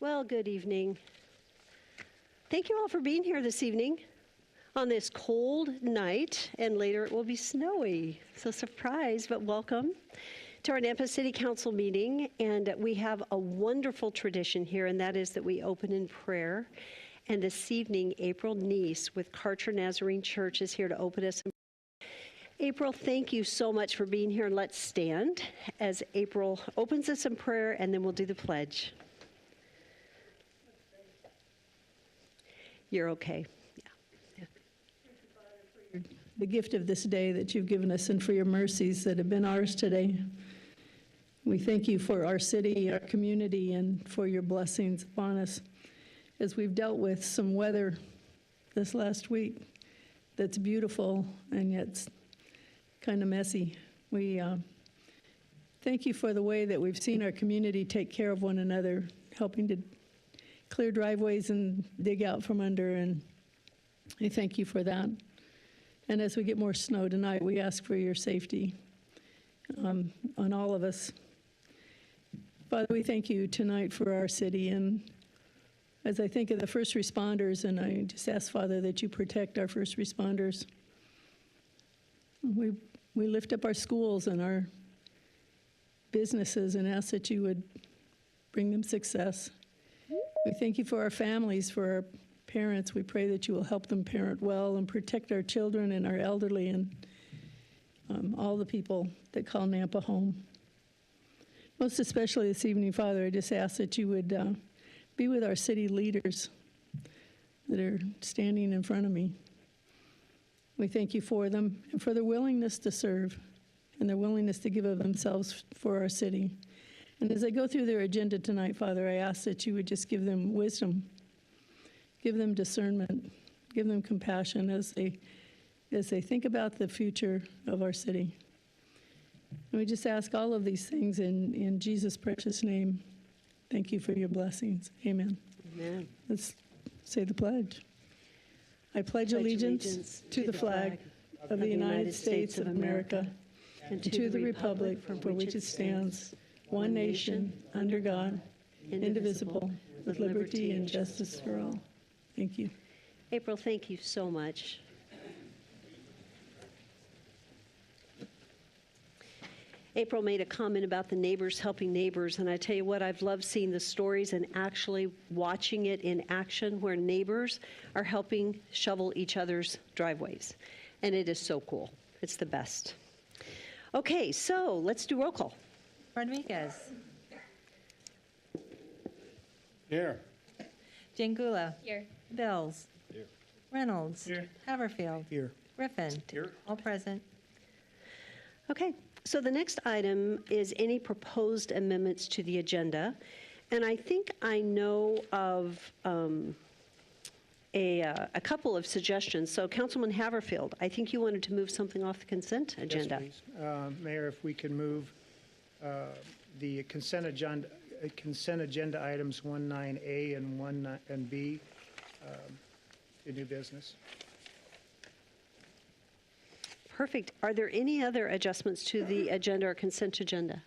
Well, good evening. Thank you all for being here this evening on this cold night, and later it will be snowy. So surprise, but welcome to our Nampa City Council meeting. And we have a wonderful tradition here, and that is that we open in prayer. And this evening, April Neese with Karcher Nazarene Church is here to open us in prayer. April, thank you so much for being here. And let's stand as April opens us in prayer, and then we'll do the pledge. You're okay. Yeah. The gift of this day that you've given us and for your mercies that have been ours today. We thank you for our city, our community, and for your blessings upon us as we've dealt with some weather this last week that's beautiful and yet kind of messy. We thank you for the way that we've seen our community take care of one another, helping to clear driveways and dig out from under, and I thank you for that. And as we get more snow tonight, we ask for your safety on all of us. Father, we thank you tonight for our city, and as I think of the first responders, and I just ask, Father, that you protect our first responders. We lift up our schools and our businesses and ask that you would bring them success. We thank you for our families, for our parents. We pray that you will help them parent well and protect our children and our elderly and all the people that call Nampa home. Most especially this evening, Father, I just ask that you would be with our city leaders that are standing in front of me. We thank you for them and for their willingness to serve and their willingness to give of themselves for our city. And as I go through their agenda tonight, Father, I ask that you would just give them wisdom, give them discernment, give them compassion as they think about the future of our city. And we just ask all of these things in Jesus' precious name. Thank you for your blessings. Amen. Amen. Let's say the pledge. I pledge allegiance to the flag of the United States of America and to the republic for which it stands, one nation, under God, indivisible, with liberty and justice for all. Thank you. April, thank you so much. April made a comment about the neighbors helping neighbors, and I tell you what, I've loved seeing the stories and actually watching it in action where neighbors are helping shovel each other's driveways. And it is so cool. It's the best. Okay, so let's do roll call. Rodriguez. Here. Jangula. Here. Bills. Here. Reynolds. Here. Haverfield. Here. Griffin. Here. All present. Okay, so the next item is any proposed amendments to the agenda. And I think I know of a couple of suggestions. So Councilman Haverfield, I think you wanted to move something off the consent agenda. Yes, please. Mayor, if we can move the consent agenda items 19A and 1 and B to new business. Perfect. Are there any other adjustments to the agenda or consent agenda?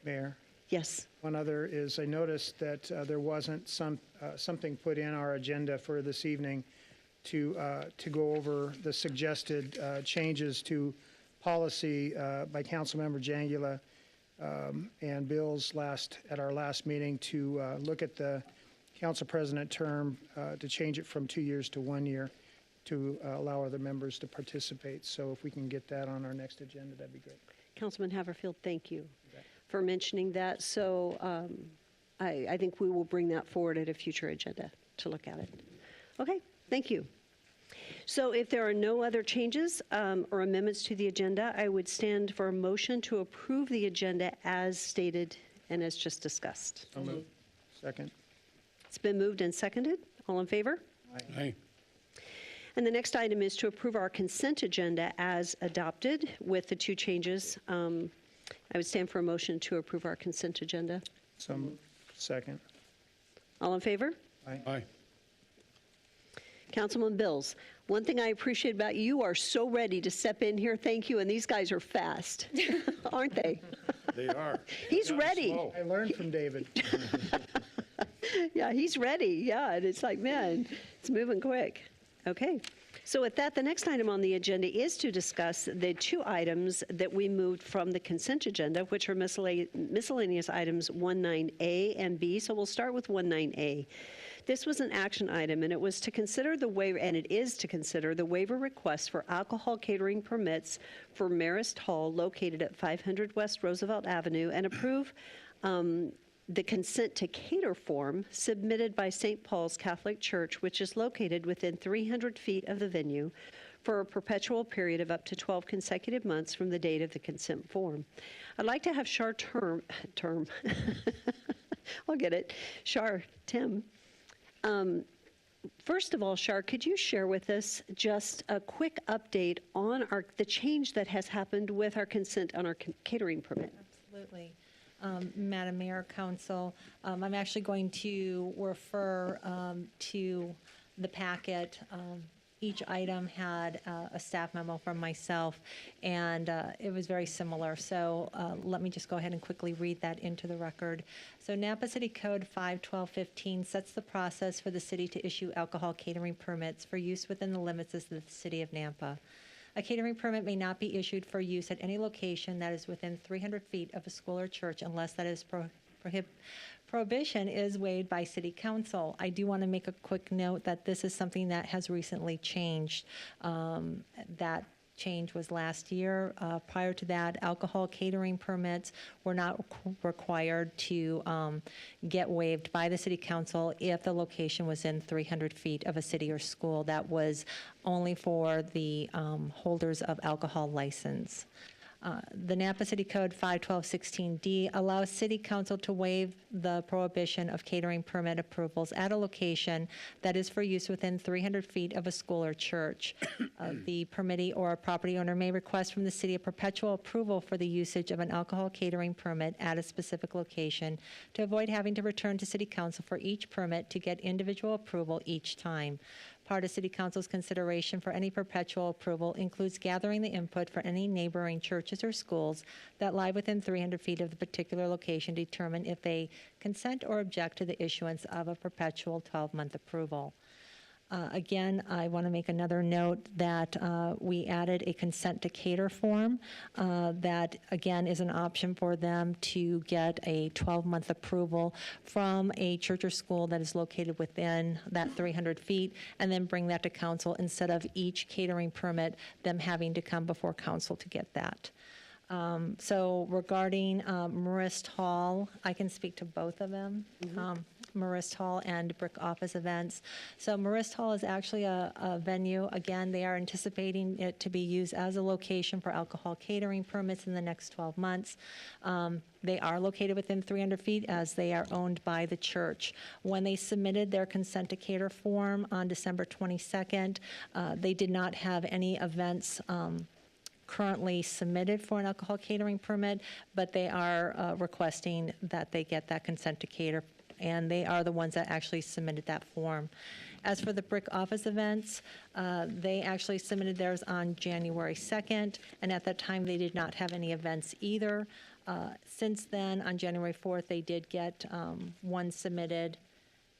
Mayor, Yes. one other is I noticed that there wasn't something put in our agenda for this evening to go over the suggested changes to policy by Councilmember Jangula and Bills at our last meeting to look at the council president term to change it from 2 years to 1 year to allow other members to participate. So if we can get that on our next agenda, that'd be great. Councilman Haverfield, thank you for mentioning that. So I think we will bring that forward at a future agenda to look at it. Okay, thank you. So if there are no other changes or amendments to the agenda, I would stand for a motion to approve the agenda as stated and as just discussed. So moved. Second. It's been moved and seconded. All in favor? Aye. And the next item is to approve our consent agenda as adopted with the two changes. I would stand for a motion to approve our consent agenda. So moved. Second. All in favor? Aye. Councilman Bills, one thing I appreciate about you are so ready to step in here. Thank you. And these guys are fast, aren't they? They are. He's Gotten ready. slow. I learned from David. Yeah, he's ready. Yeah, and it's like, man, it's moving quick. Okay. So with that, the next item on the agenda is to discuss the two items that we moved from the consent agenda, which are miscellaneous items 19A and B. So we'll start with 19A. This was an action item, and it was to consider the waiver, and it is to consider the waiver request for alcohol catering permits for Marist Hall located at 500 West Roosevelt Avenue, and approve the consent to cater form submitted by St. Paul's Catholic Church, which is located within 300 feet of the venue, for a perpetual period of up to 12 consecutive months from the date of the consent form. I'd like to have Shar I'll get it, Shar, Tim. First of all, Shar, could you share with us just a quick update on the change that has happened with our consent on our catering permit? Absolutely. Madam Mayor, Council, I'm actually going to refer to the packet. Each item had a staff memo from myself, and it was very similar. So let me just go ahead and quickly read that into the record. So Napa City Code 51215 sets the process for the city to issue alcohol catering permits for use within the limits of the city of Nampa. A catering permit may not be issued for use at any location that is within 300 feet of a school or church unless that is prohibition is waived by City Council. I do want to make a quick note that this is something that has recently changed. That change was last year. Prior to that, alcohol catering permits were not required to get waived by the City Council if the location was in 300 feet of a city or school. That was only for the holders of alcohol license. The Napa City Code 51216D allows City Council to waive the prohibition of catering permit approvals at a location that is for use within 300 feet of a school or church. The permittee or property owner may request from the city a perpetual approval for the usage of an alcohol catering permit at a specific location to avoid having to return to City Council for each permit to get individual approval each time. Part of City Council's consideration for any perpetual approval includes gathering the input for any neighboring churches or schools that lie within 300 feet of the particular location to determine if they consent or object to the issuance of a perpetual 12-month approval. Again, I want to make another note that we added a consent to cater form that, again, is an option for them to get a 12-month approval from a church or school that is located within that 300 feet, and then bring that to council instead of each catering permit, them having to come before council to get that. So regarding Marist Hall, I can speak to both of them. Marist Hall and Brick Office Events. So Marist Hall is actually a venue. Again, they are anticipating it to be used as a location for alcohol catering permits in the next 12 months. They are located within 300 feet as they are owned by the church. When they submitted their consent to cater form on December 22nd, they did not have any events currently submitted for an alcohol catering permit, but they are requesting that they get that consent to cater, and they are the ones that actually submitted that form. As for the Brick Office Events, they actually submitted theirs on January 2nd, and at that time they did not have any events either. Since then, on January 4th, they did get one submitted.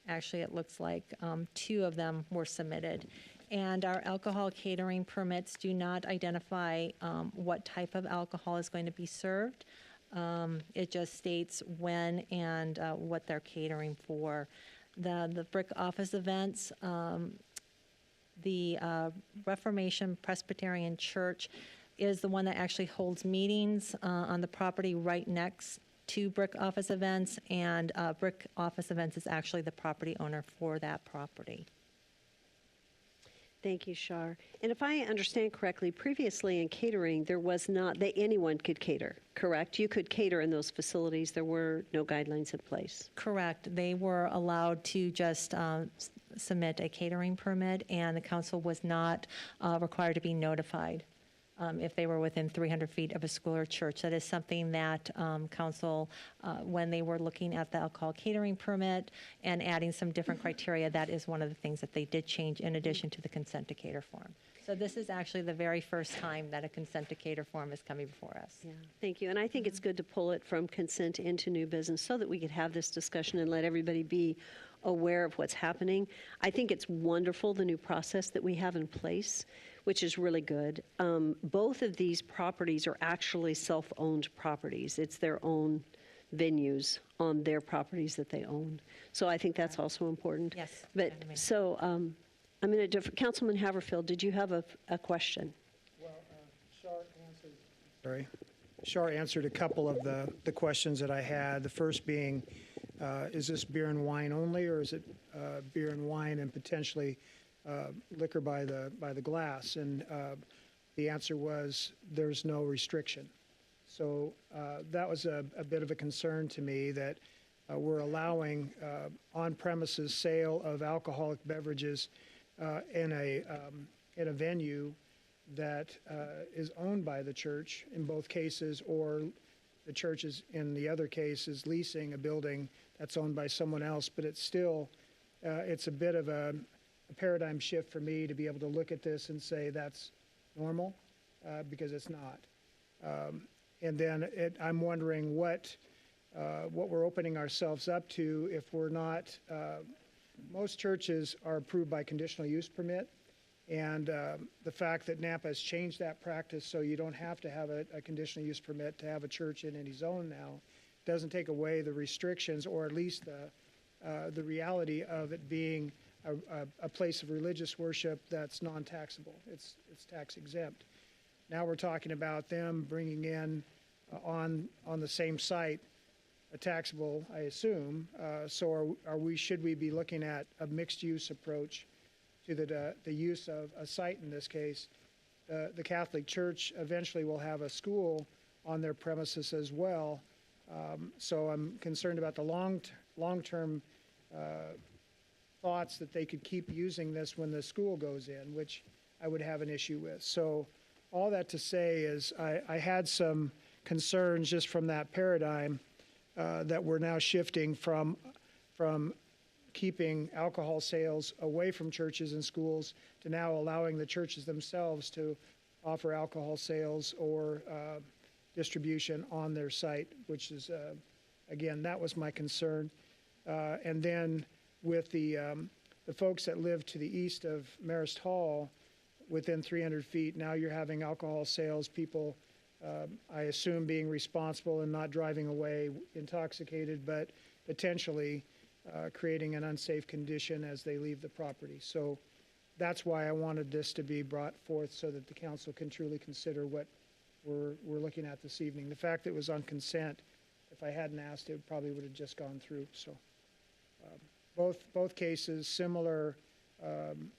Actually, it looks like two of them were submitted. And our alcohol catering permits do not identify what type of alcohol is going to be served. It just states when and what they're catering for. The Brick Office Events, the Reformation Presbyterian Church is the one that actually holds meetings on the property right next to Brick Office Events, and Brick Office Events is actually the property owner for that property. Thank you, Shar. And if I understand correctly, previously in catering, there was not that anyone could cater, correct? You could cater in those facilities. There were no guidelines in place. Correct. They were allowed to just submit a catering permit, and the council was not required to be notified if they were within 300 feet of a school or church. That is something that council, when they were looking at the alcohol catering permit and adding some different criteria, that is one of the things that they did change in addition to the consent to cater form. So this is actually the very first time that a consent to cater form is coming before us. Yeah, thank you. And I think it's good to pull it from consent into new business so that we could have this discussion and let everybody be aware of what's happening. I think it's wonderful, the new process that we have in place, which is really good. Both of these properties are actually self-owned properties. It's their own venues on their properties that they own. So I think that's also important. Yes, But, Madam Mayor. so I'm going to defer, Councilman Haverfield, did you have a question? Sorry. Shar answered a couple of the questions that I had. The first being, is this beer and wine only, or is it beer and wine and potentially liquor by the glass? And the answer was, there's no restriction. So that was a bit of a concern to me, that we're allowing on-premises sale of alcoholic beverages in a venue that is owned by the church in both cases, or the church is, in the other case, is leasing a building that's owned by someone else. But it's still, it's a bit of a paradigm shift for me to be able to look at this and say that's normal, because it's not. And then I'm wondering what we're opening ourselves up to if we're not. Most churches are approved by conditional use permit. And the fact that Nampa has changed that practice so you don't have to have a conditional use permit to have a church in any zone now doesn't take away the restrictions, or at least the reality of it being a place of religious worship that's non-taxable. It's tax exempt. Now we're talking about them bringing in on the same site a taxable, I assume. So should we be looking at a mixed use approach to the use of a site in this case? The Catholic Church eventually will have a school on their premises as well. So I'm concerned about the long-term thoughts that they could keep using this when the school goes in, which I would have an issue with. So all that to say is I had some concerns just from that paradigm that we're now shifting from keeping alcohol sales away from churches and schools to now allowing the churches themselves to offer alcohol sales or distribution on their site, which is, again, that was my concern. And then with the folks that live to the east of Marist Hall, within 300 feet, now you're having alcohol sales, people, I assume, being responsible and not driving away intoxicated, but potentially creating an unsafe condition as they leave the property. So that's why I wanted this to be brought forth, so that the council can truly consider what we're looking at this evening. The fact that it was on consent, if I hadn't asked, it probably would have just gone through. So both cases, similar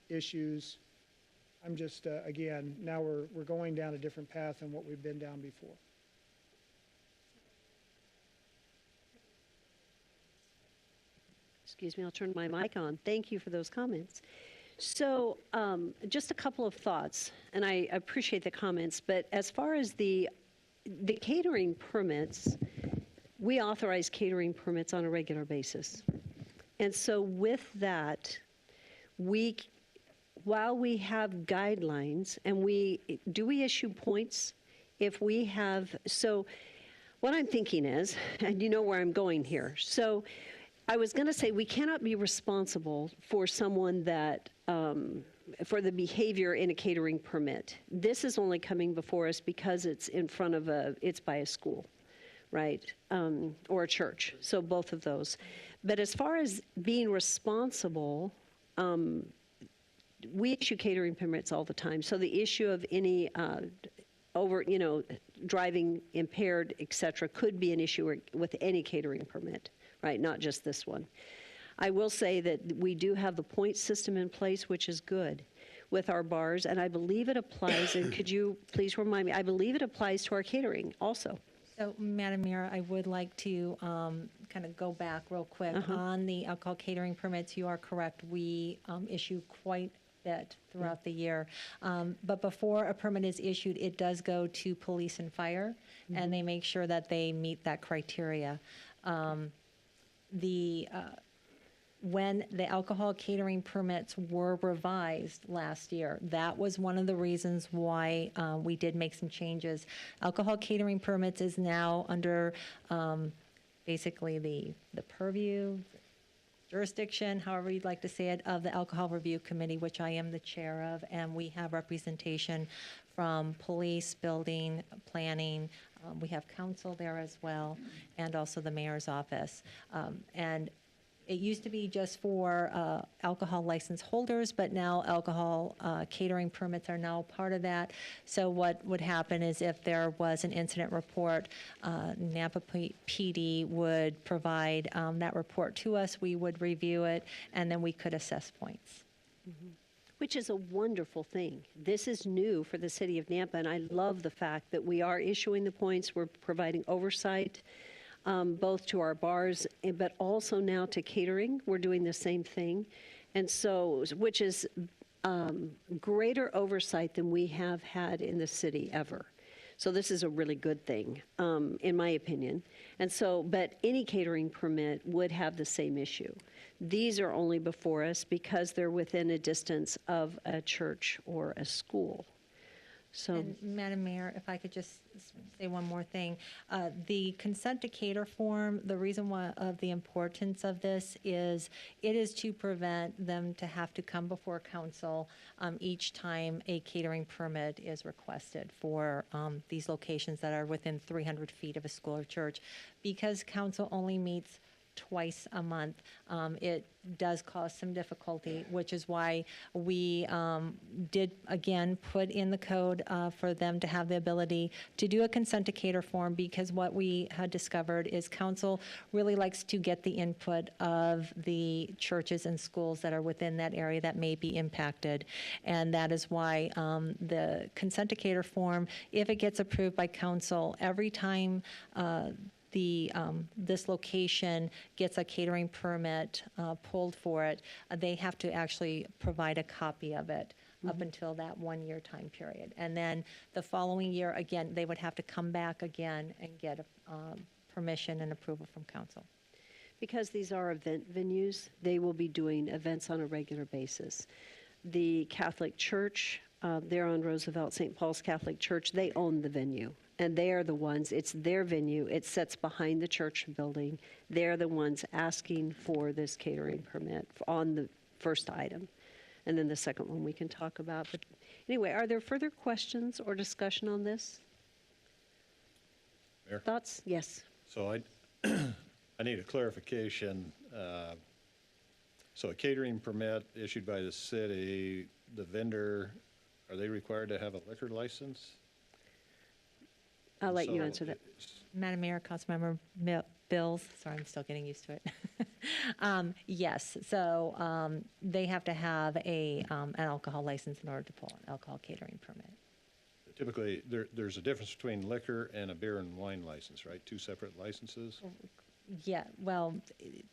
issues. I'm just, again, now we're going down a different path than what we've been down before. Excuse me, I'll turn my mic on. Thank you for those comments. So just a couple of thoughts, and I appreciate the comments, but as far as the catering permits, we authorize catering permits on a regular basis. And so with that, while we have guidelines, and we issue points if we have, so what I'm thinking is, and you know where I'm going here. So I was going to say, we cannot be responsible for someone that, for the behavior in a catering permit. This is only coming before us because it's in front of it's by a school, right? Or a church, so both of those. But as far as being responsible, we issue catering permits all the time. So the issue of any driving impaired, et cetera, could be an issue with any catering permit, right? Not just this one. I will say that we do have the point system in place, which is good with our bars, and I believe it applies, and could you please remind me, I believe it applies to our catering also. So, Madam Mayor, I would like to kind of go back real quick. On the alcohol catering permits, you are correct. We issue quite a bit throughout the year. But before a permit is issued, it does go to police and fire, and they make sure that they meet that criteria. When the alcohol catering permits were revised last year, that was one of the reasons why we did make some changes. Alcohol catering permits is now under basically the purview, jurisdiction, however you'd like to say it, of the Alcohol Review Committee, which I am the chair of, and we have representation from police, building, planning. We have council there as well, and also the mayor's office. And it used to be just for alcohol license holders, but now alcohol catering permits are now part of that. So what would happen is if there was an incident report, Nampa PD would provide that report to us. We would review it, and then we could assess points. Which is a wonderful thing. This is new for the city of Nampa, and I love the fact that we are issuing the points, we're providing oversight, both to our bars, but also now to catering. We're doing the same thing. And so, which is greater oversight than we have had in the city ever. So this is a really good thing, in my opinion. And so, but any catering permit would have the same issue. These are only before us because they're within a distance of a church or a school. So, And Madam Mayor, if I could just say one more thing. The consent to cater form, the reason why of the importance of this is it is to prevent them to have to come before council each time a catering permit is requested for these locations that are within 300 feet of a school or church. Because council only meets twice a month, it does cause some difficulty, which is why we did, again, put in the code for them to have the ability to do a consent to cater form, because what we had discovered is council really likes to get the input of the churches and schools that are within that area that may be impacted. And that is why the consent to cater form, if it gets approved by council, every time this location gets a catering permit pulled for it, they have to actually provide a copy of it up until that 1 year time period. And then the following year, again, they would have to come back again and get permission and approval from council. because these are event venues, they will be doing events on a regular basis. The Catholic Church, they're on Roosevelt, St. Paul's Catholic Church, they own the venue. And they are the ones, it's their venue, it sits behind the church building. They're the ones asking for this catering permit on the first item. And then the second one we can talk about. But anyway, are there further questions or discussion on this? Mayor? Thoughts? Yes. So I need a clarification. So a catering permit issued by the city, the vendor, are they required to have a liquor license? I'll let you So answer that. Madam Mayor, Councilmember Bills, sorry, I'm still getting used to it. Yes, so they have to have an alcohol license in order to pull an alcohol catering permit. Typically, there's a difference between liquor and a beer and wine license, right? Two separate licenses? Yeah, well,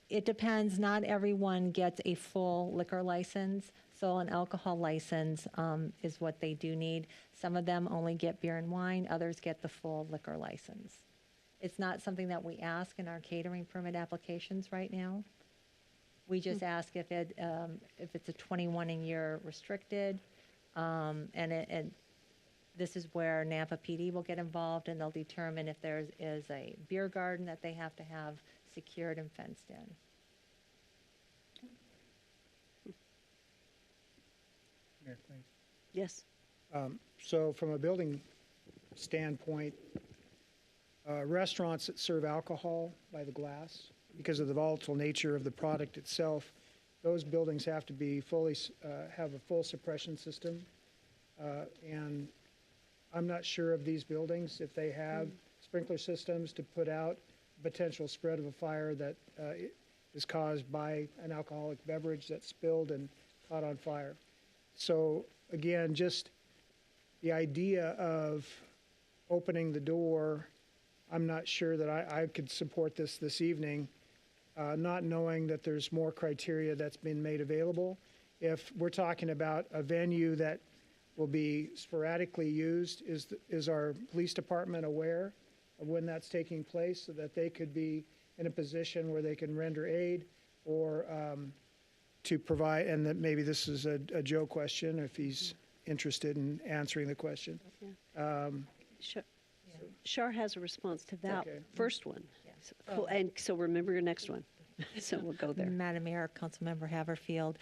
it depends. Not everyone gets a full liquor license, so an alcohol license is what they do need. Some of them only get beer and wine, others get the full liquor license. It's not something that we ask in our catering permit applications right now. We just ask if it's a 21 and year restricted, and this is where Nampa PD will get involved, and they'll determine if there is a beer garden that they have to have secured and fenced in. Mayor, thanks. Yes. So from a building standpoint, restaurants that serve alcohol by the glass, because of the volatile nature of the product itself, those buildings have to be have a full suppression system. And I'm not sure of these buildings, if they have sprinkler systems to put out potential spread of a fire that is caused by an alcoholic beverage that's spilled and caught on fire. So again, just the idea of opening the door, I'm not sure that I could support this evening, not knowing that there's more criteria that's been made available. If we're talking about a venue that will be sporadically used, is our police department aware of when that's taking place so that they could be in a position where they can render aid or to provide, and that maybe this is a Joe question, if he's interested in answering the question. Shar has a response to that Okay. first one. Yeah. So, cool. And so remember your next one. So we'll go there. Madam Mayor, Councilmember Haverfield,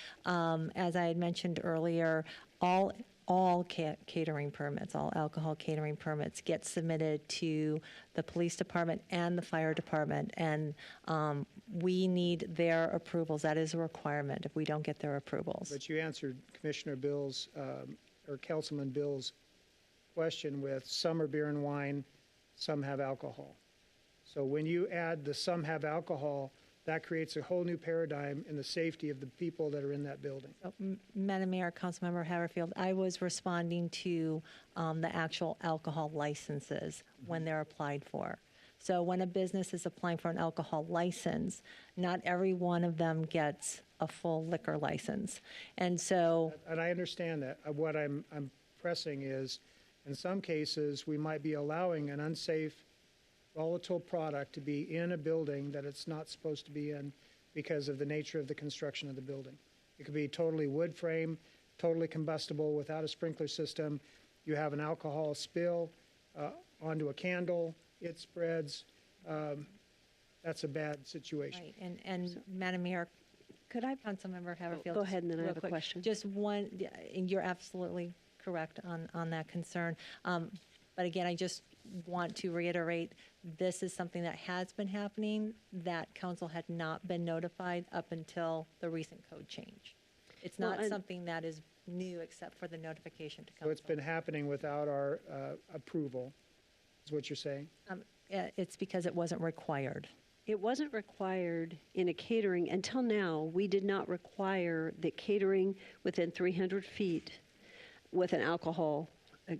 as I had mentioned earlier, all catering permits, all alcohol catering permits get submitted to the police department and the fire department, and we need their approvals. That is a requirement if we don't get their approvals. But you answered Commissioner Bill's, or Councilman Bill's question with some are beer and wine, some have alcohol. So when you add the some have alcohol, that creates a whole new paradigm in the safety of the people that are in that building. Madam Mayor, Councilmember Haverfield, I was responding to the actual alcohol licenses when they're applied for. So when a business is applying for an alcohol license, not every one of them gets a full liquor license. And so, And I understand that. What I'm pressing is, in some cases, we might be allowing an unsafe, volatile product to be in a building that it's not supposed to be in because of the nature of the construction of the building. It could be totally wood frame, totally combustible without a sprinkler system. You have an alcohol spill onto a candle, it spreads. That's a bad situation. right, and Madam Mayor, Could I? Councilmember Haverfield. Go ahead, and then I real have a quick, question. Just one, yeah, and you're absolutely correct on that concern. But again, I just want to reiterate, this is something that has been happening, that council had not been notified up until the recent code change. It's Well, not and- something that is new except for the notification to So council. it's been happening without our approval, is what you're saying? It's because it wasn't required. It wasn't required in a catering, until now, we did not require that catering within 300 feet with an alcohol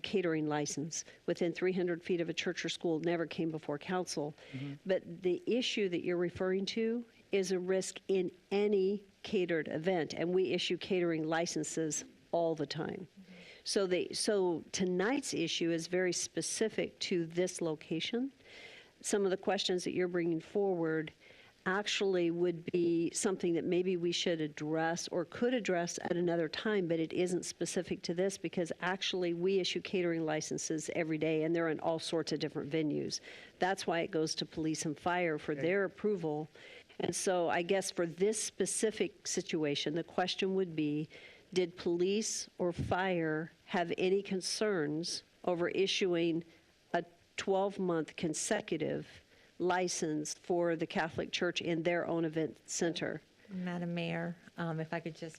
catering license within 300 feet of a church or school never came before council. But the issue that you're referring to is a risk in any catered event, and we issue catering licenses all the time. So tonight's issue is very specific to this location. Some of the questions that you're bringing forward actually would be something that maybe we should address or could address at another time, but it isn't specific to this because actually we issue catering licenses every day and they're in all sorts of different venues. That's why it goes to police and fire for their approval. And so I guess for this specific situation, the question would be, did police or fire have any concerns over issuing a 12-month consecutive license for the Catholic Church in their own event center? Madam Mayor, if I could just.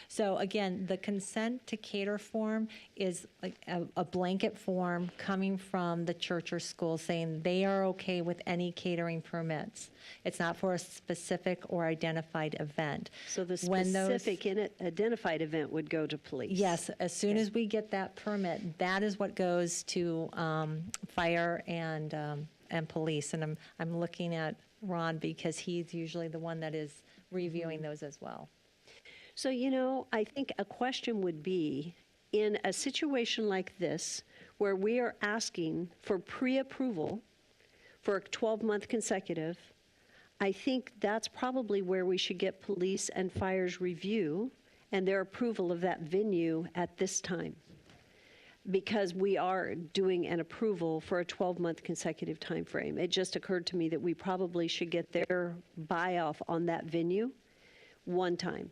So again, the consent to cater form is like a blanket form coming from the church or school saying they are okay with any catering permits. It's not for a specific or identified event. So the When those- specific identified event would go to police? Yes, as soon as we get that permit, that is what goes to fire and police. And I'm looking at Ron because he's usually the one that is reviewing those as well. So, I think a question would be, in a situation like this, where we are asking for pre-approval for a 12-month consecutive, I think that's probably where we should get police and fire's review and their approval of that venue at this time. Because we are doing an approval for a 12-month consecutive time frame. It just occurred to me that we probably should get their buy-off on that venue one time.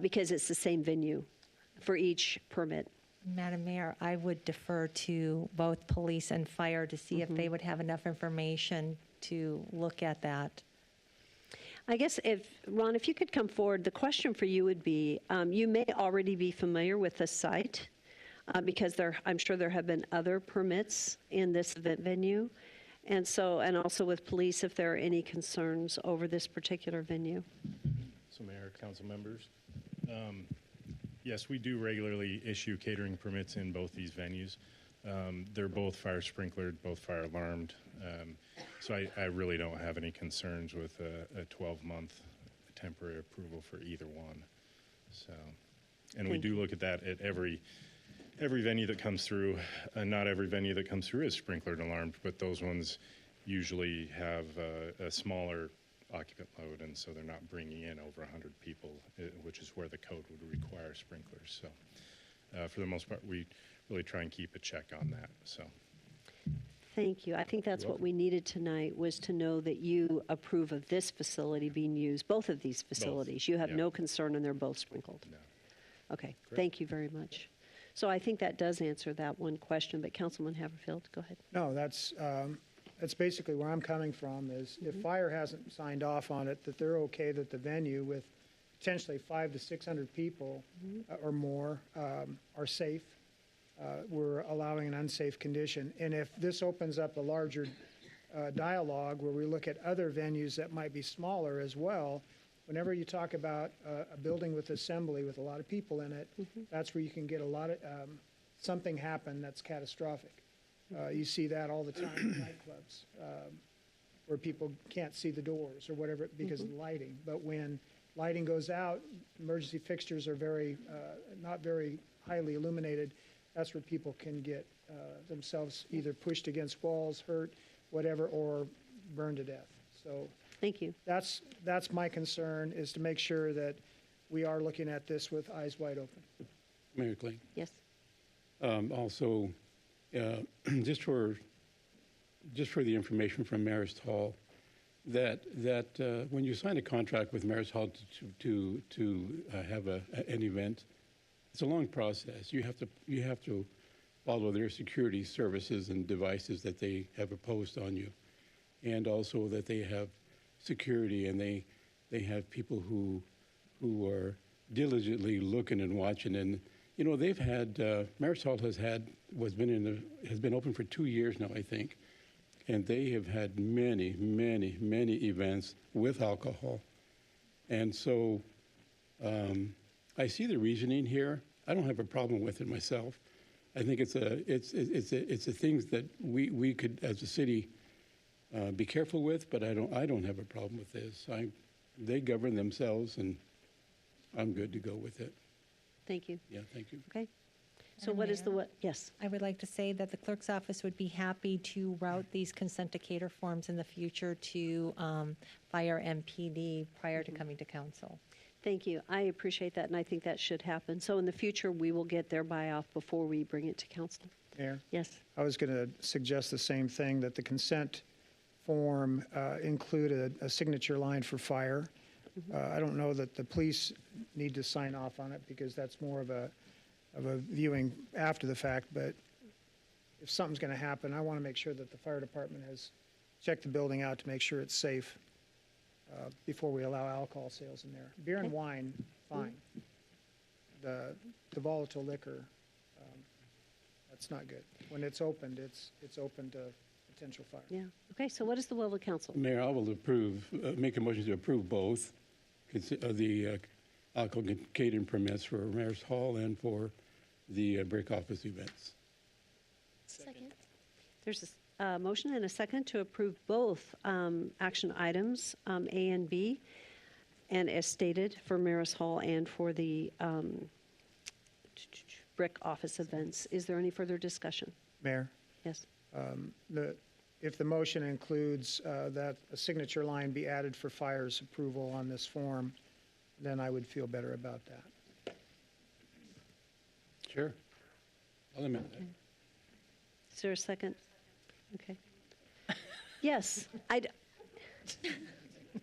Because it's the same venue for each permit. Madam Mayor, I would defer to both police and fire to see if they would have enough information to look at that. I guess Ron, if you could come forward, the question for you would be, you may already be familiar with the site because I'm sure there have been other permits in this event venue. And also with police, if there are any concerns over this particular venue. So Mayor, council members, yes, we do regularly issue catering permits in both these venues. They're both fire sprinklered, both fire alarmed. So I really don't have any concerns with a 12-month temporary approval for either one. So, and we do look at that at every venue that comes through. Not every venue that comes through is sprinklered and alarmed, but those ones usually have a smaller occupant load, and so they're not bringing in over 100 people, which is where the code would require sprinklers. So for the most part, we really try and keep a check on that. So Thank you. I think that's what we needed tonight, was to know that you approve of this facility being used, both of these facilities. You have yeah. no concern, and they're both sprinkled. No. Okay, thank you very much. So I think that does answer that one question, but Councilman Haverfield, go ahead. No, that's basically where I'm coming from, is if fire hasn't signed off on it, that they're okay that the venue with potentially 500 to 600 people or more are safe. We're allowing an unsafe condition. And if this opens up a larger dialogue where we look at other venues that might be smaller as well, whenever you talk about a building with assembly with a lot of people in it, that's where you can get a lot of, something happen that's catastrophic. You see that all the time in nightclubs, where people can't see the doors or whatever because of the lighting. But when lighting goes out, emergency fixtures are not very highly illuminated. That's where people can get themselves either pushed against walls, hurt, whatever, or burned to death. So Thank you. that's my concern, is to make sure that we are looking at this with eyes wide open. Mayor Clay. Yes. Also, just for the information from Marist Hall, that when you sign a contract with Marist Hall to have an event, it's a long process. You have to follow their security services and devices that they have imposed on you, and also that they have security, and they have people who are diligently looking and watching. And you know, they've had Marist Hall has been open for 2 years now, I think, and they have had many events with alcohol, and so I see the reasoning here. I don't have a problem with it myself. I think it's a things that we could, as a city, be careful with. But I don't have a problem with this. They govern themselves, and I'm good to go with it. Thank you. Yeah, thank you. Okay. So Madam what is the Mayor? what? Yes. I would like to say that the clerk's office would be happy to route these consent to cater forms in the future to fire MPD prior to coming to council. Thank you. I appreciate that, and I think that should happen. So in the future, we will get their buy-off before we bring it to council. Mayor? Yes. I was going to suggest the same thing, that the consent form include a signature line for fire. I don't know that the police need to sign off on it, because that's more of a viewing after the fact. But if something's going to happen, I want to make sure that the fire department has checked the building out to make sure it's safe before we allow alcohol sales in there. Beer and wine, fine. The volatile liquor, that's not good. When it's opened, it's open to potential fire. Yeah. Okay, so what is the will of the council? Mayor, I will make a motion to approve both the alcohol catering permits for Marist Hall and for the break office events. Second. There's a motion and a second to approve both action items, A and B, and as stated, for Marist Hall and for the brick office events. Is there any further discussion? Mayor? Yes. If the motion includes that a signature line be added for fire's approval on this form, then I would feel better about that. Sure. I'll amend that. Is there a second? Okay. Yes.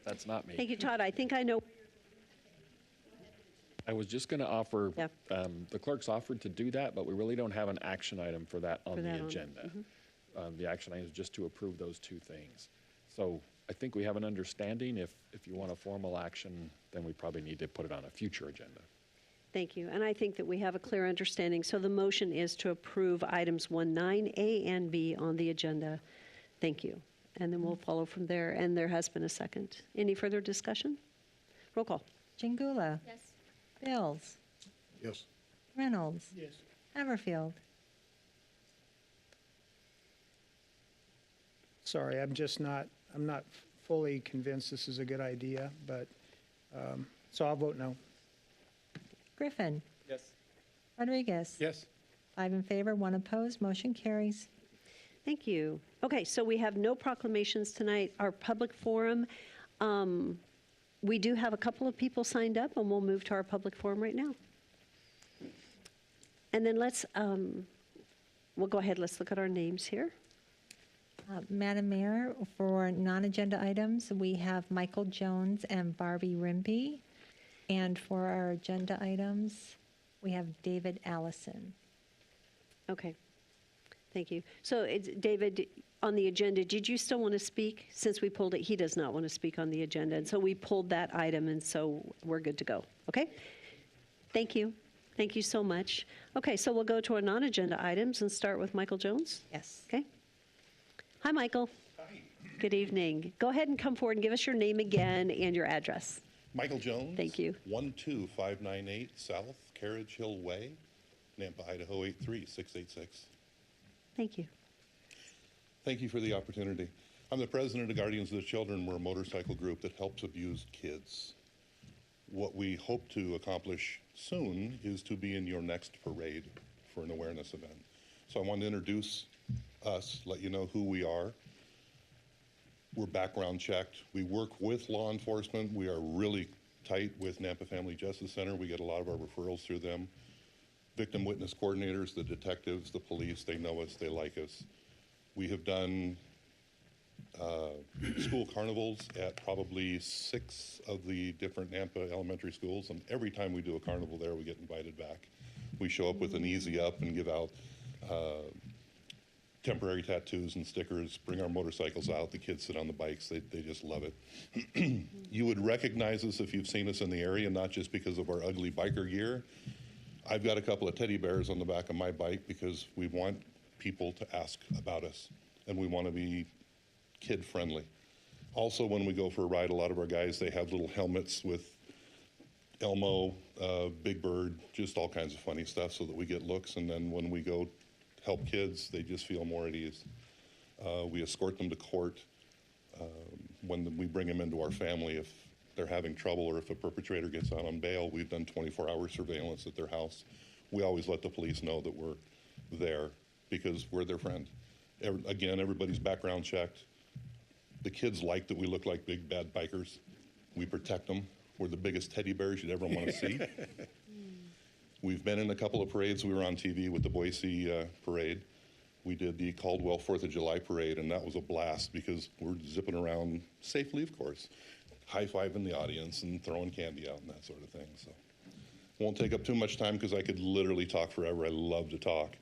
That's not me. Thank you, Todd. I think I know. I was just going to offer, Yeah. the clerk's offered to do that, but we really don't have an action item for that on For that the on- agenda. The action item is just to approve those two things. So I think we have an understanding. If you want a formal action, then we probably need to put it on a future agenda. Thank you. And I think that we have a clear understanding. So the motion is to approve items 1.9A and B on the agenda. Thank you. And then we'll follow from there. And there has been a second. Any further discussion? Roll call. Jingula. Yes. Bills. Yes. Reynolds. Yes. Haverfield. Sorry, I'm not fully convinced this is a good idea, but, so I'll vote no. Griffin. Yes. Rodriguez. Yes. 5 in favor, 1 opposed, motion carries. Thank you. Okay, so we have no proclamations tonight. Our public forum, we do have a couple of people signed up, and we'll move to our public forum right now. And then we'll go ahead, let's look at our names here. Madam Mayor, for non-agenda items, we have Michael Jones and Barbie Rimby. And for our agenda items, we have David Allison. Okay, thank you. So it's, David, on the agenda, did you still want to speak? Since we pulled it, he does not want to speak on the agenda, and so we pulled that item, and so we're good to go, okay? Thank you. Thank you so much. Okay, so we'll go to our non-agenda items and start with Michael Jones. Yes. Okay. Hi, Michael. Hi. Good evening. Go ahead and come forward and give us your name again and your address. Michael Jones. Thank you. 12598 South Carriage Hill Way, Nampa, Idaho 83686. Thank you. Thank you for the opportunity. I'm the president of Guardians of the Children. We're a motorcycle group that helps abused kids. What we hope to accomplish soon is to be in your next parade for an awareness event. So I want to introduce us, let you know who we are. We're background checked. We work with law enforcement. We are really tight with Nampa Family Justice Center. We get a lot of our referrals through them. Victim witness coordinators, the detectives, the police, they know us, they like us. We have done school carnivals at probably 6 of the different Nampa elementary schools, and every time we do a carnival there, we get invited back. We show up with an easy up and give out temporary tattoos and stickers, bring our motorcycles out, the kids sit on the bikes, they just love it. You would recognize us if you've seen us in the area, not just because of our ugly biker gear. I've got a couple of teddy bears on the back of my bike because we want people to ask about us, and we want to be kid-friendly. Also, when we go for a ride, a lot of our guys, they have little helmets with Elmo, Big Bird, just all kinds of funny stuff so that we get looks, and then when we go help kids, they just feel more at ease. We escort them to court. When we bring them into our family, if they're having trouble or if a perpetrator gets out on bail, we've done 24-hour surveillance at their house. We always let the police know that we're there because we're their friend. Again, everybody's background checked. The kids like that we look like big bad bikers. We protect them. We're the biggest teddy bears you'd ever want to see. We've been in a couple of parades. We were on TV with the Boise parade. We did the Caldwell 4th of July parade, and that was a blast because we're zipping around safely, of course, high-fiving the audience and throwing candy out and that sort of thing. So won't take up too much time because I could literally talk forever. I love to talk.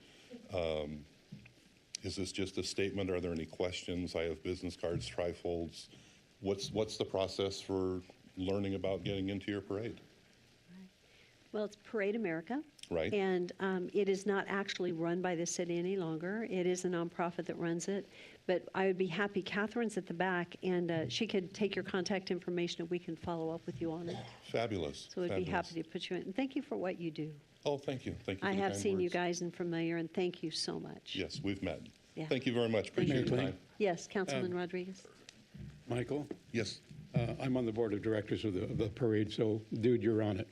Is this just a statement? Are there any questions? I have business cards, trifolds. What's the process for learning about getting into your parade? Well, it's Parade America. Right. And it is not actually run by the city any longer. It is a nonprofit that runs it. But I would be happy, Catherine's at the back, and she could take your contact information and we can follow up with you on it. Fabulous. So we'd be Fabulous. happy to put you in. And thank you for what you do. Oh, thank you. Thank you. I for the have kind seen you words. guys and familiar, and thank you so much. Yes, we've met. Yeah. Thank you very much. Appreciate your Mayor time. Yes, Councilman Rodriguez. Michael, Yes. I'm on the board of directors of the parade, so dude, you're on it.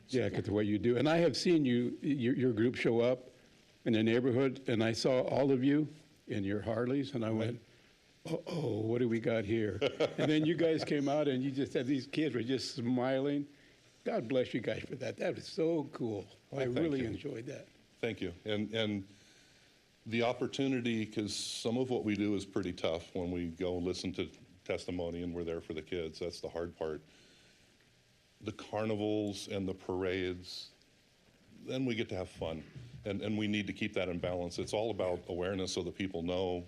Yeah, because the way you do. And I have seen your group show up in the neighborhood, and I saw all of you in your Harleys, and I went, uh-oh, what do we got here? And then you guys came out, and you just had these kids were just smiling. God bless you guys for that. That was so cool. I thank really you. enjoyed that. Thank you. And the opportunity, because some of what we do is pretty tough when we go listen to testimony and we're there for the kids. That's the hard part. The carnivals and the parades, then we get to have fun. And we need to keep that in balance. It's all about awareness so that people know.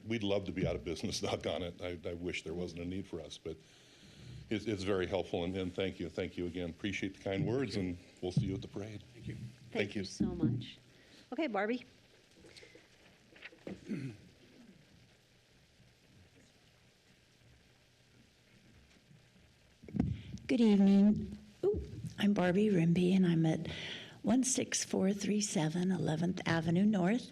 We'd love to be out of business, knock on it. I wish there wasn't a need for us, but it's very helpful. And thank you. Thank you again. Appreciate the kind words, and we'll see you at the parade. Thank you. Thank you so much. Okay, Barbie. Good evening. I'm Barbie Rimby, and I'm at 16437 11th Avenue North,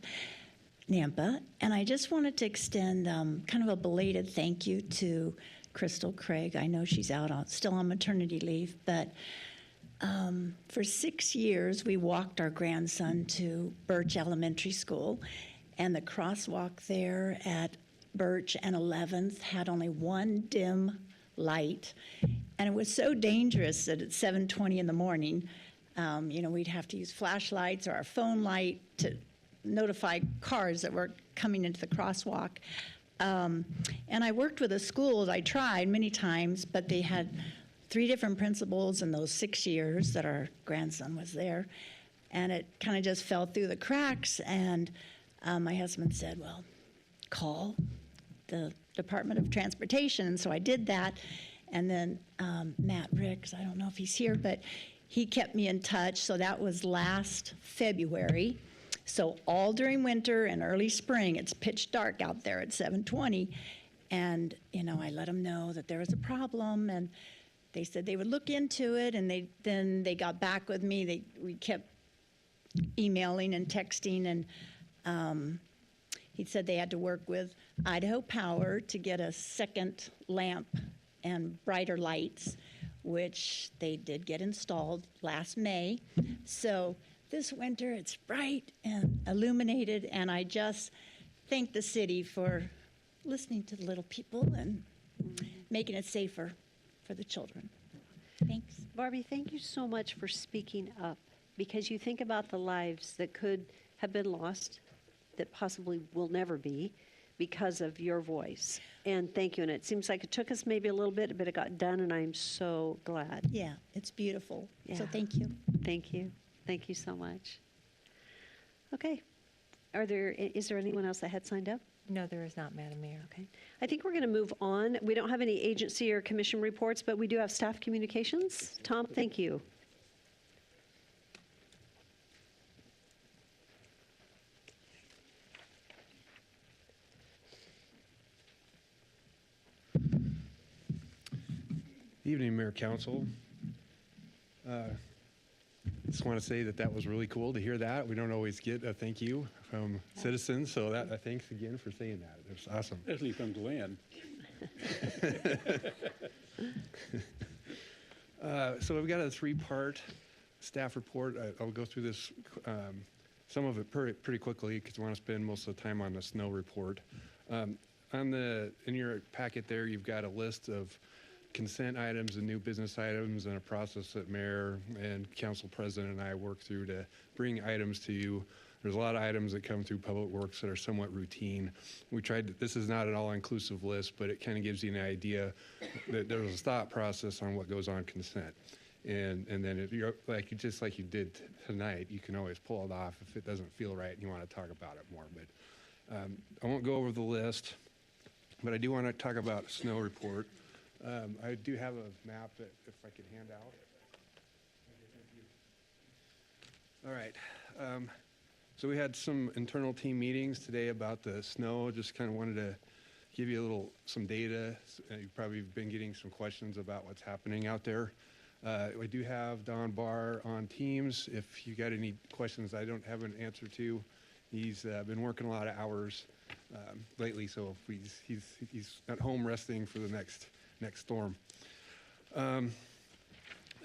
Nampa. And I just wanted to extend kind of a belated thank you to Crystal Craig. I know she's still on maternity leave, but for 6 years, we walked our grandson to Birch Elementary School, and the crosswalk there at Birch and 11th had only one dim light, and it was so dangerous that at 7:20 in the morning, we'd have to use flashlights or our phone light to notify cars that were coming into the crosswalk. And I worked with the schools. I tried many times, but they had 3 different principals in those 6 years that our grandson was there. And it kind of just fell through the cracks. And my husband said, well, call the Department of Transportation. And so I did that. And then Matt Ricks, I don't know if he's here, but he kept me in touch. So that was last February. So all during winter and early spring, it's pitch dark out there at 7:20. And, I let them know that there was a problem. And they said they would look into it. And then they got back with me. We kept emailing and texting. And he said they had to work with Idaho Power to get a second lamp and brighter lights, which they did get installed last May. So this winter, it's bright and illuminated, and I just thank the city for listening to the little people and making it safer for the children. Thanks. Barbie, thank you so much for speaking up, because you think about the lives that could have been lost, that possibly will never be, because of your voice. And thank you. And it seems like it took us maybe a little bit, but it got done, and I'm so glad. Yeah, it's beautiful. So Yeah. thank you. Thank you. Thank you so much. Okay. Is there anyone else that had signed up? No, there is not, Madam Mayor. Okay. I think we're going to move on. We don't have any agency or commission reports, but we do have staff communications. Tom, thank you. Evening, Mayor Council. Just want to say that was really cool to hear that. We don't always get a thank you from citizens, so thanks again for saying that. It was awesome. Especially from Glenn. So we've got a 3-part staff report. I'll go through this, some of it pretty quickly, because I want to spend most of the time on the snow report. In your packet there, you've got a list of consent items and new business items, and a process that Mayor and Council President and I work through to bring items to you. There's a lot of items that come through Public Works that are somewhat routine. This is not an all-inclusive list, but it kind of gives you an idea that there was a thought process on what goes on consent. And then if you're just like you did tonight, you can always pull it off if it doesn't feel right and you want to talk about it more. But I won't go over the list, but I do want to talk about snow report. I do have a map that if I could hand out. All right. So we had some internal team meetings today about the snow. Just kind of wanted to give you some data. You've probably been getting some questions about what's happening out there. We do have Don Barr on Teams. If you got any questions I don't have an answer to, he's been working a lot of hours lately, so he's at home resting for the next storm.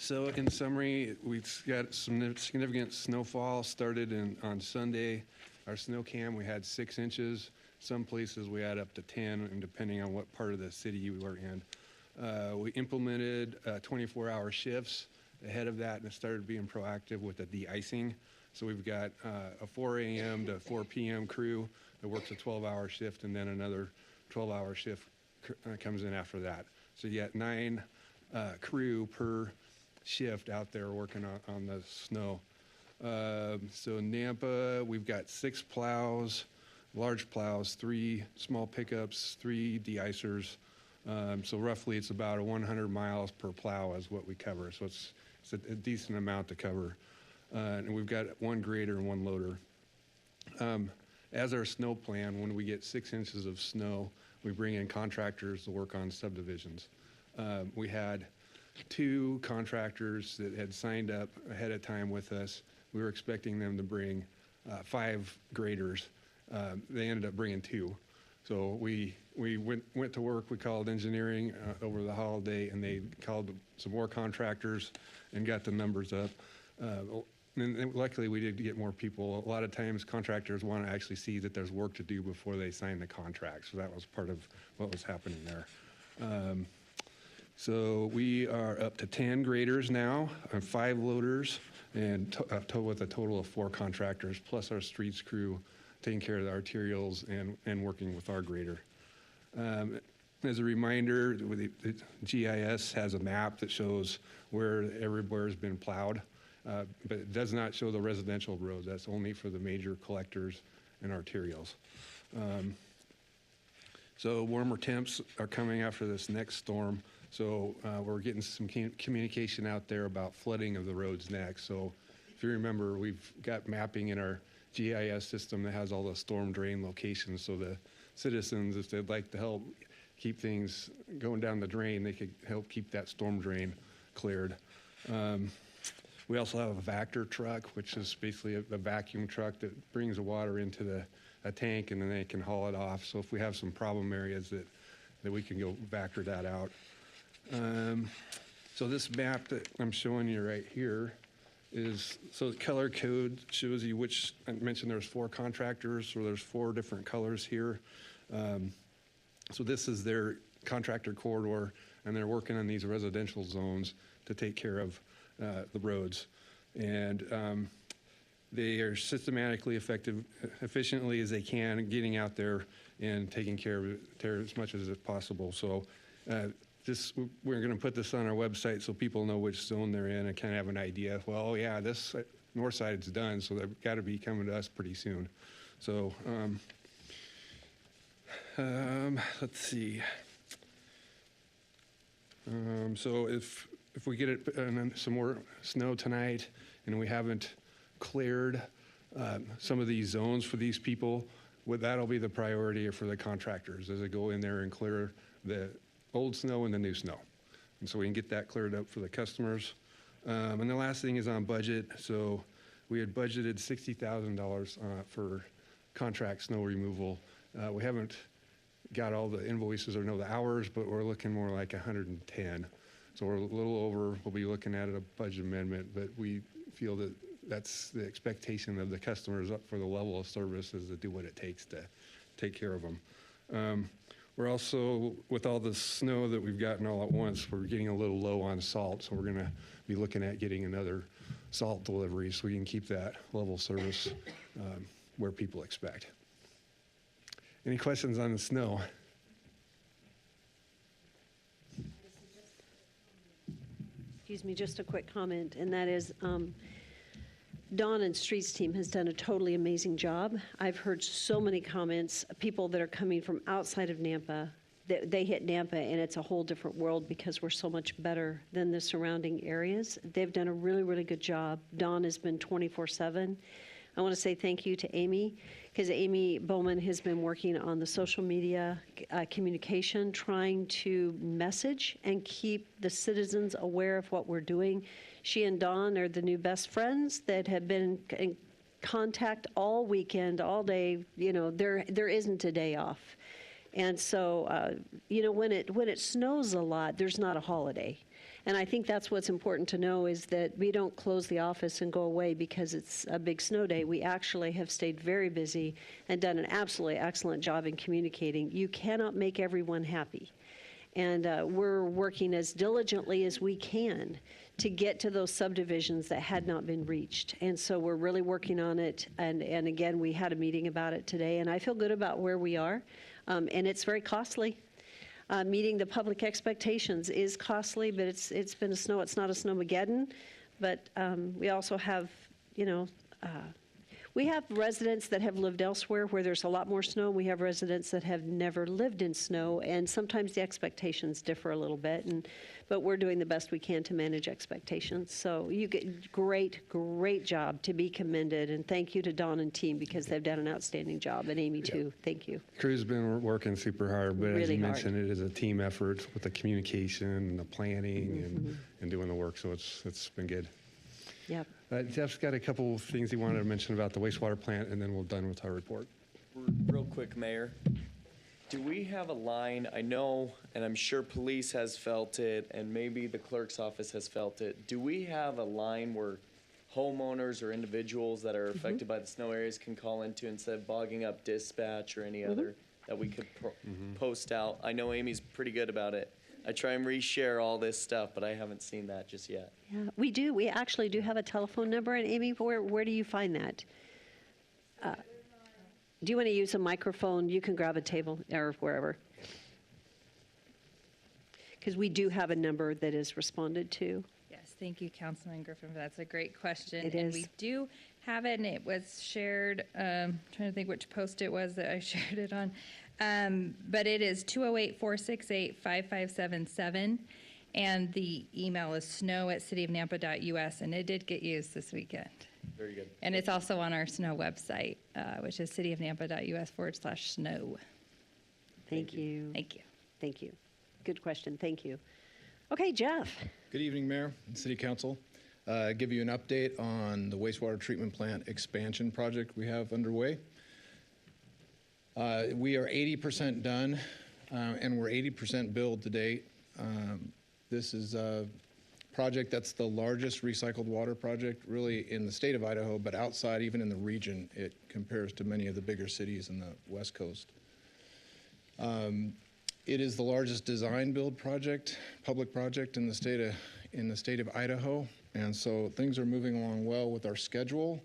So in summary, we've got some significant snowfall started on Sunday. Our snow cam, we had 6 inches. Some places we had up to 10, and depending on what part of the city you were in. We implemented 24-hour shifts ahead of that, and it started being proactive with the de-icing. So we've got a 4 a.m. to 4 p.m. crew that works a 12-hour shift, and then another 12-hour shift comes in after that. So you got 9 crew per shift out there working on the snow. So in Nampa, we've got 6 plows, large plows, 3 small pickups, 3 de-icers. So roughly it's about 100 miles per plow is what we cover. So it's a decent amount to cover. And we've got 1 grader and 1 loader. As our snow plan, when we get 6 inches of snow, we bring in contractors to work on subdivisions. We had 2 contractors that had signed up ahead of time with us. We were expecting them to bring 5 graders. They ended up bringing 2. So we went to work. We called engineering over the holiday, and they called some more contractors and got the numbers up. And luckily, we did get more people. A lot of times, contractors want to actually see that there's work to do before they sign the contract. So that was part of what was happening there. So we are up to 10 graders now, and 5 loaders, and with a total of 4 contractors, plus our streets crew taking care of the arterials and working with our grader. As a reminder, the GIS has a map that shows where everywhere's been plowed, but it does not show the residential roads. That's only for the major collectors and arterials. So warmer temps are coming after this next storm. So we're getting some communication out there about flooding of the roads next. So if you remember, we've got mapping in our GIS system that has all the storm drain locations. So the citizens, if they'd like to help keep things going down the drain, they could help keep that storm drain cleared. We also have a Vactor truck, which is basically a vacuum truck that brings the water into a tank, and then they can haul it off. So if we have some problem areas that we can go Vactor that out. So this map that I'm showing you right here is, so the color code shows you which, I mentioned there's 4 contractors, so there's 4 different colors here. So this is their contractor corridor, and they're working on these residential zones to take care of the roads. And they are systematically efficiently as they can, getting out there and taking care of it as much as possible. So we're going to put this on our website so people know which zone they're in and kind of have an idea. Well, yeah, this north side's done, so they've got to be coming to us pretty soon. So let's see. So if we get some more snow tonight and we haven't cleared some of these zones for these people, that'll be the priority for the contractors as they go in there and clear the old snow and the new snow. And so we can get that cleared up for the customers. And the last thing is on budget. So we had budgeted $60,000 for contract snow removal. We haven't got all the invoices or know the hours, but we're looking more like 110. So we're a little over. We'll be looking at a budget amendment, but we feel that that's the expectation of the customers up for the level of service is to do what it takes to take care of them. We're also, with all the snow that we've gotten all at once, we're getting a little low on salt, so we're going to be looking at getting another salt delivery so we can keep that level of service where people expect. Any questions on the snow? Excuse me, just a quick comment, and that is Dawn and Streets team has done a totally amazing job. I've heard so many comments, people that are coming from outside of Nampa, that they hit Nampa and it's a whole different world because we're so much better than the surrounding areas. They've done a really, really good job. Dawn has been 24/7. I want to say thank you to Amy, because Amy Bowman has been working on the social media communication, trying to message and keep the citizens aware of what we're doing. She and Dawn are the new best friends that have been in contact all weekend, all day. You know, there isn't a day off. And so, you know, when it snows a lot, there's not a holiday. And I think that's what's important to know is that we don't close the office and go away because it's a big snow day. We actually have stayed very busy and done an absolutely excellent job in communicating. You cannot make everyone happy. And we're working as diligently as we can to get to those subdivisions that had not been reached. And so we're really working on it. And again, we had a meeting about it today, and I feel good about where we are. And it's very costly. Meeting the public expectations is costly, but it's been it's not a snowmageddon. But we also have, you know, we have residents that have lived elsewhere where there's a lot more snow. We have residents that have never lived in snow, and sometimes the expectations differ a little bit. But we're doing the best we can to manage expectations. So you get great job, to be commended, and thank you to Dawn and team because they've done an outstanding job, and Amy too. Thank you. Crew's been working super hard, but as Really you hard. mentioned, it is a team effort with the communication and the planning and doing the work. So it's been good. Yep. Jeff's got a couple of things he wanted to mention about the wastewater plant, and then we're done with our report. Real quick, Mayor. Do we have a line, I know, and I'm sure police has felt it, and maybe the clerk's office has felt it. Do we have a line where homeowners or individuals that are affected by the snow areas can call into instead of bogging up dispatch or any other that we could post out? I know Amy's pretty good about it. I try and reshare all this stuff, but I haven't seen that just yet. Yeah, we do. We actually do have a telephone number. And Amy, where do you find that? Do you want to use a microphone? You can grab a table or wherever. Because we do have a number that is responded to. Yes, thank you, Councilman Griffin. That's a great question. It And is. we do have it, and it was shared, trying to think which post it was that I shared it on. But it is 208-468-5577. And the email is snow@cityofnampa.us, and it did get used this weekend. Very good. And it's also on our snow website, which is cityofnampa.us/snow. Thank you. Thank you. Thank you. Good question. Thank you. Okay, Jeff. Good evening, Mayor and City Council. Give you an update on the wastewater treatment plant expansion project we have underway. We are 80% done, and we're 80% billed to date. This is a project that's the largest recycled water project really in the state of Idaho, but outside, even in the region, it compares to many of the bigger cities in the West Coast. It is the largest design build project, public project in the state of Idaho, and so things are moving along well with our schedule.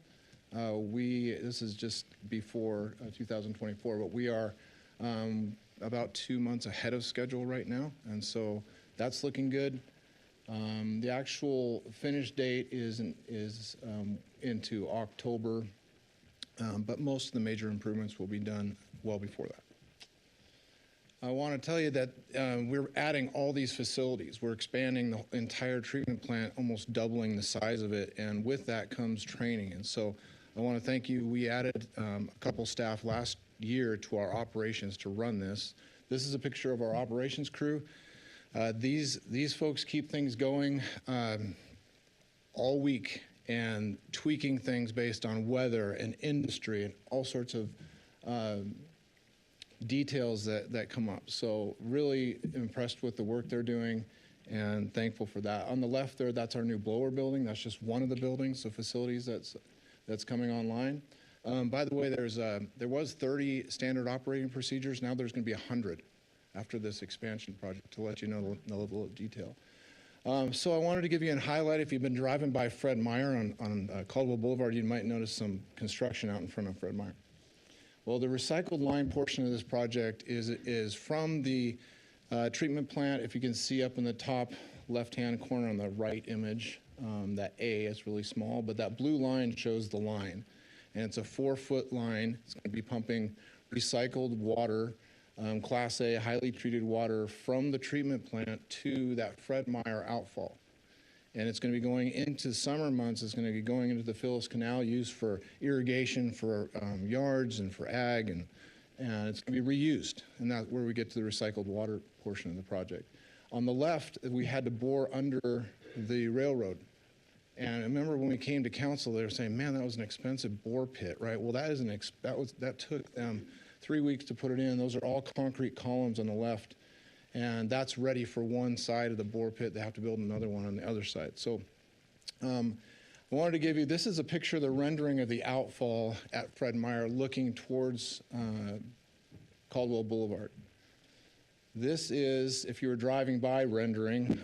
This is just before 2024, but we are about 2 months ahead of schedule right now, and so that's looking good. The actual finish date is into October, but most of the major improvements will be done well before that. I want to tell you that we're adding all these facilities. We're expanding the entire treatment plant, almost doubling the size of it, and with that comes training. And so I want to thank you. We added a couple staff last year to our operations to run this. This is a picture of our operations crew. These folks keep things going all week and tweaking things based on weather and industry and all sorts of details that come up. So really impressed with the work they're doing and thankful for that. On the left there, that's our new blower building. That's just one of the buildings, the facilities that's coming online. By the way, there was 30 standard operating procedures. Now there's going to be 100 after this expansion project, to let you know the level of detail. So I wanted to give you a highlight. If you've been driving by Fred Meyer on Caldwell Boulevard, you might notice some construction out in front of Fred Meyer. Well, the recycled line portion of this project is from the treatment plant. If you can see up in the top left-hand corner on the right image, that A is really small, but that blue line shows the line. And it's a 4-foot line. It's going to be pumping recycled water, Class A, highly treated water from the treatment plant to that Fred Meyer outfall. And it's going to be going into summer months. It's going to be going into the Phyllis Canal, used for irrigation for yards and for ag, and it's going to be reused. And that's where we get to the recycled water portion of the project. On the left, we had to bore under the railroad. And I remember when we came to council, they were saying, "Man, that was an expensive bore pit, right?" Well, that took them 3 weeks to put it in. Those are all concrete columns on the left. And that's ready for one side of the bore pit. They have to build another one on the other side. So I wanted to give you, this is a picture of the rendering of the outfall at Fred Meyer looking towards Caldwell Boulevard. This is, if you were driving by rendering,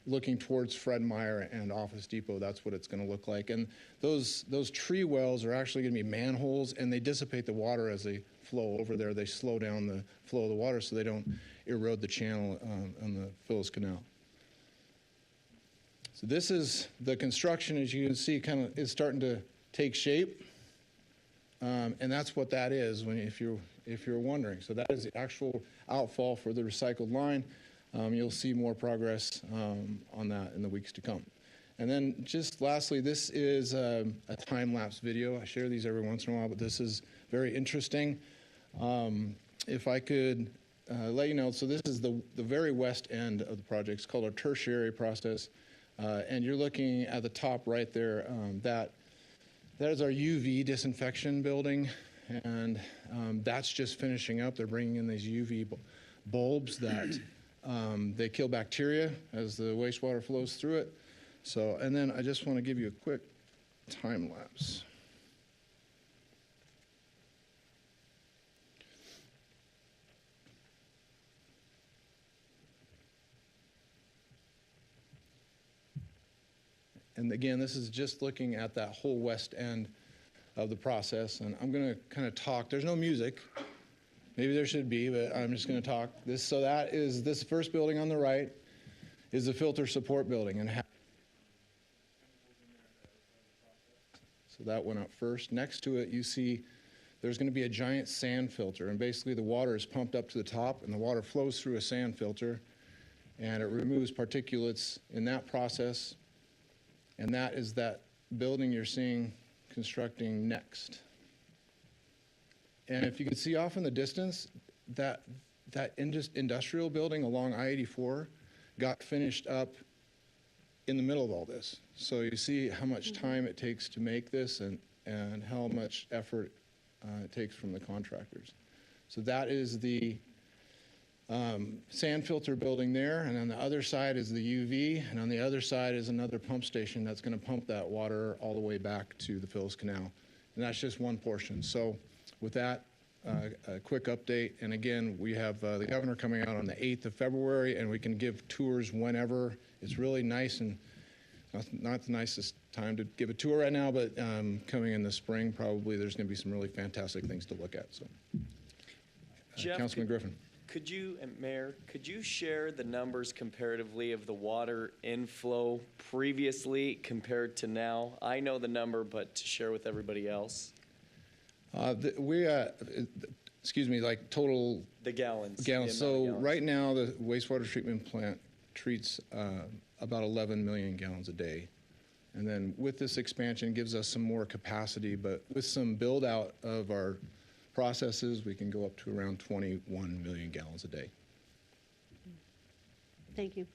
looking towards Fred Meyer and Office Depot, that's what it's going to look like. And those tree wells are actually going to be manholes, and they dissipate the water as they flow over there. They slow down the flow of the water so they don't erode the channel on the Phyllis Canal. So this is the construction, as you can see, kind of is starting to take shape. And that's what that is if you're wondering. So that is the actual outfall for the recycled line. You'll see more progress on that in the weeks to come. And then just lastly, this is a time-lapse video. I share these every once in a while, but this is very interesting. If I could let you know, so this is the very west end of the project. It's called a tertiary process. And you're looking at the top right there. That is our UV disinfection building. And that's just finishing up. They're bringing in these UV bulbs that they kill bacteria as the wastewater flows through it. So, and then I just want to give you a quick time lapse. And again, this is just looking at that whole west end of the process. And I'm going to kind of talk. There's no music. Maybe there should be, but I'm just going to talk. So that is this first building on the right is the filter support building. And so that went up first. Next to it, you see there's going to be a giant sand filter. And basically, the water is pumped up to the top, and the water flows through a sand filter, and it removes particulates in that process. And that is that building you're seeing constructing next. And if you can see off in the distance, that industrial building along I-84 got finished up in the middle of all this. So you see how much time it takes to make this and how much effort it takes from the contractors. So that is the sand filter building there, and on the other side is the UV, and on the other side is another pump station that's going to pump that water all the way back to the Phillips Canal. And that's just one portion. So with that, a quick update. And again, we have the governor coming out on the 8th of February, and we can give tours whenever. It's really nice, and not the nicest time to give a tour right now, but coming in the spring, probably there's going to be some really fantastic things to look at. So, Jeff, Councilman Griffin. Could you, and Mayor, could you share the numbers comparatively of the water inflow previously compared to now? I know the number, but to share with everybody else. Excuse me, like total The gallons. gallons. the amount of So gallons. right now, the wastewater treatment plant treats about 11 million gallons a day. And then with this expansion, gives us some more capacity, but with some build out of our processes, we can go up to around 21 million gallons a day. Thank you.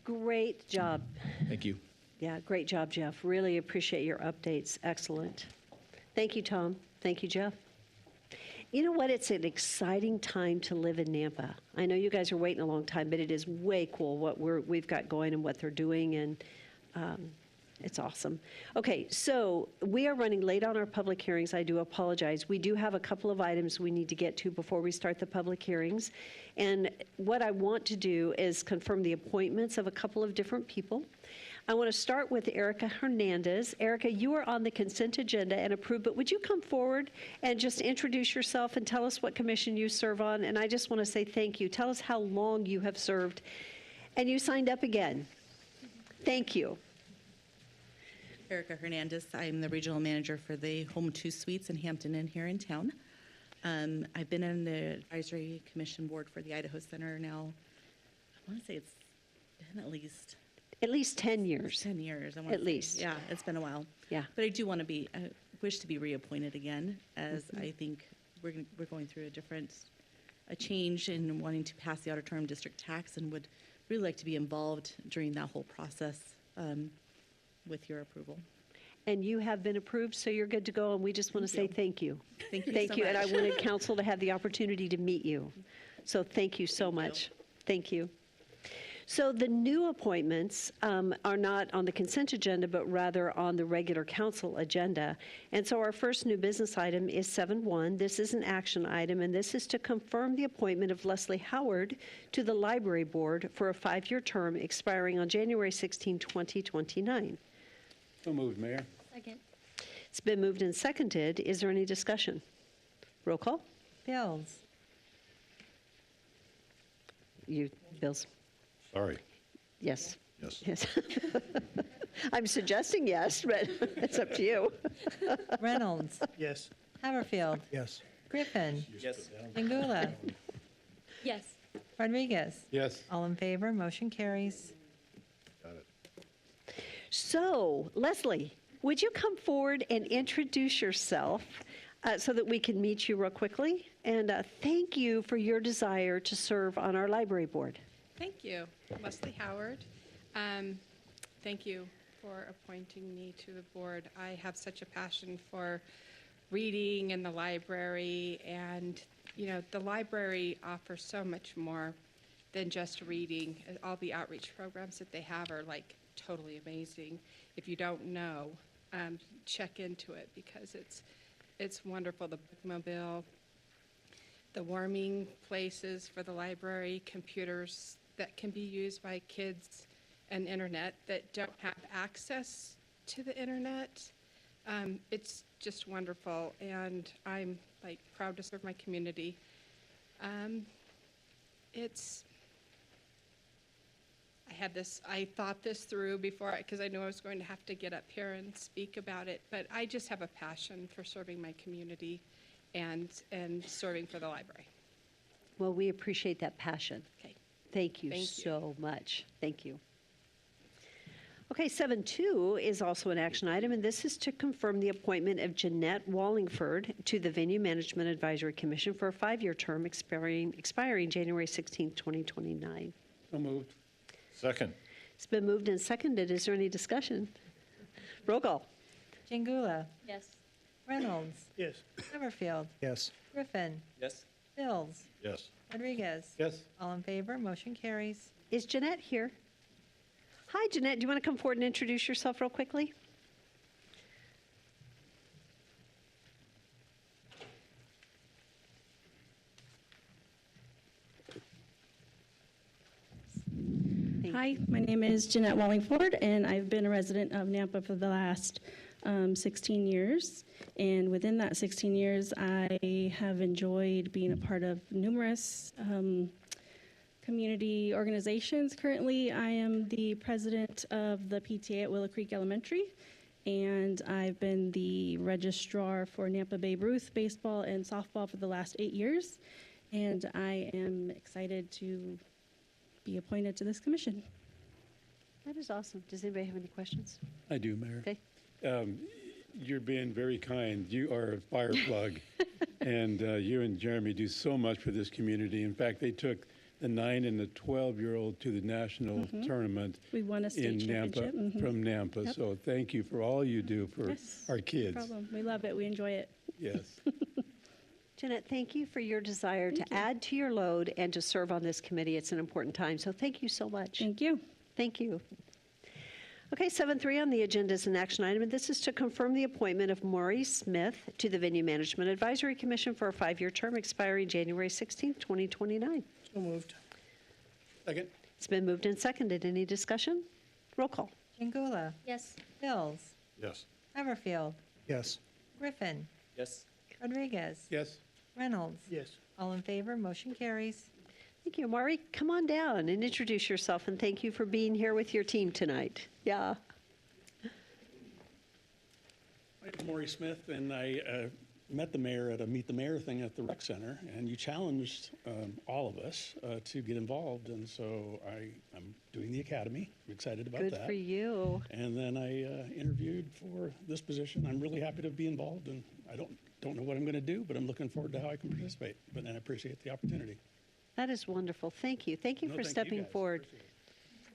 Great job. Thank you. Yeah, great job, Jeff. Really appreciate your updates. Excellent. Thank you, Tom. Thank you, Jeff. You know what? It's an exciting time to live in Nampa. I know you guys are waiting a long time, but it is way cool what we've got going and what they're doing, and it's awesome. Okay, so we are running late on our public hearings. I do apologize. We do have a couple of items we need to get to before we start the public hearings. And what I want to do is confirm the appointments of a couple of different people. I want to start with Erica Hernandez. Erica, you are on the consent agenda and approved, but would you come forward and just introduce yourself and tell us what commission you serve on? And I just want to say thank you. Tell us how long you have served. And you signed up again. Thank you. Erica Hernandez. I'm the regional manager for the Home 2 Suites in Hampton Inn here in town. I've been on the advisory commission board for the Idaho Center now. I want to say it's been at least 10 years. 10 years. At least. Yeah, it's been a while. Yeah. But I do want to wish to be reappointed again, as I think we're going through a change in wanting to pass the auditorium district tax, and would really like to be involved during that whole process with your approval. And you have been approved, so you're good to go, and we just want to say thank you. Thank you Thank so you, and I much. wanted council to have the opportunity to meet you. So thank you so much. Thank you. So the new appointments are not on the consent agenda, but rather on the regular council agenda. And so our first new business item is 7.1. This is an action item, and this is to confirm the appointment of Leslie Howard to the library board for a 5-year term expiring on January 16, 2029. So moved, Mayor. Second. It's been moved and seconded. Is there any discussion? Roll call. Bills. Bills. Sorry. Yes. Yes. Yes. I'm suggesting yes, but it's up to you. Reynolds. Yes. Haverfield. Yes. Griffin. Yes. Pingula. Yes. Rodriguez. Yes. All in favor, motion carries. Got it. So, Leslie, would you come forward and introduce yourself so that we can meet you real quickly? And thank you for your desire to serve on our library board. Thank you. Leslie Howard. Thank you for appointing me to the board. I have such a passion for reading and the library, and the library offers so much more than just reading. All the outreach programs that they have are like totally amazing. If you don't know, check into it, because it's wonderful. The bookmobile, the warming places for the library, computers that can be used by kids and internet that don't have access to the internet. It's just wonderful, and I'm like proud to serve my community. I thought this through before, because I knew I was going to have to get up here and speak about it, but I just have a passion for serving my community and serving for the library. Well, we appreciate that passion. Okay. Thank you Thank you. so much. Thank you. Okay, 7.2 is also an action item, and this is to confirm the appointment of Jeanette Wallingford to the Venue Management Advisory Commission for a 5-year term expiring January 16, 2029. So moved. Second. It's been moved and seconded. Is there any discussion? Roll call. Jingula. Yes. Reynolds. Yes. Everfield. Yes. Griffin. Yes? Bills. Yes. Rodriguez. Yes. All in favor, motion carries. Is Jeanette here? Hi, Jeanette. Do you want to come forward and introduce yourself real quickly? Hi, my name is Jeanette Wallingford, and I've been a resident of Nampa for the last 16 years. And within that 16 years, I have enjoyed being a part of numerous community organizations. Currently, I am the president of the PTA at Willow Creek Elementary, and I've been the registrar for Nampa Babe Ruth baseball and softball for the last 8 years. And I am excited to be appointed to this commission. That is awesome. Does anybody have any questions? I do, Mayor. Okay. You're being very kind. You are a fire plug, and you and Jeremy do so much for this community. In fact, they took the 9 and the 12-year-old to the national tournament We won a in state Nampa, championship. Mhm. from Nampa. Yep. So thank you for all you do for Yes, our no kids. problem. We love it. We enjoy it. Yes. Jeanette, thank you for your desire to add to your load and to serve on this committee. It's an important time, so thank you so much. Thank you. Thank you. Okay, 7.3 on the agenda is an action item, and this is to confirm the appointment of Maury Smith to the Venue Management Advisory Commission for a 5-year term expiring January 16, 2029. So moved. Second. It's been moved and seconded. Any discussion? Roll call. Jingula. Yes. Bills. Yes. Everfield. Yes. Griffin. Yes? Rodriguez. Yes. Reynolds. Yes. All in favor, motion carries. Thank you. Maury, come on down and introduce yourself, and thank you for being here with your team tonight. Yeah. I'm Maury Smith, and I met the mayor at a Meet the Mayor thing at the rec center, and you challenged all of us to get involved, and so I'm doing the academy. I'm excited about Good that. for you. And then I interviewed for this position. I'm really happy to be involved, and I don't know what I'm going to do, but I'm looking forward to how I can participate. But then I appreciate the opportunity. That is wonderful. Thank you. Thank you No, for thank you stepping guys. forward. Appreciate it.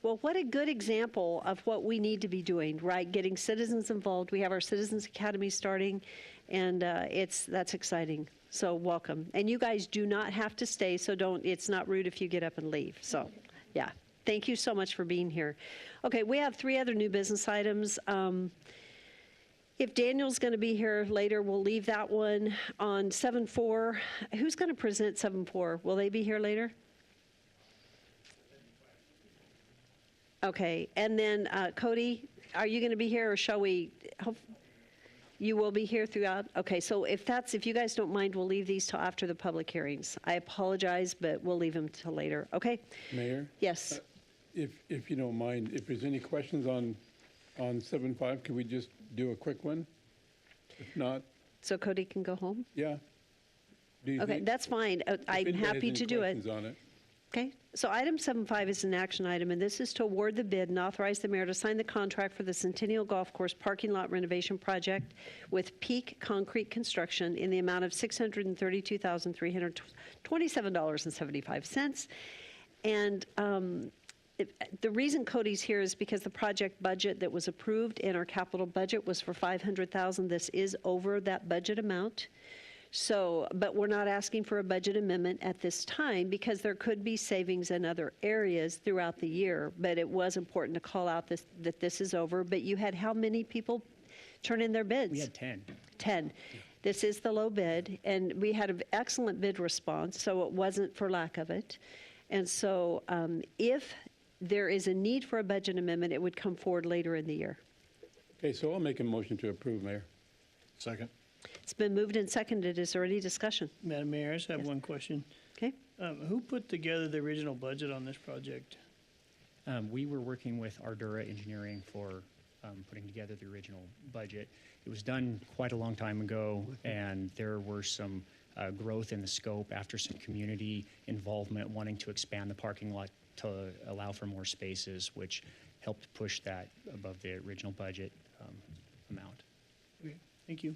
Well, what a good example of what we need to be doing, right? Getting citizens involved. We have our Citizens Academy starting, and that's exciting. So welcome. And you guys do not have to stay, so it's not rude if you get up and leave. So, yeah. Thank you so much for being here. Okay, we have 3 other new business items. If Daniel's going to be here later, we'll leave that one on 7.4. Who's going to present 7.4? Will they be here later? Okay, and then Cody, are you going to be here, or shall we? You will be here throughout? Okay, so if you guys don't mind, we'll leave these till after the public hearings. I apologize, but we'll leave them till later, okay? Mayor? Yes. If you don't mind, if there's any questions on 7.5, could we just do a quick one? If not, So Cody can go home? yeah. Do you Okay, think- that's fine. if I'm anybody has happy any to do it. questions on it. Okay, so item 7.5 is an action item, and this is to award the bid and authorize the mayor to sign the contract for the Centennial Golf Course parking lot renovation project with Peak Concrete Construction in the amount of $632,327.75. And the reason Cody's here is because the project budget that was approved in our capital budget was for $500,000. This is over that budget amount. So, but we're not asking for a budget amendment at this time because there could be savings in other areas throughout the year. But it was important to call out that this is over. But you had how many people turn in their bids? We had 10. 10. This is the low bid, and we had an excellent bid response, so it wasn't for lack of it. And so if there is a need for a budget amendment, it would come forward later in the year. Okay, so I'll make a motion to approve, Mayor. Second. It's been moved and seconded. Is there any discussion? Madam Mayor, I just have one question. Okay. Who put together the original budget on this project? We were working with Ardura Engineering for putting together the original budget. It was done quite a long time ago, and there were some growth in the scope after some community involvement wanting to expand the parking lot to allow for more spaces, which helped push that above the original budget amount. Okay, thank you.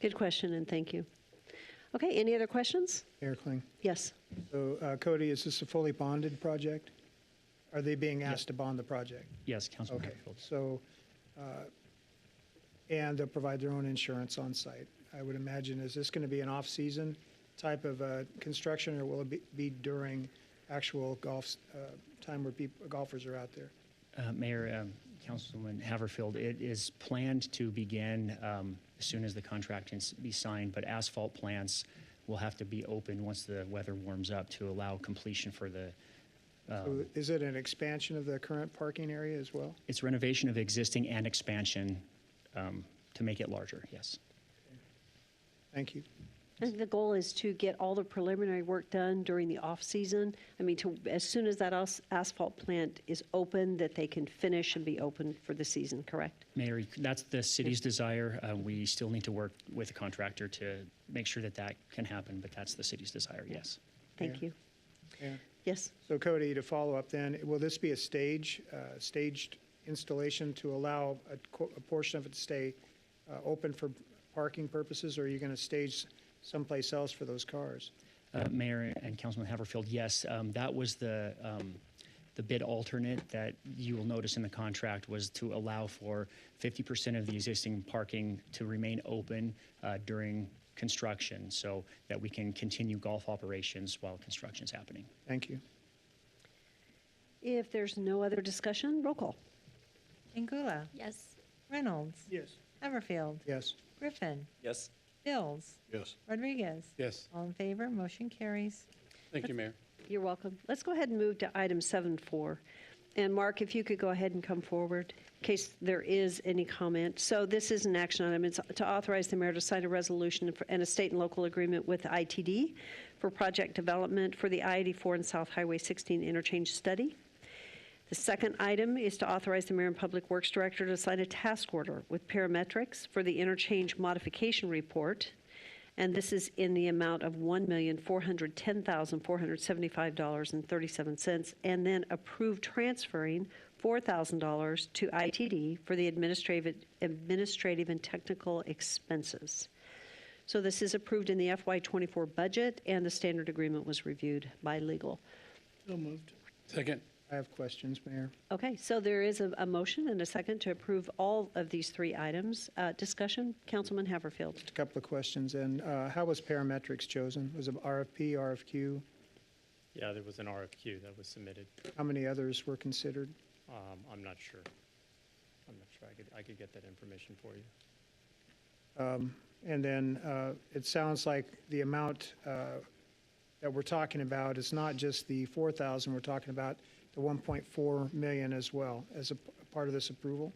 Good question, and thank you. Okay, any other questions? Mayor Kling. Yes. So Cody, is this a fully bonded project? Are they being asked to bond the project? Yes, Councilman Okay, Hatfield. so, and they'll provide their own insurance on site. I would imagine, is this going to be an off-season type of construction, or will it be during actual golf time where golfers are out there? Mayor, Councilman Haverfield, it is planned to begin as soon as the contract can be signed, but asphalt plants will have to be open once the weather warms up to allow completion for the. So is it an expansion of the current parking area as well? It's renovation of existing and expansion to make it larger, yes. Thank you. And the goal is to get all the preliminary work done during the off-season. I mean, as soon as that asphalt plant is open, that they can finish and be open for the season, correct? Mayor, that's the city's desire. We still need to work with the contractor to make sure that that can happen, but that's the city's desire, yes. Thank you. Yeah. Yes. So Cody, to follow up then, will this be a staged installation to allow a portion of it to stay open for parking purposes, or are you going to stage someplace else for those cars? Mayor and Councilman Haverfield, yes, that was the bid alternate that you will notice in the contract was to allow for 50% of the existing parking to remain open during construction so that we can continue golf operations while construction is happening. Thank you. If there's no other discussion, roll call. Angula. Yes. Reynolds. Yes. Haverfield. Yes. Griffin. Yes. Bills. Yes. Rodriguez. Yes. All in favor, motion carries. Thank you, Mayor. You're welcome. Let's go ahead and move to item 7.4. And Mark, if you could go ahead and come forward in case there is any comment. So this is an action item. It's to authorize the mayor to sign a resolution and a state and local agreement with ITD for project development for the I-84 and South Highway 16 interchange study. The second item is to authorize the mayor and public works director to sign a task order with Parametrics for the interchange modification report. And this is in the amount of $1,410,475.37, and then approve transferring $4,000 to ITD for the administrative and technical expenses. So this is approved in the FY24 budget, and the standard agreement was reviewed by legal. So moved. Second. I have questions, Mayor. Okay, so there is a motion and a second to approve all of these three items. Discussion, Councilman Haverfield. Just a couple of questions. And how was Parametrics chosen? Was it RFP, RFQ? Yeah, there was an RFQ that was submitted. How many others were considered? I'm not sure. I'm not sure. I could get that information for you. And then it sounds like the amount that we're talking about is not just the 4,000, we're talking about the 1.4 million as well as a part of this approval?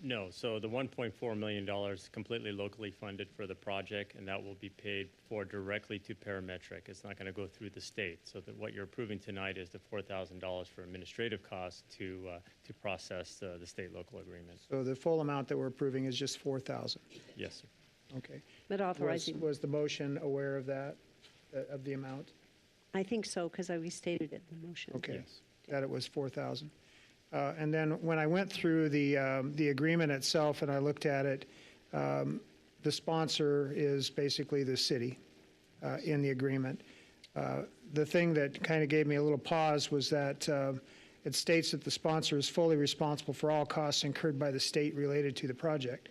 No, so the $1.4 million is completely locally funded for the project, and that will be paid for directly to Parametric. It's not going to go through the state. So that what you're approving tonight is the $4,000 for administrative costs to process the state-local agreement. So the full amount that we're approving is just 4,000? Yes, sir. Okay. But authorizing. Was the motion aware of that, of the amount? I think so, because we stated it in the motion. Okay. Yes. That it was 4,000. And then when I went through the agreement itself and I looked at it, the sponsor is basically the city in the agreement. The thing that kind of gave me a little pause was that it states that the sponsor is fully responsible for all costs incurred by the state related to the project.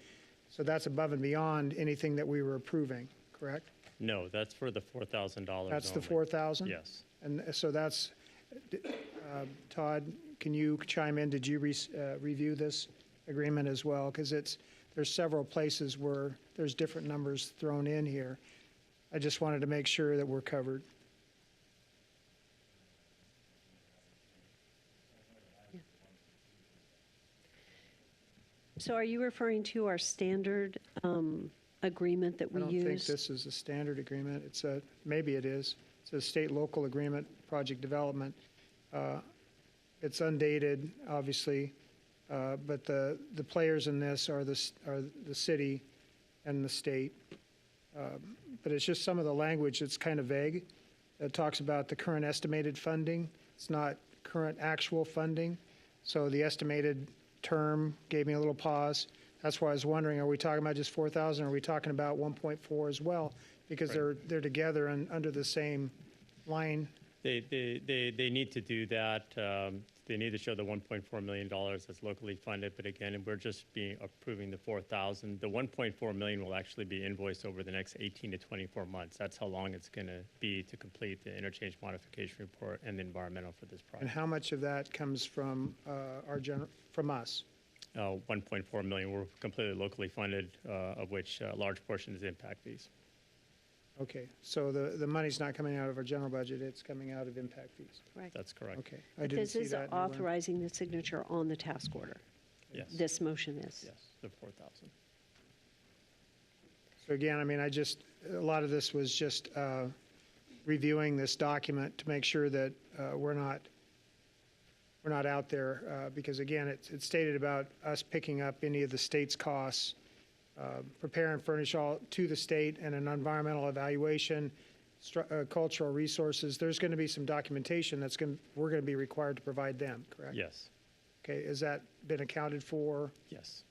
So that's above and beyond anything that we were approving, correct? No, that's for the $4,000. That's the only. 4,000? Yes. And so that's, Todd, can you chime in? Did you review this agreement as well? Because there's several places where there's different numbers thrown in here. I just wanted to make sure that we're covered. So are you referring to our standard agreement that I we don't use? think this is a standard agreement. It's a, maybe it is. It's a state-local agreement, project development. It's undated, obviously, but the players in this are the city and the state. But it's just some of the language that's kind of vague. It talks about the current estimated funding. It's not current actual funding. So the estimated term gave me a little pause. That's why I was wondering, are we talking about just 4,000? Or are we talking about 1.4 as well? Because they're together and under the same line. They need to do that. They need to show the $1.4 million that's locally funded, but again, we're just approving the 4,000. The 1.4 million will actually be invoiced over the next 18 to 24 months. That's how long it's going to be to complete the interchange modification report and the environmental for this And project. how much of that comes from from us? 1.4 million, we're completely locally funded, of which a large portion is impact fees. Okay, so the money's not coming out of our general budget, it's coming out of impact fees. Right. That's correct. Okay, I But didn't this see is that. anywhere. authorizing the signature on the task order. Yes. This motion is. Yes, the 4,000. So again, I mean, a lot of this was just reviewing this document to make sure that we're not out there, because again, it's stated about us picking up any of the state's costs, prepare and furnish all to the state, and an environmental evaluation, cultural resources. There's going to be some documentation we're going to be required to provide them, correct? Yes, Okay, has that been accounted for? yes,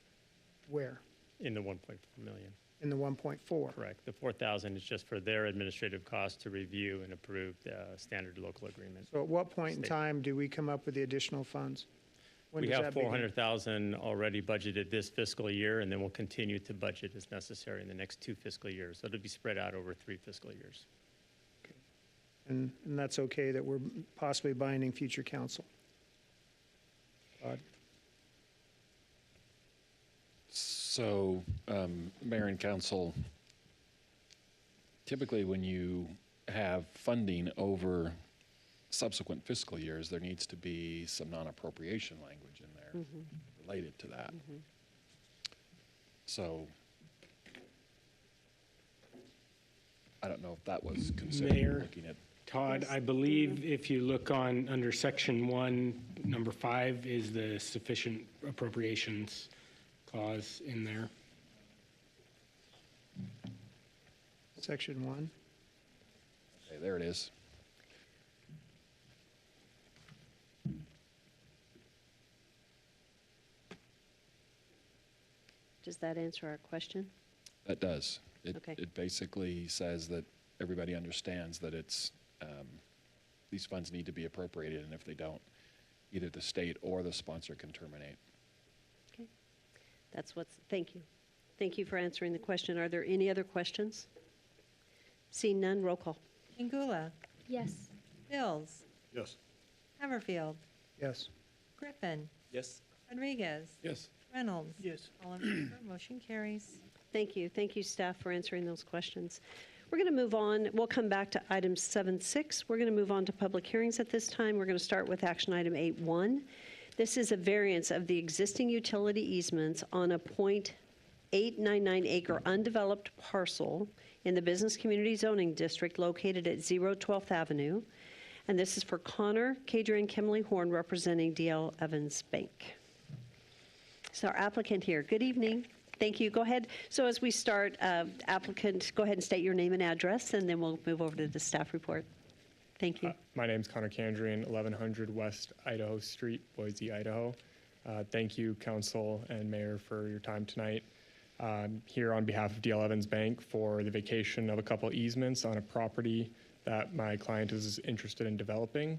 Where? in the 1.4 million. In the 1.4? Correct. The 4,000 is just for their administrative costs to review and approve the standard local agreement. So at what point in State. time do we come up with the additional funds? When We does have that begin? 400,000 already budgeted this fiscal year, and then we'll continue to budget as necessary in the next 2 fiscal years. So it'll be spread out over 3 fiscal years. And that's okay that we're possibly binding future council? Todd? So, Mayor and Council, typically when you have funding over subsequent fiscal years, there needs to be some non-appropriation language in there related to that. So, I don't know if that was considered Mayor, looking at. Todd, I believe if you look under section 1, number 5 is the sufficient appropriations clause in there. Section 1? Okay, there it is. Does that answer our question? That does. Okay. It basically says that everybody understands that it's, these funds need to be appropriated, and if they don't, either the state or the sponsor can terminate. Okay. Thank you. Thank you for answering the question. Are there any other questions? Seeing none, roll call. Angula, Yes. Bills, Yes. Haverfield, Yes. Griffin, Yes. Rodriguez, Yes. Reynolds. Yes. All in favor, motion carries. Thank you. Thank you, staff, for answering those questions. We're going to move on. We'll come back to item 7.6. We're going to move on to public hearings at this time. We're going to start with action item 8.1. This is a variance of the existing utility easements on a .899 acre undeveloped parcel in the Business Community Zoning District located at 012th Avenue. And this is for Connor Cadrian Kimley Horn representing DL Evans Bank. So our applicant here, good evening. Thank you. Go ahead. So as we start, applicant, go ahead and state your name and address, and then we'll move over to the staff report. Thank you. My name's Connor Candrian, 1100 West Idaho Street, Boise, Idaho. Thank you, Council and Mayor, for your time tonight. Here on behalf of DL Evans Bank for the vacation of a couple easements on a property that my client is interested in developing.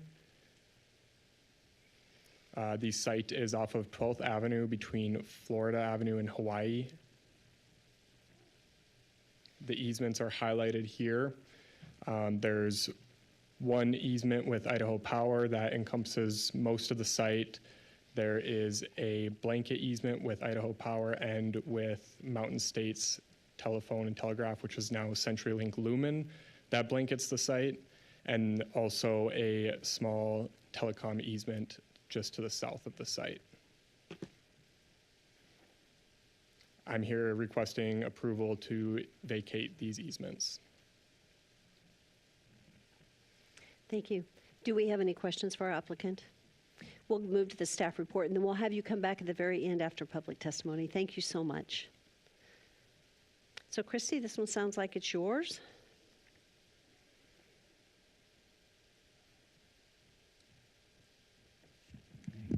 The site is off of 12th Avenue between Florida Avenue and Hawaii. The easements are highlighted here. There's one easement with Idaho Power that encompasses most of the site. There is a blanket easement with Idaho Power and with Mountain States Telephone and Telegraph, which is now CenturyLink Lumen, that blankets the site, and also a small telecom easement just to the south of the site. I'm here requesting approval to vacate these easements. Thank you. Do we have any questions for our applicant? We'll move to the staff report, and then we'll have you come back at the very end after public testimony. Thank you so much. So Christy, this one sounds like it's yours.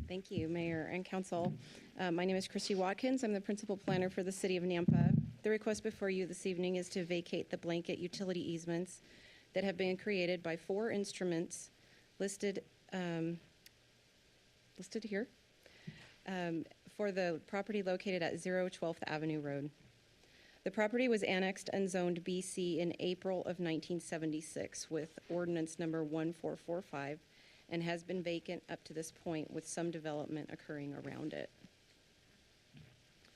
Thank you, Mayor and Council. My name is Christy Watkins. I'm the Principal Planner for the City of Nampa. The request before you this evening is to vacate the blanket utility easements that have been created by 4 instruments listed here for the property located at 012th Avenue Road. The property was annexed and zoned BC in April of 1976 with ordinance number 1445 and has been vacant up to this point with some development occurring around it.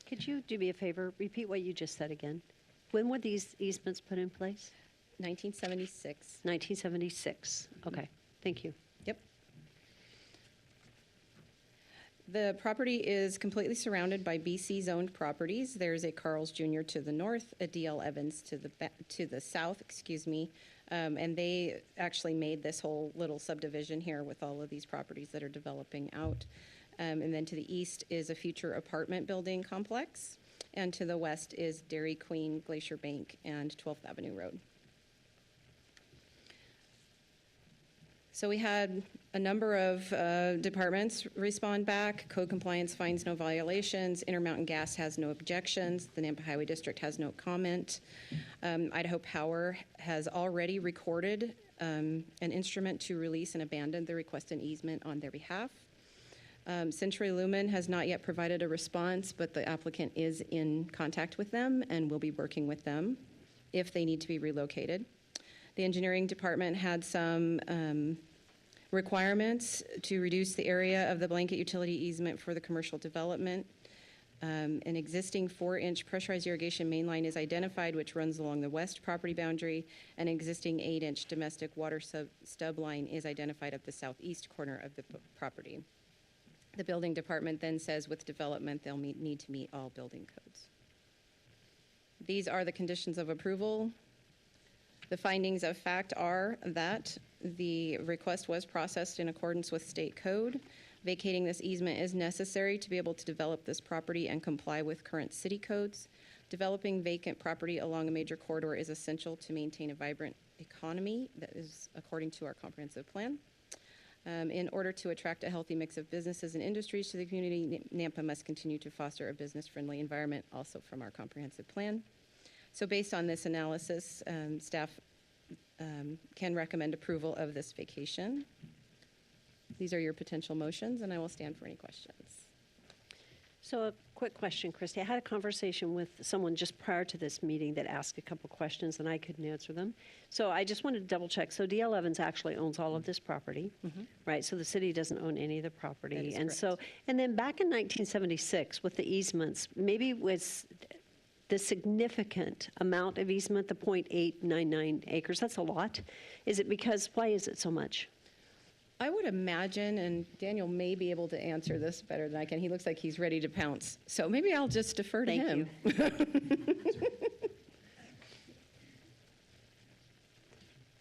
Could you do me a favor? Repeat what you just said again. When were these easements put in place? 1976. 1976. Okay, thank you. Yep. The property is completely surrounded by BC zoned properties. There's a Carl's Jr. to the north, a DL Evans to the south, and they actually made this whole little subdivision here with all of these properties that are developing out. And then to the east is a future apartment building complex, and to the west is Dairy Queen, Glacier Bank, and 12th Avenue Road. So we had a number of departments respond back. Code compliance finds no violations. Intermountain Gas has no objections. The Nampa Highway District has no comment. Idaho Power has already recorded an instrument to release and abandon the requested easement on their behalf. Century Lumen has not yet provided a response, but the applicant is in contact with them and will be working with them if they need to be relocated. The engineering department had some requirements to reduce the area of the blanket utility easement for the commercial development. An existing 4-inch pressurized irrigation main line is identified, which runs along the west property boundary. An existing 8-inch domestic water stub line is identified at the southeast corner of the property. The building department then says with development, they'll need to meet all building codes. These are the conditions of approval. The findings of fact are that the request was processed in accordance with state code. Vacating this easement is necessary to be able to develop this property and comply with current city codes. Developing vacant property along a major corridor is essential to maintain a vibrant economy that is according to our comprehensive plan. In order to attract a healthy mix of businesses and industries to the community, Nampa must continue to foster a business-friendly environment, also from our comprehensive plan. So based on this analysis, staff can recommend approval of this vacation. These are your potential motions, and I will stand for any questions. So a quick question, Christy. I had a conversation with someone just prior to this meeting that asked a couple questions, and I couldn't answer them. So I just wanted to double check. So DL Evans actually owns all of this property, right? So the city doesn't own any of the property. That is and correct. so, and then back in 1976 with the easements, maybe was the significant amount of easement, the 0.899 acres, that's a lot. Is it because, why is it so much? I would imagine, and Daniel may be able to answer this better than I can. He looks like he's ready to pounce. So maybe I'll just defer to him.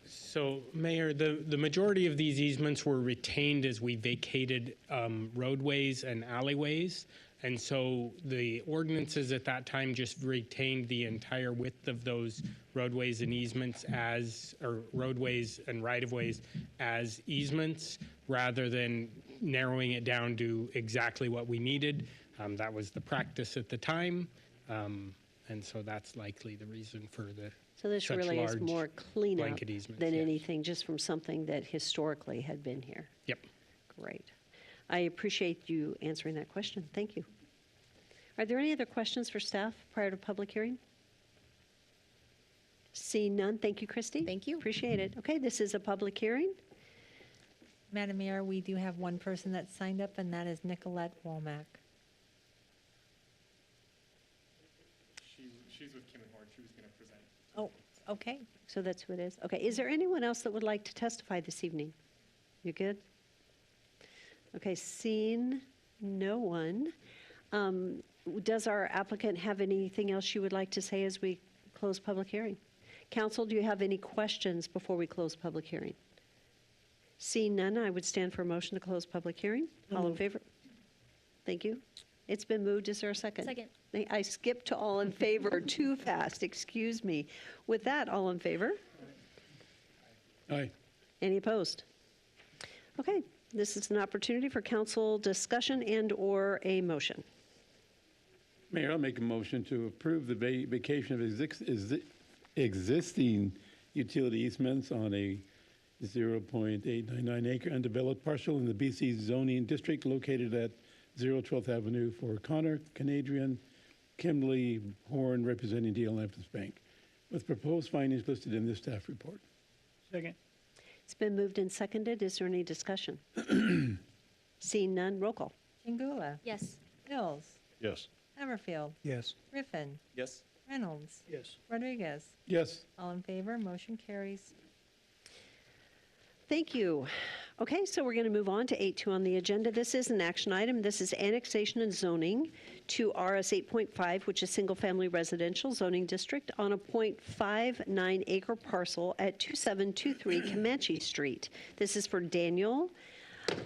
So, Mayor, the majority of these easements were retained as we vacated roadways and alleyways. And so the ordinances at that time just retained the entire width of those roadways and easements or roadways and right-of-ways as easements, rather than narrowing it down to exactly what we needed. That was the practice at the time. And so that's likely the reason for the So this such really is large more cleanup blanket easements, than yes. anything, just from something that historically had been here. Yep. Great. I appreciate you answering that question. Thank you. Are there any other questions for staff prior to public hearing? Seeing none, thank you, Christy. Thank you. Appreciate it. Okay, this is a public hearing. Madam Mayor, we do have one person that signed up, and that is Nicolette Womack. She's with Kim and Horn. She was going to present. Oh, okay. So that's who it is. Okay, is there anyone else that would like to testify this evening? You good? Okay, seeing no one. Does our applicant have anything else you would like to say as we close public hearing? Council, do you have any questions before we close public hearing? Seeing none, I would stand for a motion to close public hearing. All in favor? Thank you. It's been moved. Is there a second? Second. I skipped to all in favor too fast. Excuse me. With that, all in favor? Aye. Any opposed? Okay, this is an opportunity for council discussion and/or a motion. Mayor, I'll make a motion to approve the vacation of existing utility easements on a 0.899 acre undeveloped parcel in the BC zoning district located at 012th Avenue for Connor Canadian, Kimberly Horn, representing DL Lamps Bank, with proposed findings listed in this staff report. Second. It's been moved and seconded. Is there any discussion? Seeing none, roll call. Chingula. Yes. Mills. Yes. Hammerfield. Yes. Griffin. Yes. Reynolds. Yes. Rodriguez. Yes. All in favor, motion carries. Thank you. Okay, so we're going to move on to 8.2 on the agenda. This is an action item. This is annexation and zoning to RS 8.5, which is single-family residential zoning district on a .59 acre parcel at 2723 Comanche Street. This is for Daniel.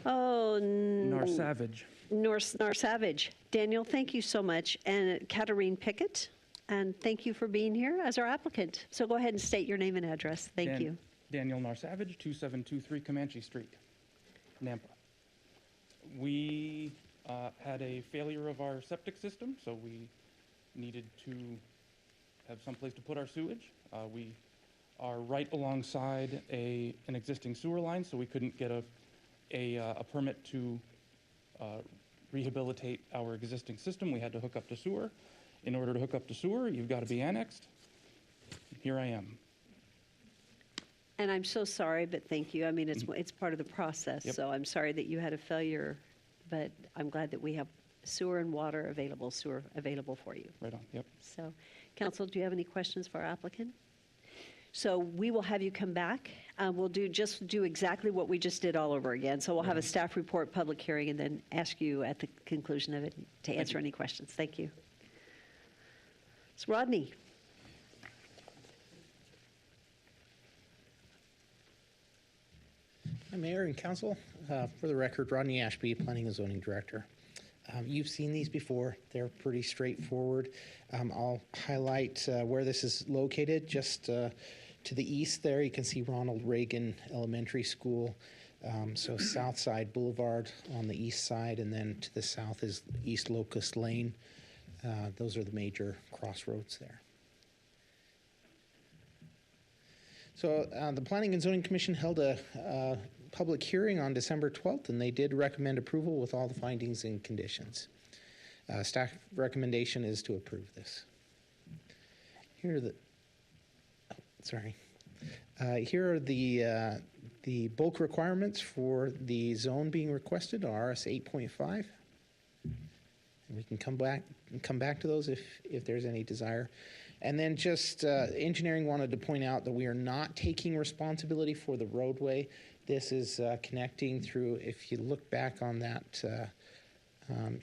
Narsavage. Narsavage. Daniel, thank you so much. And Katarine Pickett. And thank you for being here as our applicant. So go ahead and state your name and address. Thank you. Daniel Narsavage, 2723 Comanche Street, Nampa. We had a failure of our septic system, so we needed to have someplace to put our sewage. We are right alongside an existing sewer line, so we couldn't get a permit to rehabilitate our existing system. We had to hook up to sewer. In order to hook up to sewer, you've got to be annexed. Here I am. And I'm so sorry, but thank you. I mean, it's part of the process, Yep. so I'm sorry that you had a failure, but I'm glad that we have sewer and water available, sewer available for you. Right on, yep. So, council, do you have any questions for our applicant? So we will have you come back. We'll do exactly what we just did all over again. So we'll have a staff report, public hearing, and then ask you at the conclusion of it to answer any questions. Thank you. It's Rodney. Hi, Mayor and Council. For the record, Rodney Ashby, Planning and Zoning Director. You've seen these before. They're pretty straightforward. I'll highlight where this is located. Just to the east there, you can see Ronald Reagan Elementary School. So Southside Boulevard on the east side, and then to the south is East Locust Lane. Those are the major crossroads there. So the Planning and Zoning Commission held a public hearing on December 12th, and they did recommend approval with all the findings and conditions. Staff recommendation is to approve this. Here are the, here are the bulk requirements for the zone being requested, RS 8.5. And we can come back to those if there's any desire. And then just engineering wanted to point out that we are not taking responsibility for the roadway. This is connecting through, if you look back on that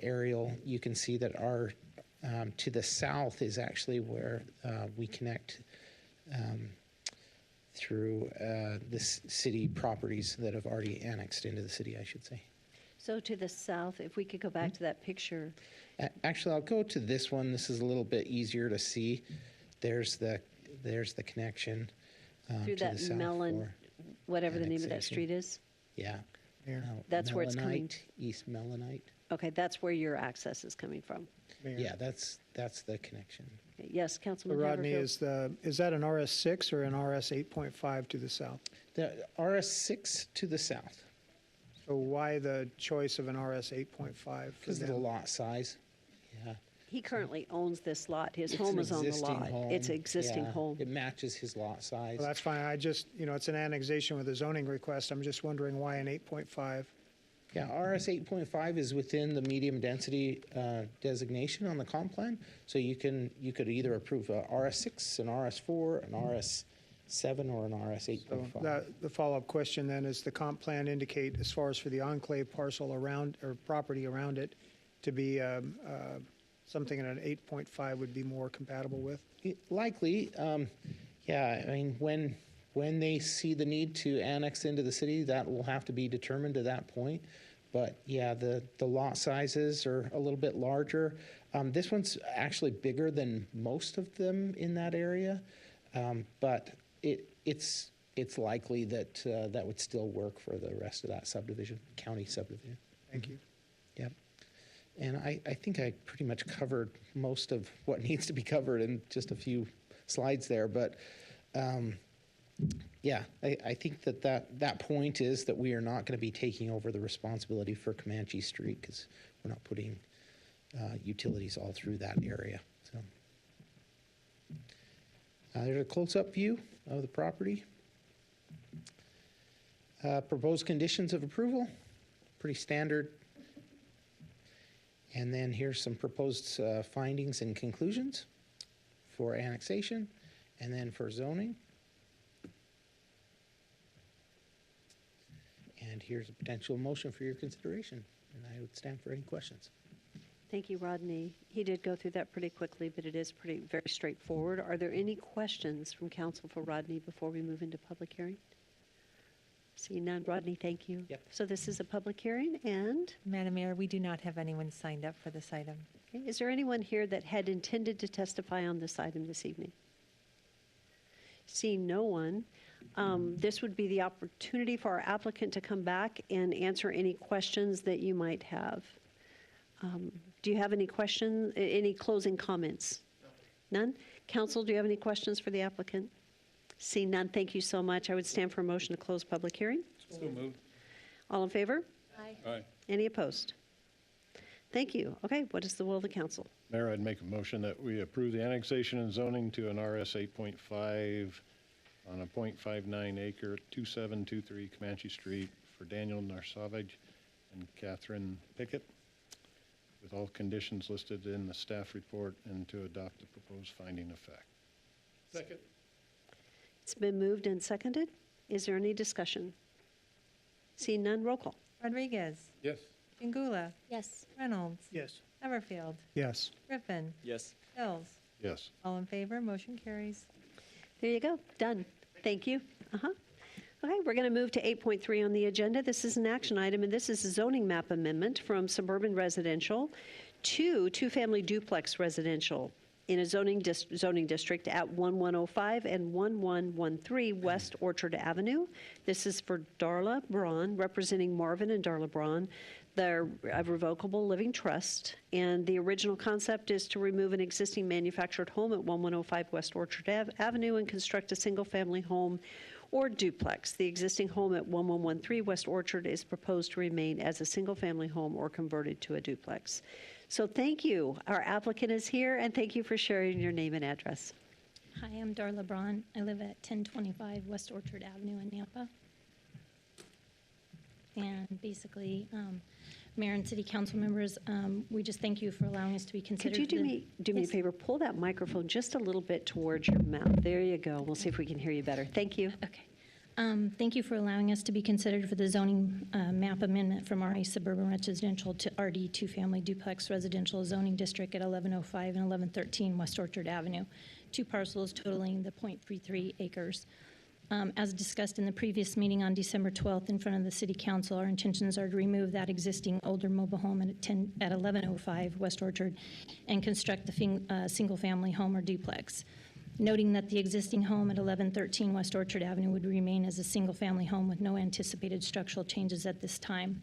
aerial, you can see that our, to the south is actually where we connect through the city properties that have already annexed into the city, I should say. So to the south, if we could go back to that picture. Actually, I'll go to this one. This is a little bit easier to see. There's the connection Through to that the south Melon, for whatever the name of that annexation. street is? Yeah. That's where it's coming. Melonite, East Melonite. Okay, that's where your access is coming from. Yeah, that's the connection. Yes, Councilman Rodney, Haverfield. is that an RS6 or an RS 8.5 to the south? The RS6 to the south. So why the choice of an RS 8.5? Because of the lot size. Yeah. He currently owns this lot. His It's home an is on the existing lot. home. It's an existing Yeah, home. It matches his lot size. Well, that's fine. I just, it's an annexation with a zoning request. I'm just wondering why an 8.5? Yeah, RS 8.5 is within the medium density designation on the comp plan. So you could either approve a RS6, an RS4, an RS7, or an RS 8.5. The follow-up question then is the comp plan indicate as far as for the enclave parcel around or property around it to be something at an 8.5 would be more compatible with? Likely, yeah, I mean, when they see the need to annex into the city, that will have to be determined at that point. But yeah, the lot sizes are a little bit larger. This one's actually bigger than most of them in that area, but it's likely that that would still work for the rest of that subdivision, county subdivision. Thank you. Yep. And I think I pretty much covered most of what needs to be covered in just a few slides there. But yeah, I think that point is that we are not going to be taking over the responsibility for Comanche Street because we're not putting utilities all through that area. So there's a close-up view of the property. Proposed conditions of approval, pretty standard. And then here's some proposed findings and conclusions for annexation and then for zoning. And here's a potential motion for your consideration. And I would stand for any questions. Thank you, Rodney. He did go through that pretty quickly, but it is very straightforward. Are there any questions from council for Rodney before we move into public hearing? Seeing none, Rodney, thank you. Yep. So this is a public hearing, and Madam Mayor, we do not have anyone signed up for this item. okay, is there anyone here that had intended to testify on this item this evening? Seeing no one, this would be the opportunity for our applicant to come back and answer any questions that you might have. Do you have any questions, any closing comments? None? Council, do you have any questions for the applicant? Seeing none, thank you so much. I would stand for a motion to close public hearing. So moved. All in favor? Aye. Any opposed? Thank you. Okay, what is the will of the council? Mayor, I'd make a motion that we approve the annexation and zoning to an RS 8.5 on a .59 acre, 2723 Comanche Street for Daniel Narsavage and Catherine Pickett, with all conditions listed in the staff report, and to adopt the proposed finding of fact. Second. It's been moved and seconded. Is there any discussion? Seeing none, roll call. Rodriguez. Yes. Pingula. Yes. Reynolds. Yes. Everfield. Yes. Griffin. Yes. Hills. Yes. All in favor, motion carries. There you go. Done. Thank you. Okay, we're going to move to 8.3 on the agenda. This is an action item, and this is a zoning map amendment from suburban residential to two-family duplex residential in a zoning district at 1105 and 1113 West Orchard Avenue. This is for Darla Braun, representing Marvin and Darla Braun. They're a revocable living trust, and the original concept is to remove an existing manufactured home at 1105 West Orchard Avenue and construct a single-family home or duplex. The existing home at 1113 West Orchard is proposed to remain as a single-family home or converted to a duplex. So thank you. Our applicant is here, and thank you for sharing your name and address. Hi, I'm Darla Braun. I live at 1025 West Orchard Avenue in Nampa. And basically, Mayor and City Council members, we just thank you for allowing us to be considered. Could you do me a favor? Pull that microphone just a little bit towards your mouth. There you go. We'll see if we can hear you better. Thank you. Okay. Thank you for allowing us to be considered for the zoning map amendment from RA Suburban Residential to RD Two-Family Duplex Residential Zoning District at 1105 and 1113 West Orchard Avenue, two parcels totaling the .33 acres. As discussed in the previous meeting on December 12th in front of the City Council, our intentions are to remove that existing older mobile home at 1105 West Orchard and construct the single-family home or duplex. Noting that the existing home at 1113 West Orchard Avenue would remain as a single-family home with no anticipated structural changes at this time.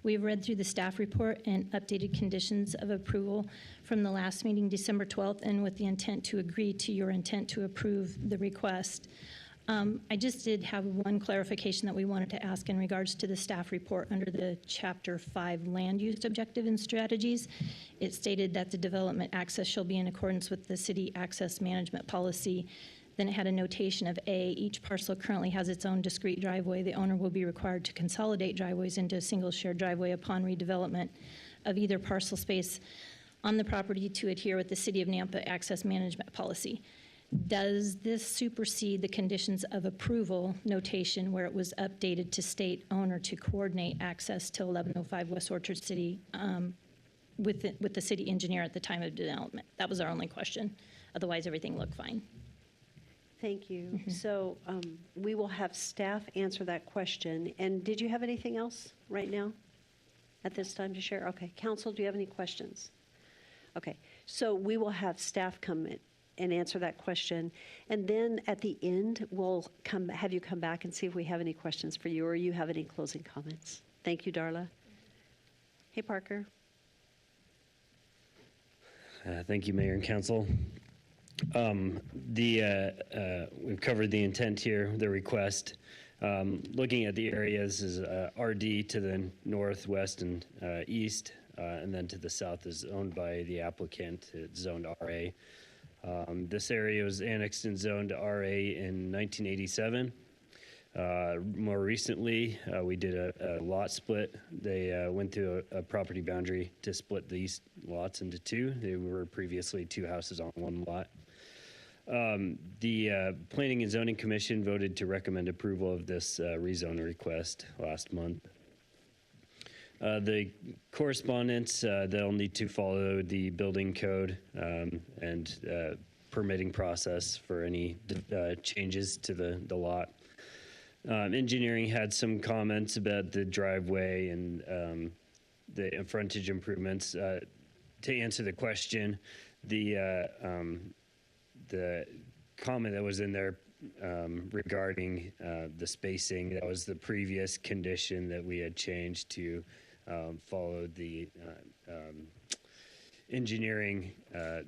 We have read through the staff report and updated conditions of approval from the last meeting, December 12th, and with the intent to agree to your intent to approve the request. I just did have one clarification that we wanted to ask in regards to the staff report under the Chapter 5 Land Use Objective and Strategies. It stated that the development access shall be in accordance with the city access management policy. Then it had a notation of A, each parcel currently has its own discrete driveway. The owner will be required to consolidate driveways into a single shared driveway upon redevelopment of either parcel space on the property to adhere with the City of Nampa access management policy. Does this supersede the conditions of approval notation where it was updated to state owner to coordinate access to 1105 West Orchard City with the city engineer at the time of development. That was our only question. Otherwise, everything looked fine. Thank you. So we will have staff answer that question. And did you have anything else right now at this time to share? Okay. Council, do you have any questions? Okay. So we will have staff come in and answer that question. And then at the end, we'll have you come back and see if we have any questions for you or you have any closing comments. Thank you, Darla. Hey, Parker. Thank you, Mayor and Council. We've covered the intent here, the request. Looking at the areas is RD to the northwest and east, and then to the south is owned by the applicant. It's zoned RA. This area was annexed and zoned RA in 1987. More recently, we did a lot split. They went through a property boundary to split these lots into two. They were previously two houses on one lot. The Planning and Zoning Commission voted to recommend approval of this rezone request last month. The correspondence, they'll need to follow the building code and permitting process for any changes to the lot. Engineering had some comments about the driveway and the frontage improvements. To answer the question, the comment that was in there regarding the spacing, that was the previous condition that we had changed to follow the engineering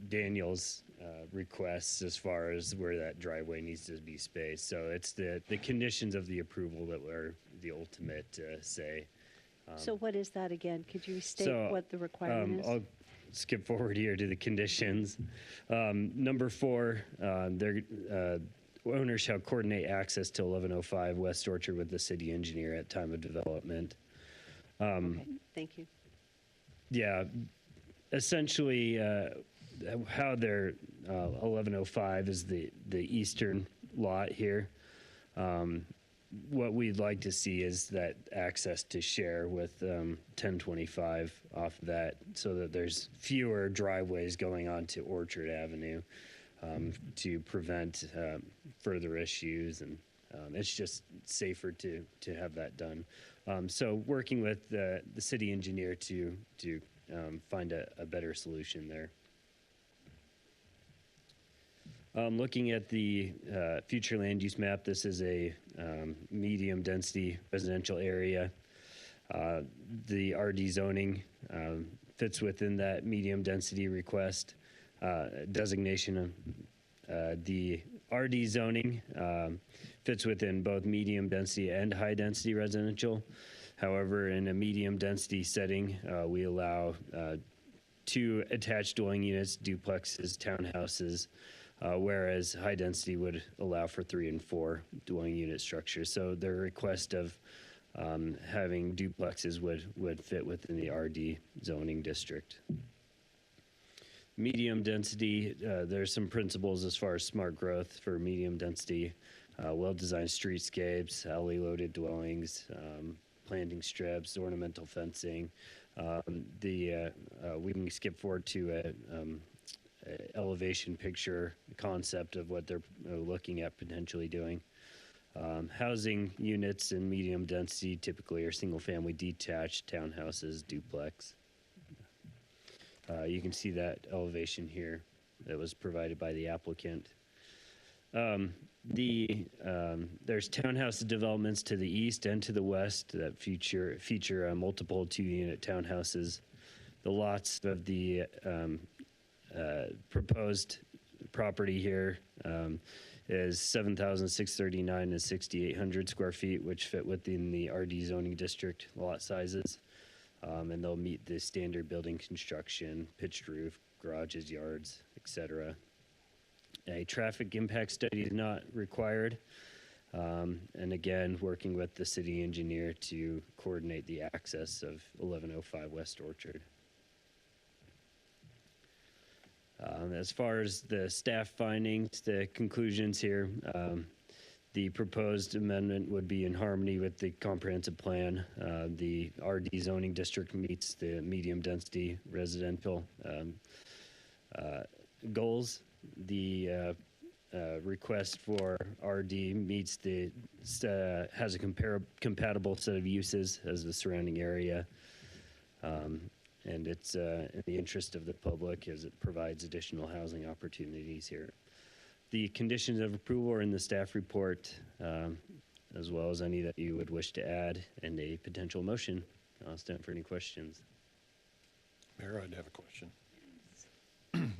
Daniel's requests as far as where that driveway needs to be spaced. So it's the conditions of the approval that were the ultimate say. So what is that again? Could you state what the requirement is? I'll skip forward here to the conditions. Number 4, their owners shall coordinate access to 1105 West Orchard with the city engineer at time of development. Okay, thank you. Yeah, essentially, how their 1105 is the eastern lot here. What we'd like to see is that access to share with 1025 off of that, so that there's fewer driveways going on to Orchard Avenue to prevent further issues, and it's just safer to have that done. So working with the city engineer to find a better solution there. Looking at the future land use map, this is a medium density residential area. The RD zoning fits within that medium density request designation. The RD zoning fits within both medium density and high density residential. However, in a medium density setting, we allow 2 attached dwelling units, duplexes, townhouses, whereas high density would allow for 3 and 4 dwelling unit structures. So the request of having duplexes would fit within the RD zoning district. Medium density, there's some principles as far as smart growth for medium density, well-designed streetscapes, alley-loaded dwellings, planting strips, ornamental fencing. We can skip forward to a elevation picture concept of what they're looking at potentially doing. Housing units in medium density typically are single-family detached townhouses, duplex. You can see that elevation here that was provided by the applicant. There's townhouse developments to the east and to the west that feature multiple 2-unit townhouses. The lots of the proposed property here is 7,639 and 6,800 square feet, which fit within the RD zoning district lot sizes. And they'll meet the standard building construction, pitched roof, garages, yards, etc. A traffic impact study is not required. And again, working with the city engineer to coordinate the access of 1105 West Orchard. As far as the staff findings, the conclusions here, The proposed amendment would be in harmony with the comprehensive plan. The RD zoning district meets the medium-density residential goals. The request for RD meets has a compatible set of uses as the surrounding area. And it's in the interest of the public as it provides additional housing opportunities here. The conditions of approval are in the staff report, as well as any that you would wish to add, and a potential motion. I'll stand for any questions. Mayor, I'd have a question.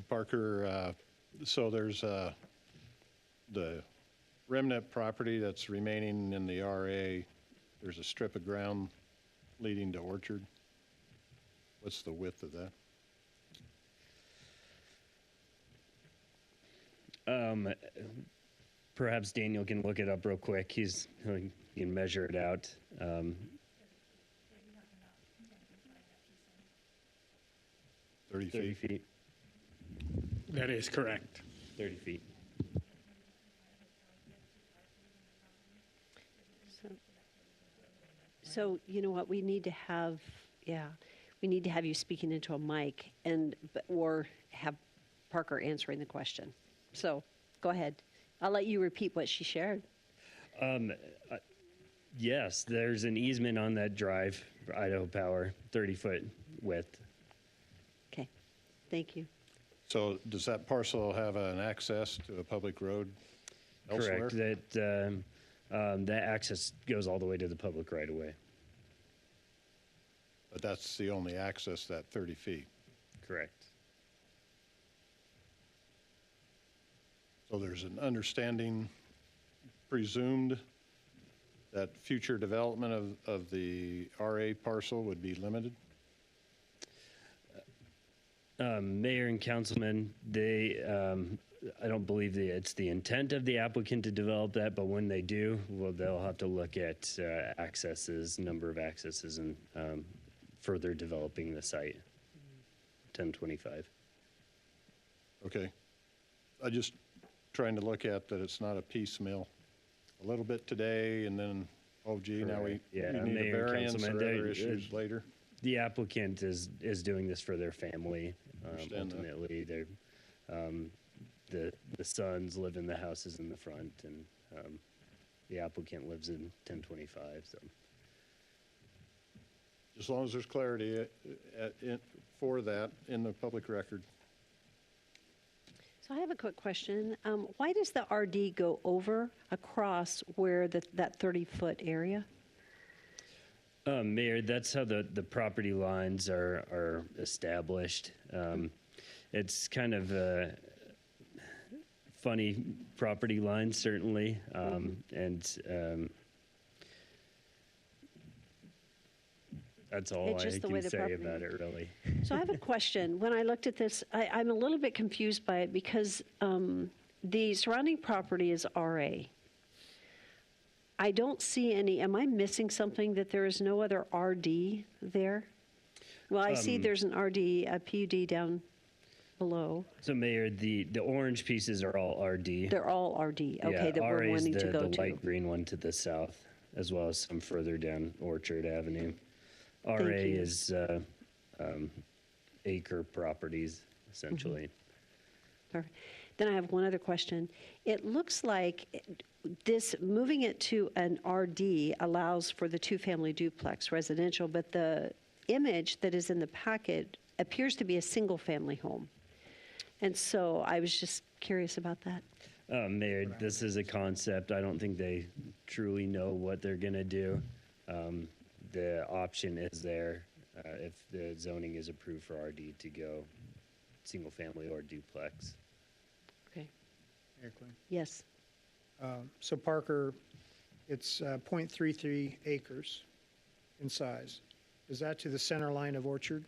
Parker, so there's the remnant property that's remaining in the RA. There's a strip of ground leading to Orchard. What's the width of that? Perhaps Daniel can look it up real quick. He can measure it out. 30 feet. That is correct. 30 feet. So you know what, we need to have you speaking into a mic or have Parker answering the question. So go ahead. I'll let you repeat what she shared. Yes, there's an easement on that drive for Idaho Power, 30-foot width. Okay, thank you. So does that parcel have an access to a public road elsewhere? Correct. That access goes all the way to the public right away. But that's the only access, that 30 feet. Correct. So there's an understanding presumed that future development of the RA parcel would be limited? Mayor and councilman, I don't believe it's the intent of the applicant to develop that, but when they do, well, they'll have to look at number of accesses, and further developing the site. 1025. Okay. I just trying to look at that it's not a piecemeal. A little bit today, and then, oh gee, now we need a Mayor and variance or councilman, other issues later. The applicant is doing this for their family. Understand that. Ultimately, the sons live in the houses in the front, and the applicant lives in 1025. So, As long as there's clarity for that in the public record. So I have a quick question. Why does the RD go across where that 30-foot area? Mayor, that's how the property lines are established. It's kind of a funny property line, certainly, and that's all It's I just the way can the say property about it, really. So I have a question. When I looked at this, I'm a little bit confused by it because the surrounding property is RA. I don't see any, am I missing something that there is no other RD there? Well, I see there's an RD, a PUD down below. So, Mayor, the orange pieces are all RD. They're all RD, okay, Yeah, that we're RA is wanting to go the to. light green one to the south, as well as some further down Orchard Avenue. RA Thank you. is acre properties, essentially. Perfect. Then I have one other question. It looks like moving it to an RD allows for the two-family duplex residential, but the image that is in the packet appears to be a single-family home. And so I was just curious about that. Mayor, this is a concept. I don't think they truly know what they're going to do. The option is there if the zoning is approved for RD to go single family or duplex. Okay. Mayor Quinn? Yes. So Parker, it's 0.33 acres in size. Is that to the center line of Orchard?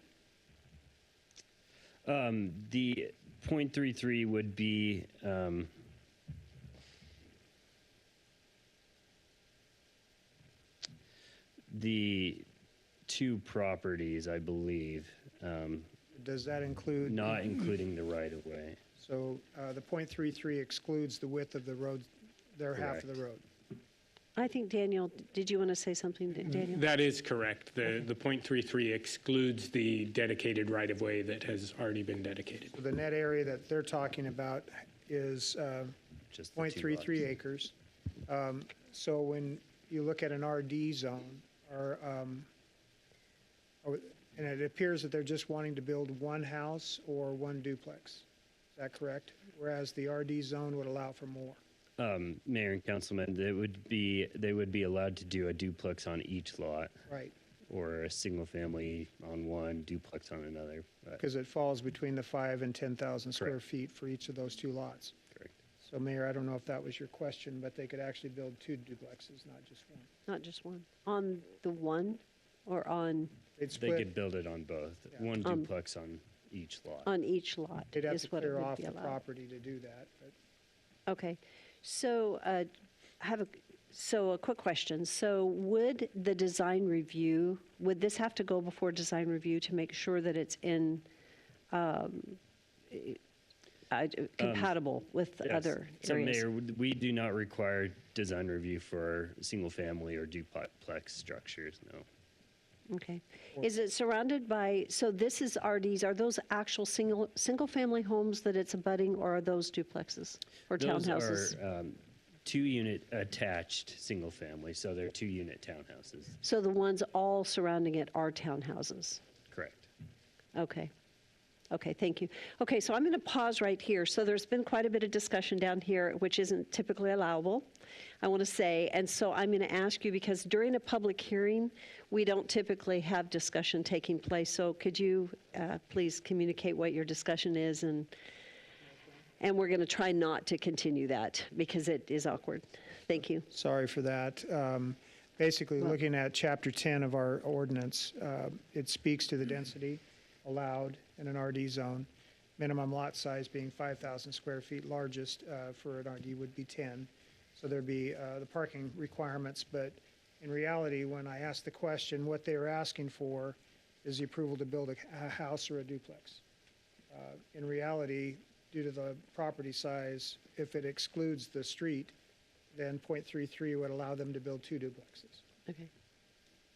The 0.33 would be the two properties, I believe, Does that include? not including the right-of-way. So the .33 excludes the width of the road, their half of the road. I think Daniel, did you want to say something, Daniel? That is correct. The .33 excludes the dedicated right-of-way that has already been dedicated. The net area that they're talking about is Just the two 0.33 acres. So when you look at an RD zone, and it appears that they're just wanting to build one house or one duplex. Is that correct? Whereas the RD zone would allow for more. Mayor and Councilman, they would be allowed to do a duplex on each lot. Right. Or a single family on one, duplex on another. Because it falls between the 5,000 and 10,000 square Correct. feet for each of those two lots. Correct. So Mayor, I don't know if that was your question, but they could actually build two duplexes, not just one. Not just one. On the one or on, They'd They split, could build it on both, one duplex on each lot. on each lot they'd have is to what it clear would off be the allowed. property to do that, but Okay. So so a quick question. So would the design review, would this have to go before design review to make sure that it's compatible with Yes. other So areas? Mayor, we do not require design review for single-family or duplex structures, no. Okay. Is it surrounded by, so this is RDs, are those actual single-family homes that it's abutting, or are those duplexes or townhouses? Those are two-unit attached, single-family, so they're two-unit townhouses. So the ones all surrounding it are townhouses? Correct. Okay. Okay, thank you. Okay, so I'm going to pause right here. So there's been quite a bit of discussion down here, which isn't typically allowable, I want to say. And so I'm going to ask you, because during a public hearing, we don't typically have discussion taking place. So could you please communicate what your discussion is? And we're going to try not to continue that because it is awkward. Thank you. sorry for that. Basically, looking at Chapter 10 of our ordinance, it speaks to the density allowed in an RD zone, minimum lot size being 5,000 square feet, largest for an RD would be 10. So there'd be the parking requirements, but in reality, when I asked the question, what they were asking for is the approval to build a house or a duplex. In reality, due to the property size, if it excludes the street, then .33 would allow them to build two duplexes. Okay.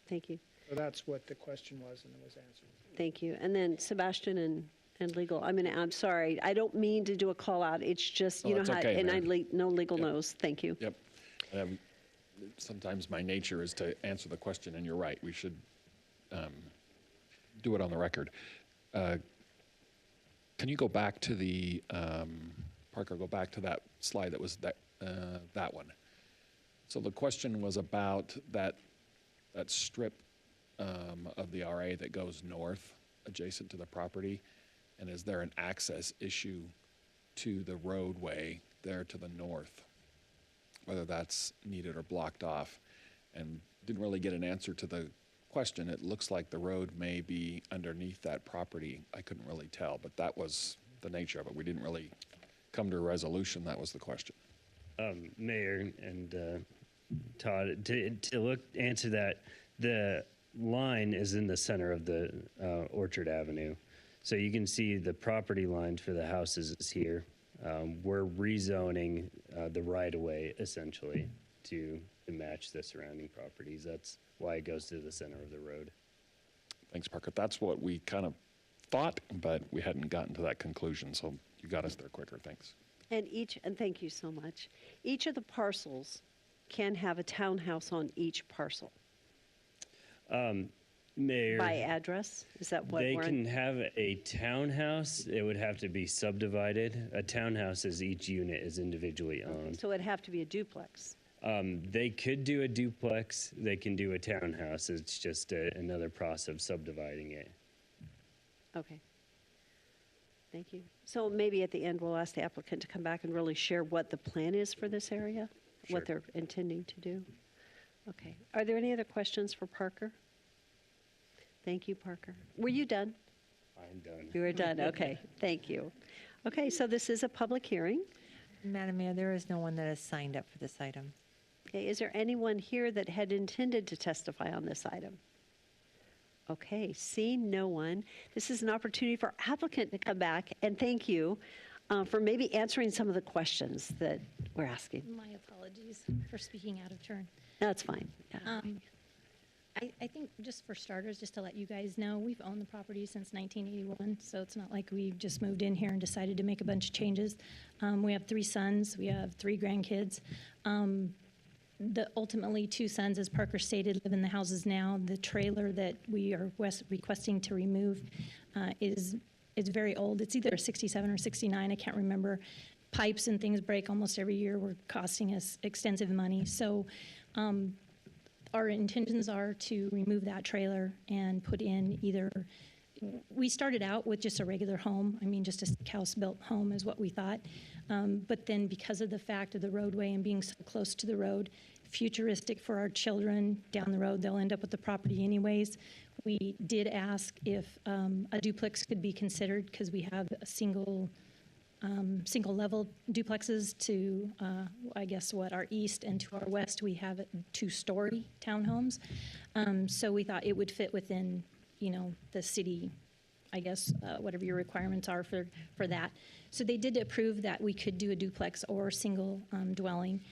Thank you. So that's what the question was, and it was answered. Thank you. And then Sebastian and legal, I'm sorry, I don't mean to do a call out. It's just, Oh, you know that's how, okay, and I Mayor. know legal knows. Thank you. Yep. Sometimes my nature is to answer the question, and you're right, we should do it on the record. Can you go back to the, Parker, go back to that slide that was that one? So the question was about that strip of the RA that goes north adjacent to the property, and is there an access issue to the roadway there to the north, whether that's needed or blocked off? And didn't really get an answer to the question. It looks like the road may be underneath that property. I couldn't really tell, but that was the nature of it. We didn't really come to a resolution. That was the question. Mayor and Todd, to answer that, the line is in the center of the Orchard Avenue. So you can see the property lines for the houses is here. We're rezoning the right-of-way essentially to match the surrounding properties. That's why it goes to the center of the road. Thanks, Parker. That's what we kind of thought, but we hadn't gotten to that conclusion, so you got us there quicker. Thanks. And thank you so much. Each of the parcels can have a townhouse on each parcel. Mayor. By address? Is that what They we're can have a townhouse. It would have to be subdivided. A townhouse is each unit is individually owned. So it'd have to be a duplex. They could do a duplex. They can do a townhouse. It's just another process of subdividing it. Okay. Thank you. So maybe at the end, we'll ask the applicant to come back and really share what the plan is for this area, what they're intending to do. Okay. Are there any other questions for Parker? Thank you, Parker. Were you done? I'm done. You were done. Okay. Thank you. Okay, so this is a public hearing. Madam Mayor, there is no one that has signed up for this item. Okay, is there anyone here that had intended to testify on this item? Okay, seeing no one, this is an opportunity for applicant to come back, and thank you. for maybe answering some of the questions that we're asking. My apologies for speaking out of turn. That's fine. Yeah. I think just for starters, just to let you guys know, we've owned the property since 1981, so it's not like we just moved in here and decided to make a bunch of changes. We have 3 sons, we have 3 grandkids. The ultimately 2 sons, as Parker stated, live in the houses now. The trailer that we are requesting to remove is very old. It's either a 67 or 69, I can't remember. Pipes and things break almost every year. We're costing us extensive money. So our intentions are to remove that trailer and put in either, we started out with just a regular home. I mean, just a house-built home is what we thought. But then because of the fact of the roadway and being so close to the road, futuristic for our children down the road, they'll end up with the property anyways. We did ask if a duplex could be considered because we have a single level duplexes to, I guess, our east, and to our west, we have 2-story townhomes. So we thought it would fit within, the city, I guess, whatever your requirements are for that. So they did approve that we could do a duplex or single dwelling.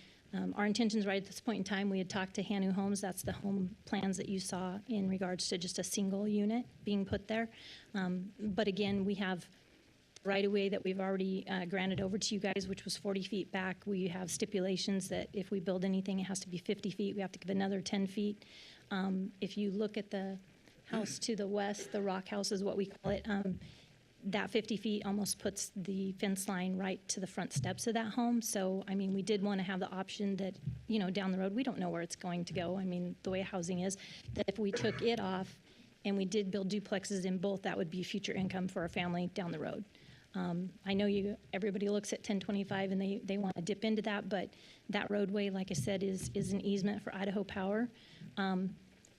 Our intentions right at this point in time, we had talked to Hanu Homes. That's the home plans that you saw in regards to just a single unit being put there. But again, we have right-of-way that we've already granted over to you guys, which was 40 feet back. We have stipulations that if we build anything, it has to be 50 feet. We have to give another 10 feet. If you look at the house to the west, the rock house is what we call it, that 50 feet almost puts the fence line right to the front steps of that home. So, I mean, we did want to have the option that, down the road, we don't know where it's going to go. I mean, the way housing is, that if we took it off and we did build duplexes in both, that would be future income for our family down the road. I know everybody looks at 1025 and they want to dip into that, but that roadway, like I said, is an easement for Idaho Power.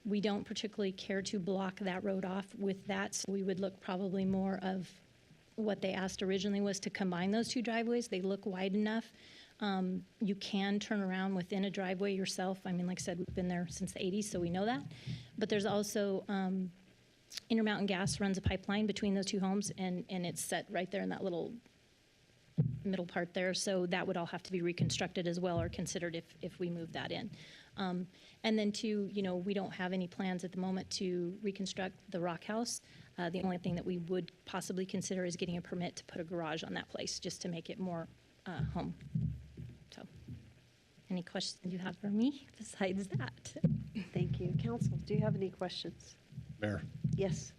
We don't particularly care to block that road off with that, so we would look probably more of what they asked originally was to combine those 2 driveways. They look wide enough. You can turn around within a driveway yourself. I mean, like I said, we've been there since the 80s, so we know that. But there's also Intermountain Gas runs a pipeline between those 2 homes, and it's set right there in that little middle part there. So that would all have to be reconstructed as well, or considered if we move that in. And then we don't have any plans at the moment to reconstruct the rock house. The only thing that we would possibly consider is getting a permit to put a garage on that place, just to make it more home. So, any questions you have for me besides that? Thank you. Council, do you have any questions? Mayor? Yes.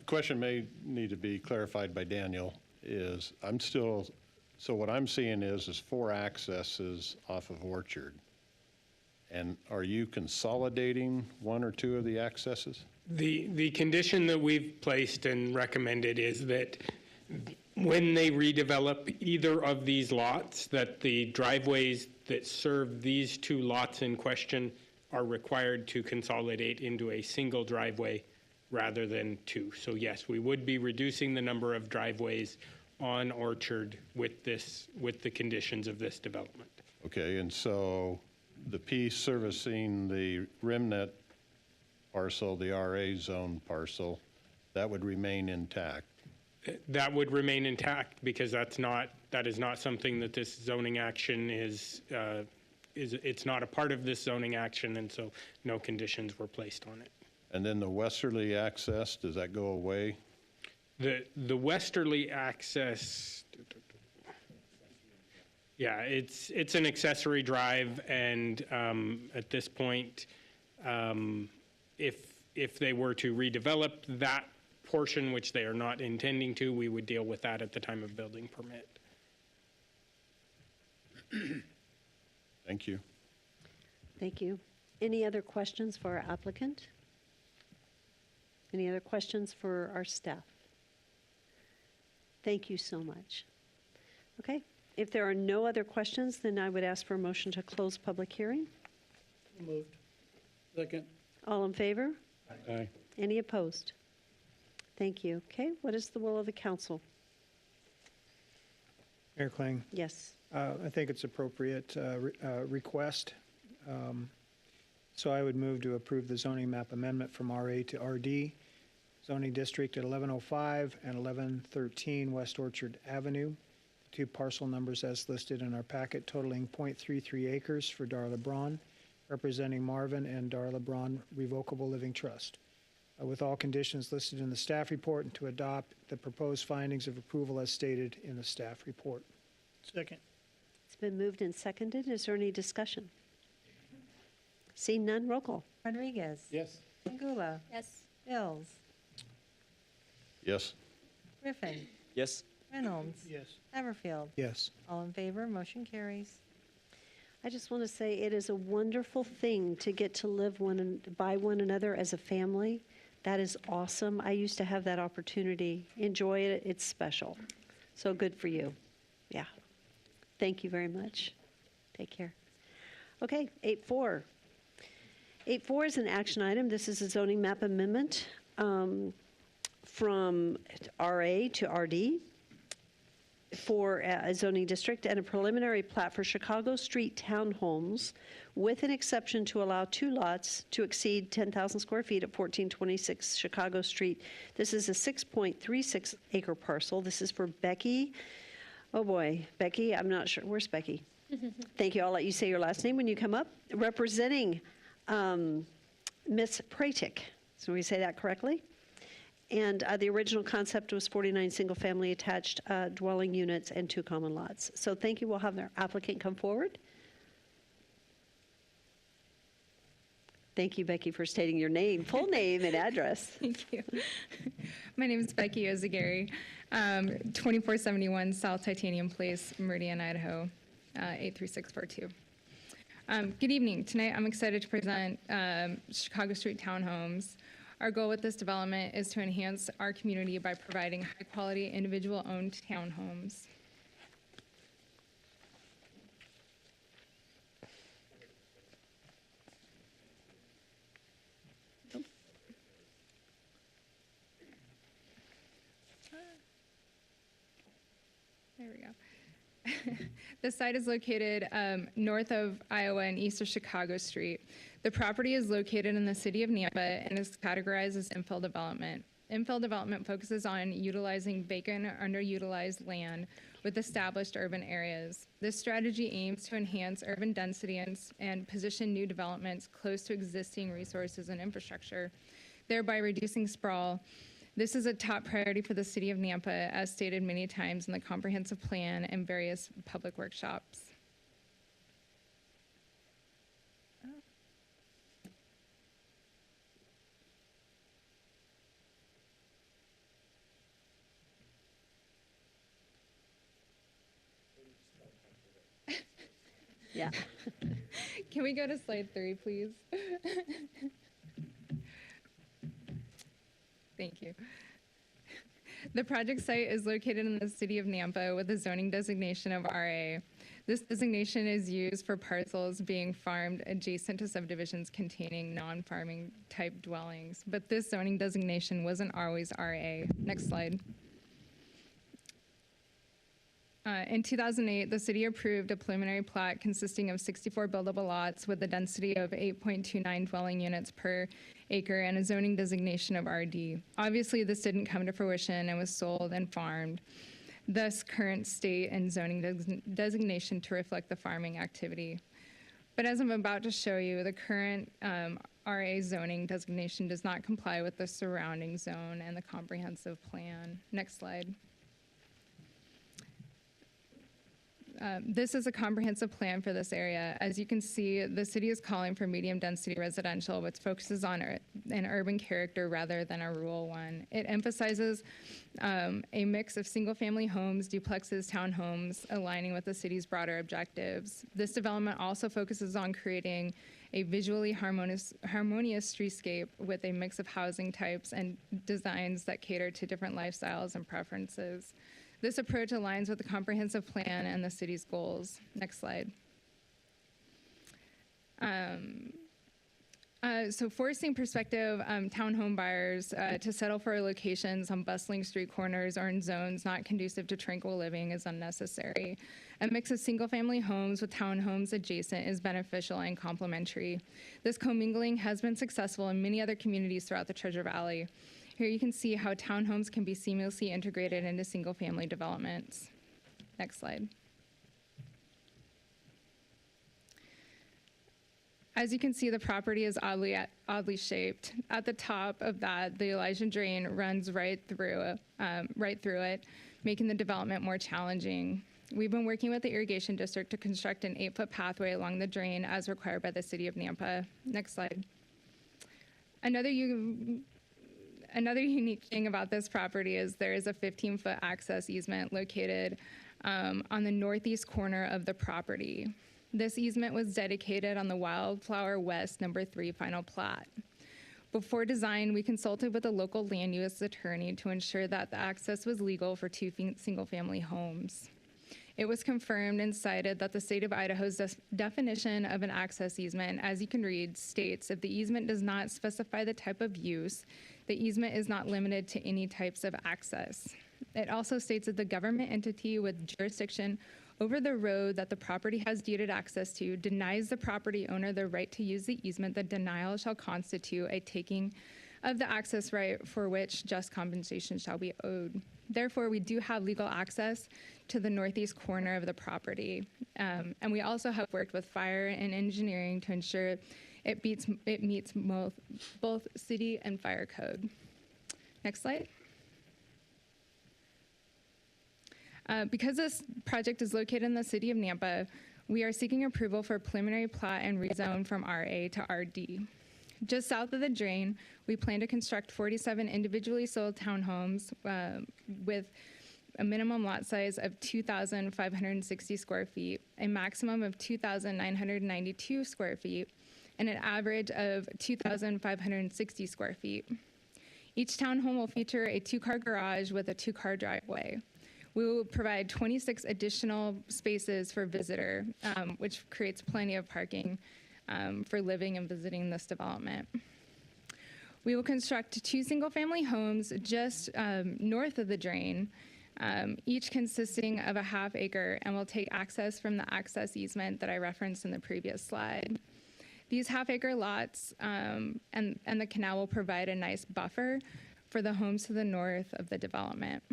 Question may need to be clarified by Daniel is, so what I'm seeing is 4 accesses off of Orchard. And are you consolidating 1 or 2 of the accesses? The condition that we've placed and recommended is that when they redevelop either of these lots, that the driveways that serve these 2 lots in question are required to consolidate into a single driveway rather than 2. So yes, we would be reducing the number of driveways on Orchard with the conditions of this development. Okay, and so the piece servicing the Remnet parcel, the RA zone parcel, that would remain intact? That would remain intact because that is not something that this zoning action it's not a part of this zoning action, and so no conditions were placed on it. And then the westerly access, does that go away? The westerly access, yeah, it's an accessory drive, and at this point, if they were to redevelop that portion, which they are not intending to, we would deal with that at the time of building permit. Thank you. Thank you. Any other questions for our applicant? Any other questions for our staff? Thank you so much. Okay, if there are no other questions, then I would ask for a motion to close public hearing. Moved. Second. All in favor? Aye. Any opposed? Thank you. Okay, what is the will of the council? Mayor Kling? Yes. I think it's appropriate request. So I would move to approve the zoning map amendment from RA to RD, zoning district at 1105 and 1113 West Orchard Avenue, to parcel numbers as listed in our packet totaling .33 acres for Darla Braun, representing Marvin and Darla Braun Revocable Living Trust, with all conditions listed in the staff report, and to adopt the proposed findings of approval as stated in the staff report. Second. It's been moved and seconded. Is there any discussion? Seeing none, roll call. Rodriguez. Yes. Angula. Yes. Bills. Yes. Griffin. Yes. Reynolds. Yes. Everfield. Yes. All in favor, motion carries. I just want to say it is a wonderful thing to get to live by one another as a family. That is awesome. I used to have that opportunity. Enjoy it. It's special. So good for you. Yeah. Thank you very much. Take care. Okay, 8.4. 8.4 is an action item. This is a zoning map amendment from RA to RD for a zoning district and a preliminary plat for Chicago Street townhomes with an exception to allow 2 lots to exceed 10,000 square feet at 1426 Chicago Street. This is a 6.36 acre parcel. This is for Becky. Oh boy, Becky, I'm not sure. Where's Becky? Thank you. I'll let you say your last name when you come up. Representing Miss Pratik. So we say that correctly? And the original concept was 49 single-family attached dwelling units and 2 common lots. So thank you. We'll have our applicant come forward. Thank you, Becky, for stating your name, full name and address. Thank you. My name is Becky Ozagari, 2471 South Titanium Place, Meridian, Idaho, 83642. Good evening. Tonight I'm excited to present Chicago Street Townhomes. Our goal with this development is to enhance our community by providing high-quality, individual-owned townhomes. There we go. The site is located north of Iowa and east of Chicago Street. The property is located in the city of Nampa and is categorized as infill development. Infill development focuses on utilizing vacant or underutilized land with established urban areas. This strategy aims to enhance urban density and position new developments close to existing resources and infrastructure, thereby reducing sprawl. This is a top priority for the city of Nampa, as stated many times in the comprehensive plan and various public workshops. Yeah. Can we go to slide 3, please? Thank you. The project site is located in the city of Nampa with a zoning designation of RA. This designation is used for parcels being farmed adjacent to subdivisions containing non-farming type dwellings, but this zoning designation wasn't always RA. Next slide. In 2008, the city approved a preliminary plat consisting of 64 buildable lots with a density of 8.29 dwelling units per acre and a zoning designation of RD. Obviously, this didn't come to fruition and was sold and farmed, thus current state and zoning designation to reflect the farming activity. But as I'm about to show you, the current RA zoning designation does not comply with the surrounding zone and the comprehensive plan. Next slide. This is a comprehensive plan for this area. As you can see, the city is calling for medium-density residential, which focuses on an urban character rather than a rural one. It emphasizes a mix of single-family homes, duplexes, townhomes, aligning with the city's broader objectives. This development also focuses on creating a visually harmonious streetscape with a mix of housing types and designs that cater to different lifestyles and preferences. This approach aligns with the comprehensive plan and the city's goals. Next slide. So forcing prospective townhome buyers to settle for locations on bustling street corners or in zones not conducive to tranquil living is unnecessary. A mix of single-family homes with townhomes adjacent is beneficial and complementary. This commingling has been successful in many other communities throughout the Treasure Valley. Here you can see how townhomes can be seamlessly integrated into single-family developments. Next slide. As you can see, the property is oddly shaped. At the top of that, the Elijah Drain runs right through it, making the development more challenging. We've been working with the irrigation district to construct an 8-foot pathway along the drain as required by the city of Nampa. Next slide. Another unique thing about this property is there is a 15-foot access easement located on the northeast corner of the property. This easement was dedicated on the Wildflower West No. 3 final plat. Before design, we consulted with a local land use attorney to ensure that the access was legal for 2 single-family homes. It was confirmed and cited that the state of Idaho's definition of an access easement, as you can read, states if the easement does not specify the type of use, the easement is not limited to any types of access. It also states that the government entity with jurisdiction over the road that the property has deeded access to denies the property owner the right to use the easement, the denial shall constitute a taking of the access right for which just compensation shall be owed. Therefore, we do have legal access to the northeast corner of the property. And we also have worked with fire and engineering to ensure it meets both city and fire code. Next slide. Because this project is located in the city of Nampa, we are seeking approval for preliminary plat and rezone from RA to RD. Just south of the drain, we plan to construct 47 individually sold townhomes with a minimum lot size of 2,560 square feet, a maximum of 2,992 square feet, and an average of 2,560 square feet. Each townhome will feature a 2-car garage with a 2-car driveway. We will provide 26 additional spaces for visitor, which creates plenty of parking for living and visiting this development. We will construct 2 single-family homes just north of the drain, each consisting of a ½ acre, and will take access from the access easement that I referenced in the previous slide. These ½ acre lots and the canal will provide a nice buffer for the homes to the north of the development.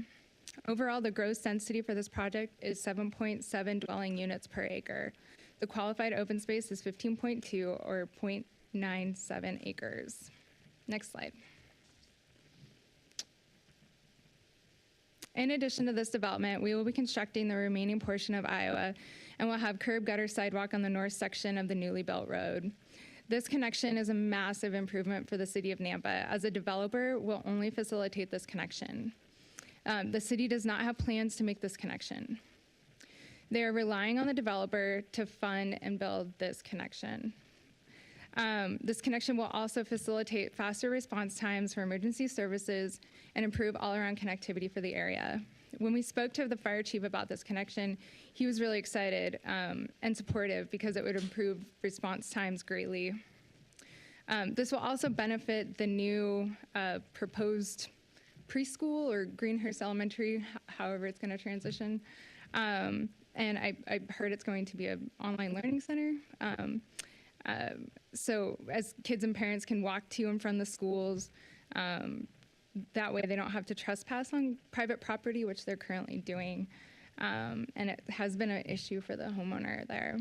Overall, the gross density for this project is 7.7 dwelling units per acre. The qualified open space is 15.2 or 0.97 acres. Next slide. In addition to this development, we will be constructing the remaining portion of Iowa and will have curb gutter sidewalk on the north section of the newly built road. This connection is a massive improvement for the city of Nampa, as a developer will only facilitate this connection. The city does not have plans to make this connection. They are relying on the developer to fund and build this connection. This connection will also facilitate faster response times for emergency services and improve all-around connectivity for the area. When we spoke to the fire chief about this connection, he was really excited and supportive because it would improve response times greatly. This will also benefit the new proposed preschool or Greenhurst Elementary, however it's going to transition. And I heard it's going to be an online learning center. So as kids and parents can walk to and from the schools, that way they don't have to trespass on private property, which they're currently doing. And it has been an issue for the homeowner there.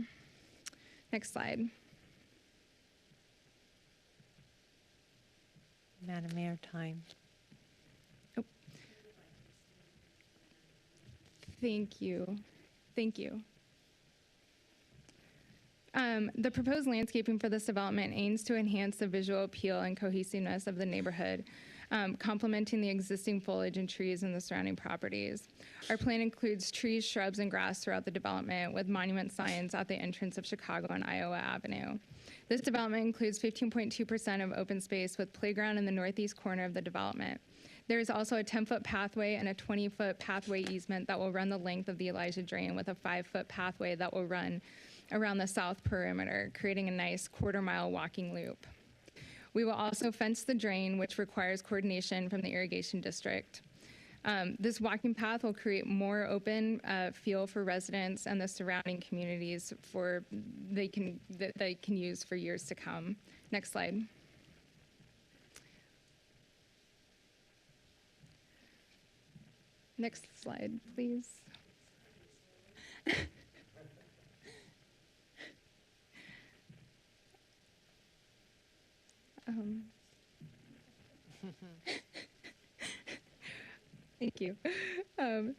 Next slide. Madam Mayor, time. Thank you. Thank you. The proposed landscaping for this development aims to enhance the visual appeal and cohesiveness of the neighborhood, complementing the existing foliage and trees in the surrounding properties. Our plan includes trees, shrubs, and grass throughout the development with monument signs at the entrance of Chicago and Iowa Avenue. This development includes 15.2% of open space with playground in the northeast corner of the development. There is also a 10-foot pathway and a 20-foot pathway easement that will run the length of the Elijah Drain with a 5-foot pathway that will run around the south perimeter, creating a nice quarter-mile walking loop. We will also fence the drain, which requires coordination from the irrigation district. This walking path will create more open feel for residents and the surrounding communities that they can use for years to come. Next slide. Next slide, please. Thank you.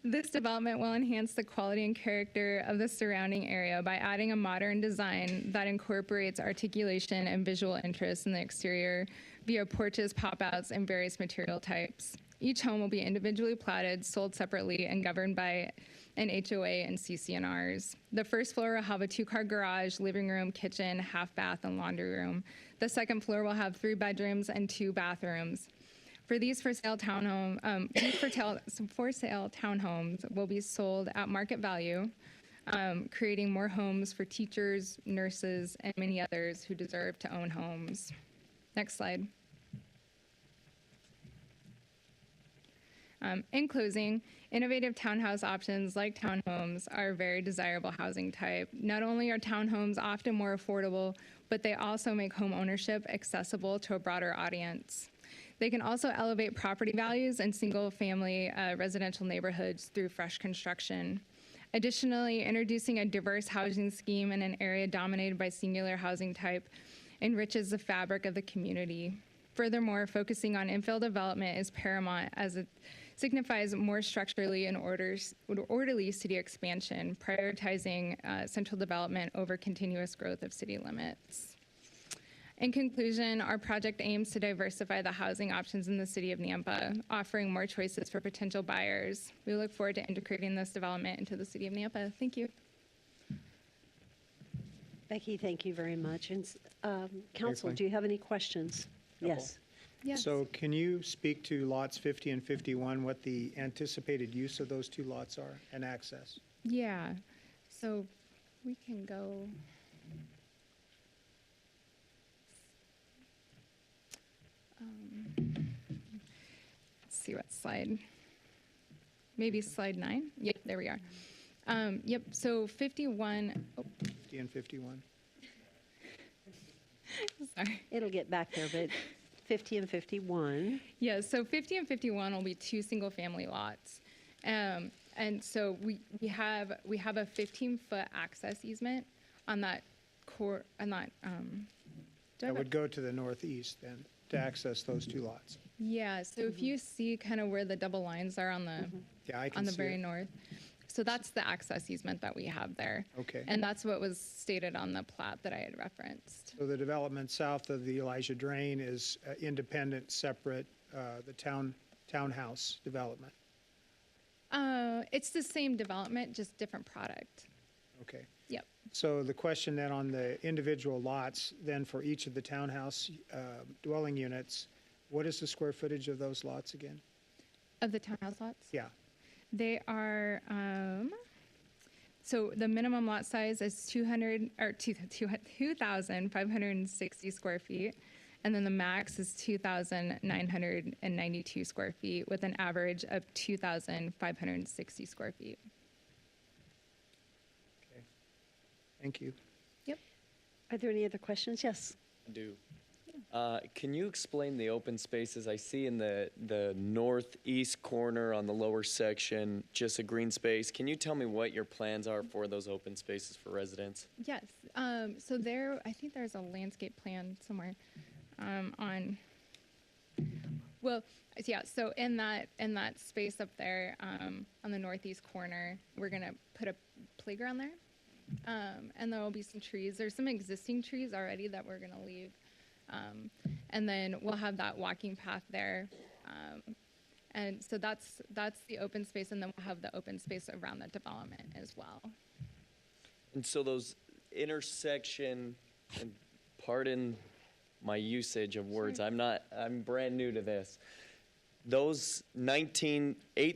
This development will enhance the quality and character of the surrounding area by adding a modern design that incorporates articulation and visual interest in the exterior via porches, pop-outs, and various material types. Each home will be individually platted, sold separately, and governed by an HOA and CCNRs. The first floor will have a 2-car garage, living room, kitchen, half bath, and laundry room. The second floor will have 3 bedrooms and 2 bathrooms. For these for sale townhomes will be sold at market value, creating more homes for teachers, nurses, and many others who deserve to own homes. Next slide. In closing, innovative townhouse options like townhomes are a very desirable housing type. Not only are townhomes often more affordable, but they also make home ownership accessible to a broader audience. They can also elevate property values in single-family residential neighborhoods through fresh construction. Additionally, introducing a diverse housing scheme in an area dominated by singular housing type enriches the fabric of the community. Furthermore, focusing on infill development is paramount as it signifies more structurally and orderly city expansion, prioritizing central development over continuous growth of city limits. In conclusion, our project aims to diversify the housing options in the city of Nampa, offering more choices for potential buyers. We look forward to integrating this development into the city of Nampa. Thank you. Becky, thank you very much. And Council, Clearly. do you have any questions? Yes. Yes. So can you speak to lots 50 and 51, what the anticipated use of those 2 lots are and access? Yeah. So we can go. Let's see what slide. Maybe slide 9. Yep, there we are. Yep. So 51. Oh, 50 and 51. sorry. It'll get back there, but 50 and 51. Yeah, so 50 and 51 will be 2 single-family lots. And so we have a 15-foot access easement on that core, on that, That would go to the northeast then, to access those 2 lots. yeah, so if you see kind of where the double lines are on the, Yeah, I can on the see very it. north. So that's the access easement that we have there. Okay. And that's what was stated on the plat that I had referenced. So the development south of the Elijah Drain is independent, separate, the townhouse development. It's the same development, just different product. Okay. Yep. So the question then on the individual lots, then for each of the townhouse dwelling units, what is the square footage of those lots again? Of the townhouse lots? Yeah. They are, so the minimum lot size is 2,560 square feet, and then the max is 2,992 square feet with an average of 2,560 square feet. Okay. Thank you. Yep. Are there any other questions? Yes. I do. Can you explain the open spaces? I see in the northeast corner on the lower section, just a green space. Can you tell me what your plans are for those open spaces for residents? Yes. So there, I think there's a landscape plan somewhere on. Well, yeah. So in that space up there on the northeast corner, we're gonna put a playground there, and there will be some trees. There's some existing trees already that we're gonna leave. And then we'll have that walking path there. And so that's the open space, and then we'll have the open space around the development as well. And so those intersection, and pardon my usage of words, I'm brand new to this. Those 8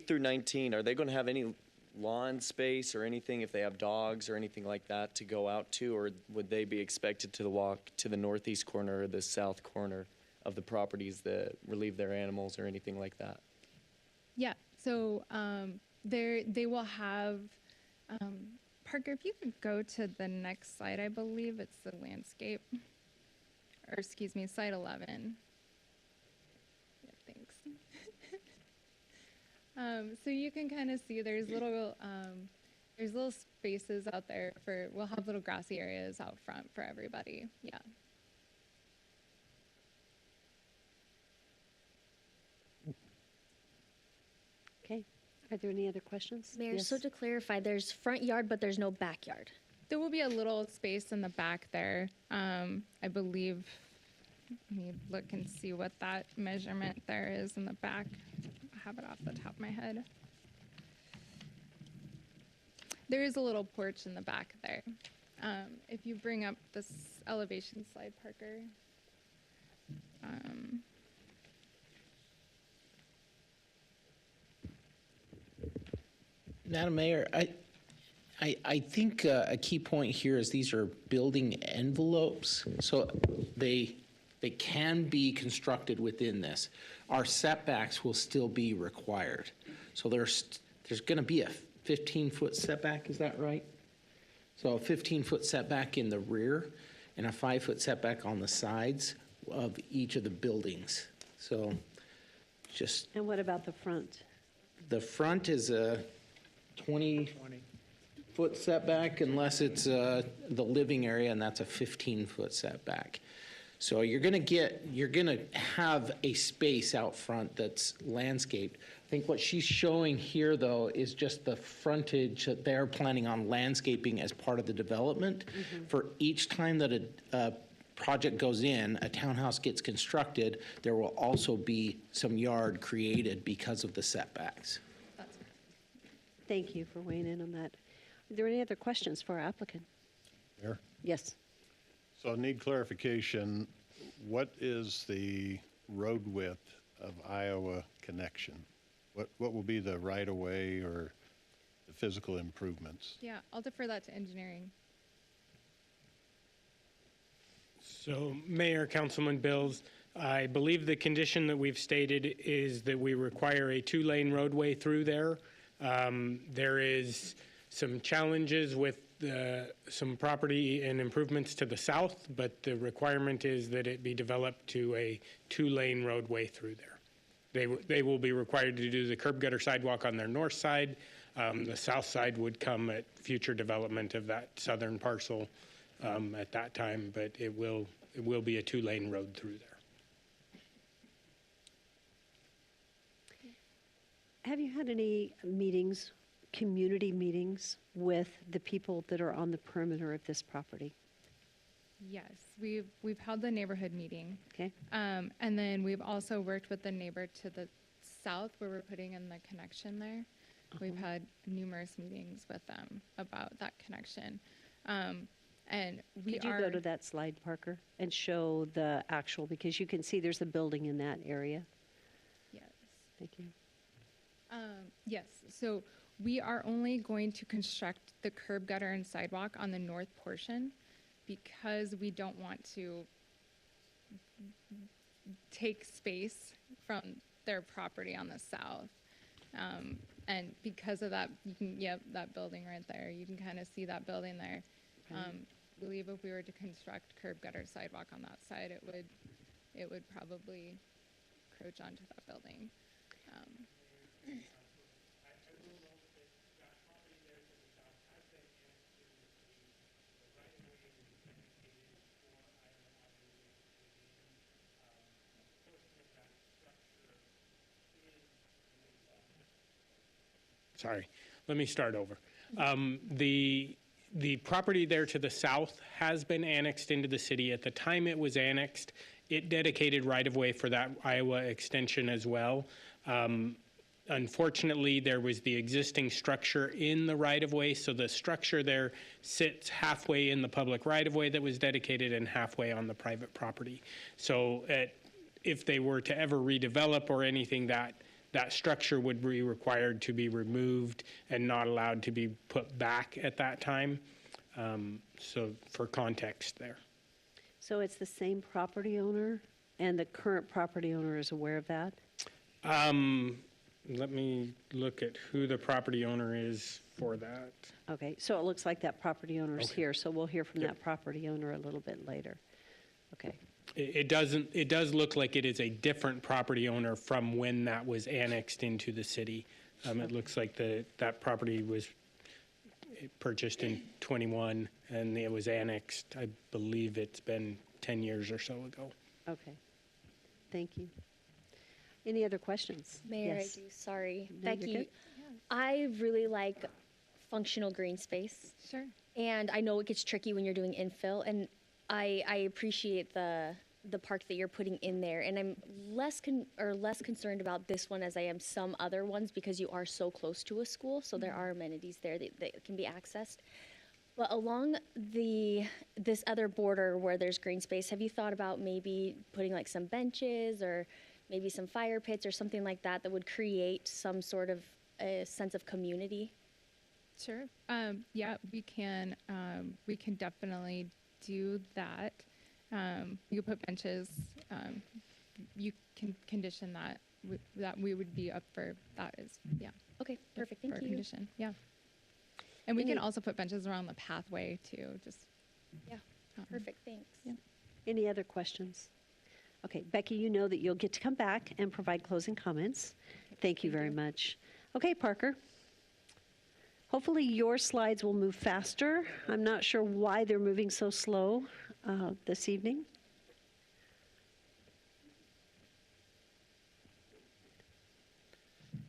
through 19, are they going to have any lawn space or anything if they have dogs or anything like that to go out to, or would they be expected to walk to the northeast corner or the south corner of the properties that relieve their animals or anything like that? Yeah. So they will have Parker. If you could go to the next slide, I believe it's the landscape, or excuse me, slide 11. Yeah, thanks. So you can kind of see there's little There's little spaces out there we'll have little grassy areas out front for everybody. Yeah. Okay. Are there any other questions? Mayor, Yes. so to clarify, there's front yard, but there's no backyard. There will be a little space in the back there. I believe, let me look and see what that measurement there is in the back. I have it off the top of my head. There is a little porch in the back there. If you bring up this elevation slide, Parker. Madam Mayor, I think a key point here is these are building envelopes, so they can be constructed within this. Our setbacks will still be required. So there's going to be a 15-foot setback, is that right? So a 15-foot setback in the rear and a 5-foot setback on the sides of each of the buildings. So just. And what about the front? The front is a 20-foot setback unless it's the living area, and that's a 15-foot setback. So you're going to have a space out front that's landscaped. I think what she's showing here, though, is just the frontage that they're planning on landscaping as part of the development. For each time that a project goes in, a townhouse gets constructed, there will also be some yard created because of the setbacks. Thank you for weighing in on that. Are there any other questions for our applicant? Mayor? Yes. So I need clarification. What is the road width of Iowa connection? What will be the right-of-way or the physical improvements? Yeah, I'll defer that to engineering. So, Mayor, Councilman Bills, I believe the condition that we've stated is that we require a 2-lane roadway through there. There is some challenges with some property and improvements to the south, but the requirement is that it be developed to a 2-lane roadway through there. They will be required to do the curb gutter sidewalk on their north side. The south side would come at future development of that southern parcel at that time, but it will be a 2-lane road through there. Have you had any meetings, community meetings, with the people that are on the perimeter of this property? Yes, we've held the neighborhood meeting. Okay. And then we've also worked with the neighbor to the south where we're putting in the connection there. We've had numerous meetings with them about that connection. And we Could you go to that slide, Parker, and show the actual, because you can see there's a building in that area. Yes. Thank you. Yes, so we are only going to construct the curb gutter and sidewalk on the north portion because we don't want to take space from their property on the south. And because of that, you can, that building right there, you can kind of see that building there. I believe if we were to construct curb gutter sidewalk on that side, it would probably encroach onto that building. Sorry, let me start over. The property there to the south has been annexed into the city. At the time it was annexed, it dedicated right-of-way for that Iowa extension as well. Unfortunately, there was the existing structure in the right-of-way, so the structure there sits halfway in the public right-of-way that was dedicated and halfway on the private property. So if they were to ever redevelop or anything, that structure would be required to be removed and not allowed to be put back at that time. So for context there. So it's the same property owner, and the current property owner is aware of that? Let me look at who the property owner is for that. Okay, so it looks like that property owner's Okay. here, so we'll hear from Yep. that property owner a little bit later. Okay. It does look like it is a different property owner from when that was annexed into the city. It looks like that property was purchased in 21, and it was annexed. I believe it's been 10 years or so ago. Okay. Thank you. Any other questions? Mayor, Yes. I do. Sorry. No, you're Becky, good. I really like functional green space. Sure. And I know it gets tricky when you're doing infill, and I appreciate the park that you're putting in there. And I'm less concerned about this one as I am some other ones because you are so close to a school, so there are amenities there that can be accessed. But along this other border where there's green space, have you thought about maybe putting like some benches or maybe some fire pits or something like that that would create some sort of a sense of community? Sure. Yeah, we can definitely do that. You could put benches. You can condition that we would be up for that. Is yeah. Okay, perfect. Thank for a you. condition. Yeah. And we can also put benches around the pathway too. Just Yeah. Perfect. Thanks. Yeah. Any other questions? Okay, Becky, you know that you'll get to come back and provide closing comments. Thank you very much. Okay, Parker. Hopefully your slides will move faster. I'm not sure why they're moving so slow this evening.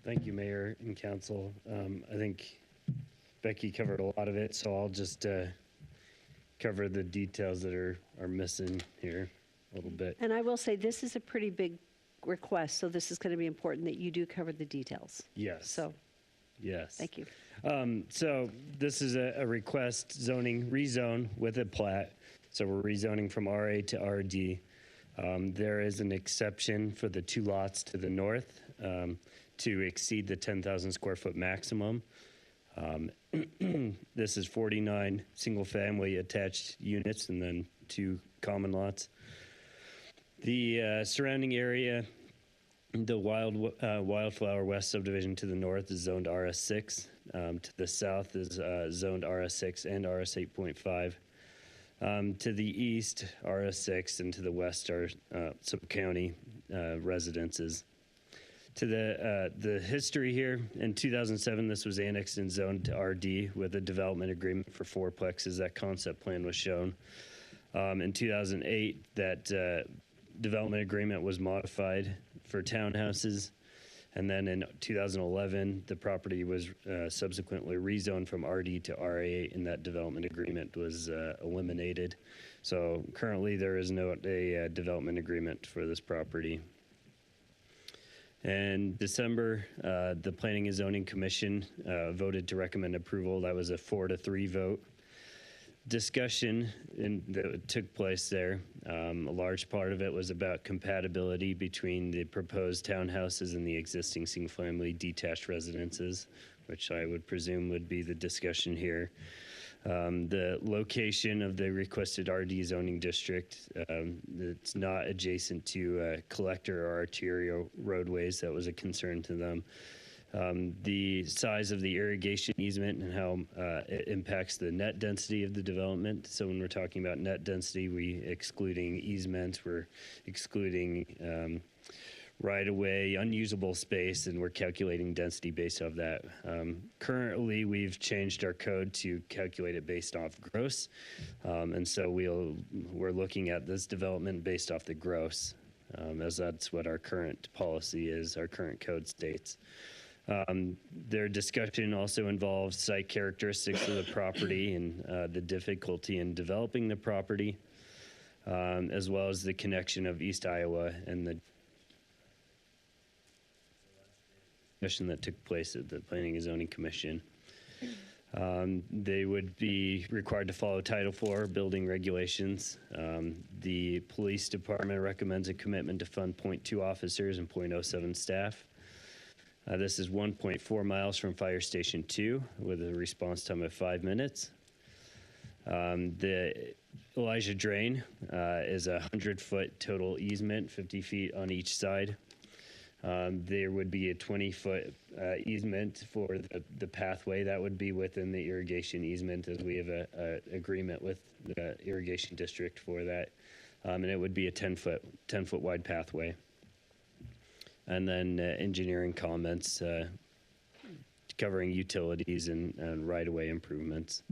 Thank you, Mayor and Council. I think Becky covered a lot of it, so I'll just cover the details that are missing here a little bit. And I will say this is a pretty big request, so this is going to be important that you do cover the details. Yes. So, yes. thank you. So this is a request zoning rezone with a plat. So we're rezoning from RA to RD. There is an exception for the two lots to the north to exceed the 10,000 square foot maximum. This is 49 single-family attached units and then 2 common lots. The surrounding area, the Wildflower West subdivision to the north is zoned RS6. To the south is zoned RS6 and RS 8.5. To the east, RS6, and to the west are sub-county residences. To the history here, in 2007, this was annexed and zoned to RD with a development agreement for 4 plexes. That concept plan was shown. In 2008, that development agreement was modified for townhouses. And then in 2011, the property was subsequently rezoned from RD to RA, and that development agreement was eliminated. So currently, there is no development agreement for this property. In December, the Planning and Zoning Commission voted to recommend approval. That was a 4-3 vote. Discussion that took place there, a large part of it was about compatibility between the proposed townhouses and the existing single-family detached residences, which I would presume would be the discussion here. The location of the requested RD zoning district, it's not adjacent to collector or arterial roadways. That was a concern to them. The size of the irrigation easement and how it impacts the net density of the development. So when we're talking about net density, we excluding easements, we're excluding right-of-way, unusable space, and we're calculating density based off that. Currently, we've changed our code to calculate it based off gross, and so we're looking at this development based off the gross, as that's what our current policy is, our current code states. Their discussion also involves site characteristics of the property and the difficulty in developing the property, as well as the connection of East Iowa and the discussion that took place at the Planning and Zoning Commission. They would be required to follow Title IV building regulations. The police department recommends a commitment to fund 0.2 officers and 0.07 staff. This is 1.4 miles from Fire Station 2 with a response time of 5 minutes. The Elijah Drain is a 100-foot total easement, 50 feet on each side. There would be a 20-foot easement for the pathway. That would be within the irrigation easement, as we have an agreement with the irrigation district for that. And it would be a 10-foot wide pathway. And then engineering comments covering utilities and right-of-way improvements.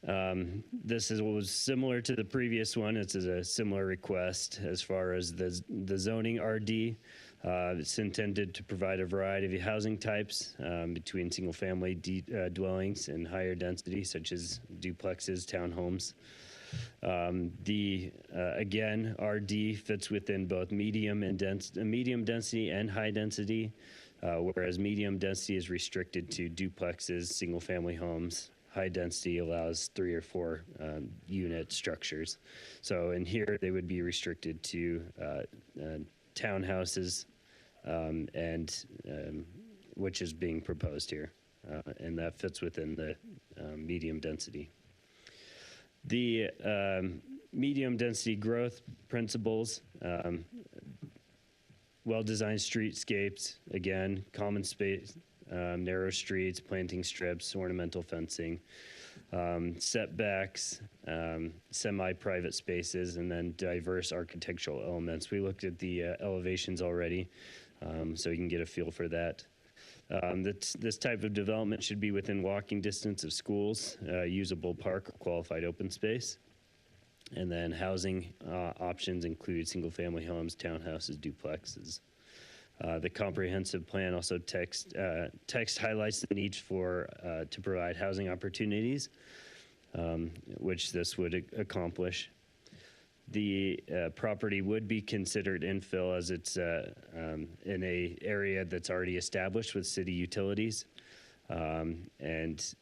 This was similar to the previous one. It's a similar request as far as the zoning RD. It's intended to provide a variety of housing types between single-family dwellings and higher density, such as duplexes, townhomes. Again, RD fits within both medium density and high density, whereas medium density is restricted to duplexes, single-family homes. High density allows 3 or 4 unit structures. So in here, they would be restricted to townhouses, which is being proposed here, and that fits within the medium density. The medium density growth principles, well-designed streetscapes, again, common space, narrow streets, planting strips, ornamental fencing, setbacks, semi-private spaces, and then diverse architectural elements. We looked at the elevations already, so you can get a feel for that. This type of development should be within walking distance of schools, usable park or qualified open space. And then housing options include single-family homes, townhouses, duplexes. The comprehensive plan also text highlights the need to provide housing opportunities, which this would accomplish. The property would be considered infill as it's in a area that's already established with city utilities, and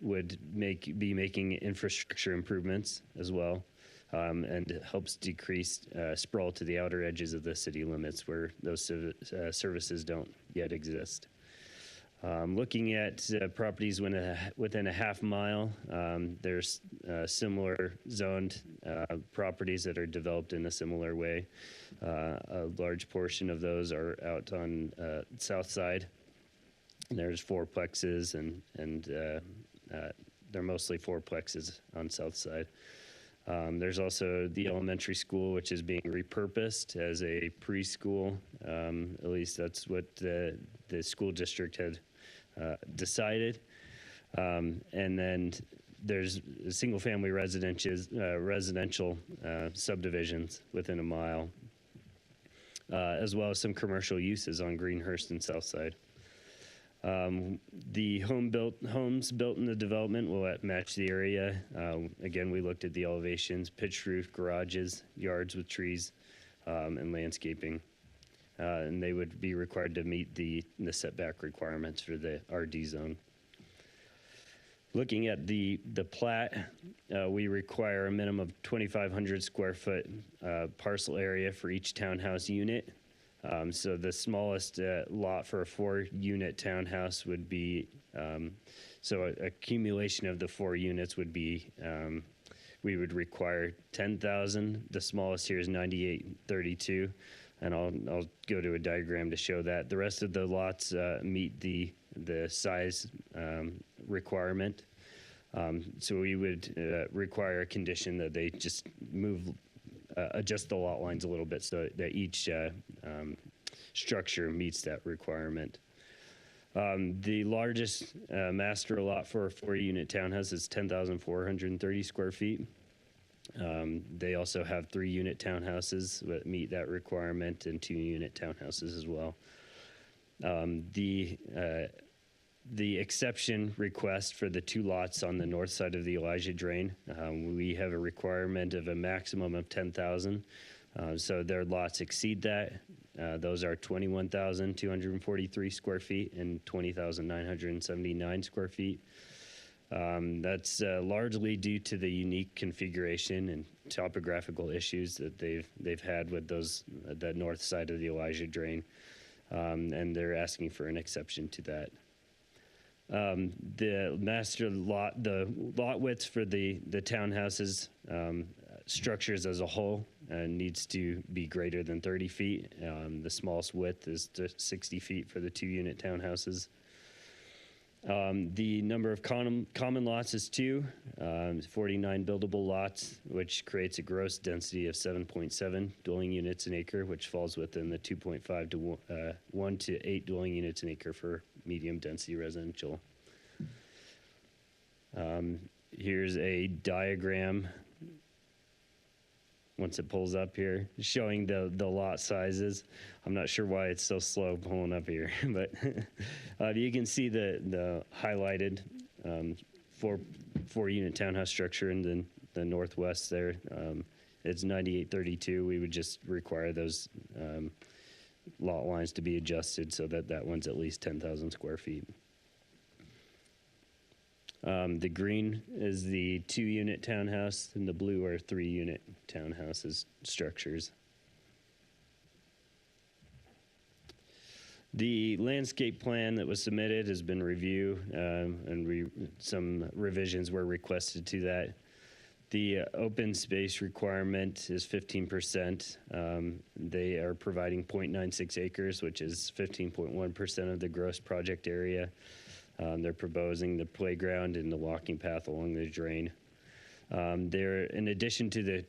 would be making infrastructure improvements as well, and it helps decrease sprawl to the outer edges of the city limits where those services don't yet exist. Looking at properties within a half mile, there's similar zoned properties that are developed in a similar way. A large portion of those are out on south side. There's fourplexes, and they're mostly fourplexes on south side. There's also the elementary school, which is being repurposed as a preschool. At least that's what the school district had decided. And then there's single-family residential subdivisions within a mile, as well as some commercial uses on Greenhurst and Southside. The homes built in the development will match the area. Again, we looked at the elevations, pitched roof, garages, yards with trees, and landscaping. And they would be required to meet the setback requirements for the RD zone. Looking at the plat, we require a minimum of 2,500 square foot parcel area for each townhouse unit. So the smallest lot for a 4-unit townhouse would be, so a accumulation of the 4 units would be, we would require 10,000. The smallest here is 9832. And I'll go to a diagram to show that. The rest of the lots meet the size requirement. So we would require a condition that they just adjust the lot lines a little bit so that each structure meets that requirement. The largest master lot for a 4-unit townhouse is 10,430 square feet. They also have 3-unit townhouses that meet that requirement, and 2-unit townhouses as well. The exception request for the 2 lots on the north side of the Elijah Drain, we have a requirement of a maximum of 10,000. So their lots exceed that. Those are 21,243 square feet and 20,979 square feet. That's largely due to the unique configuration and topographical issues that they've had with that north side of the Elijah Drain, and they're asking for an exception to that. The master lot, the lot widths for the townhouses structures as a whole needs to be greater than 30 feet. The smallest width is 60 feet for the 2-unit townhouses. The number of common lots is 2, 49 buildable lots, which creates a gross density of 7.7 dwelling units an acre, which falls within the 2.5 to 1 to 8 dwelling units an acre for medium-density residential. Here's a diagram, once it pulls up here, showing the lot sizes. I'm not sure why it's so slow pulling up here, but you can see the highlighted four-unit townhouse structure in the northwest there. It's 9832. We would just require those lot lines to be adjusted so that one's at least 10,000 square feet. The green is the 2-unit townhouse, and the blue are 3-unit townhouses structures. The landscape plan that was submitted has been reviewed, and some revisions were requested to that. The open space requirement is 15%. They are providing 0.96 acres, which is 15.1% of the gross project area. They're proposing the playground and the walking path along the drain. They're, in addition to the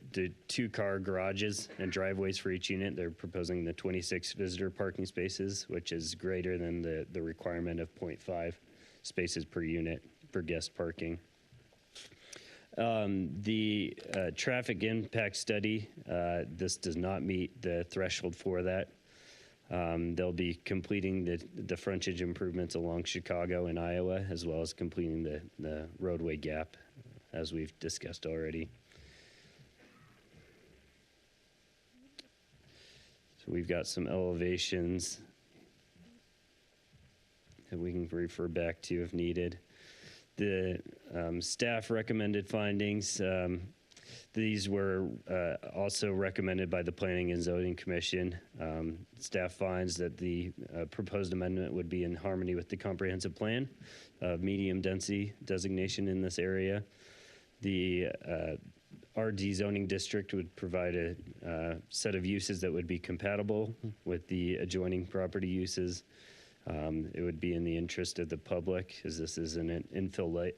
2-car garages and driveways for each unit, they're proposing the 26 visitor parking spaces, which is greater than the requirement of 0.5 spaces per unit for guest parking. The traffic impact study, this does not meet the threshold for that. They'll be completing the frontage improvements along Chicago and Iowa, as well as completing the roadway gap, as we've discussed already. So we've got some elevations that we can refer back to if needed. The staff recommended findings. These were also recommended by the Planning and Zoning Commission. Staff finds that the proposed amendment would be in harmony with the comprehensive plan of medium density designation in this area. The RD zoning district would provide a set of uses that would be compatible with the adjoining property uses. It would be in the interest of the public, as this is an infill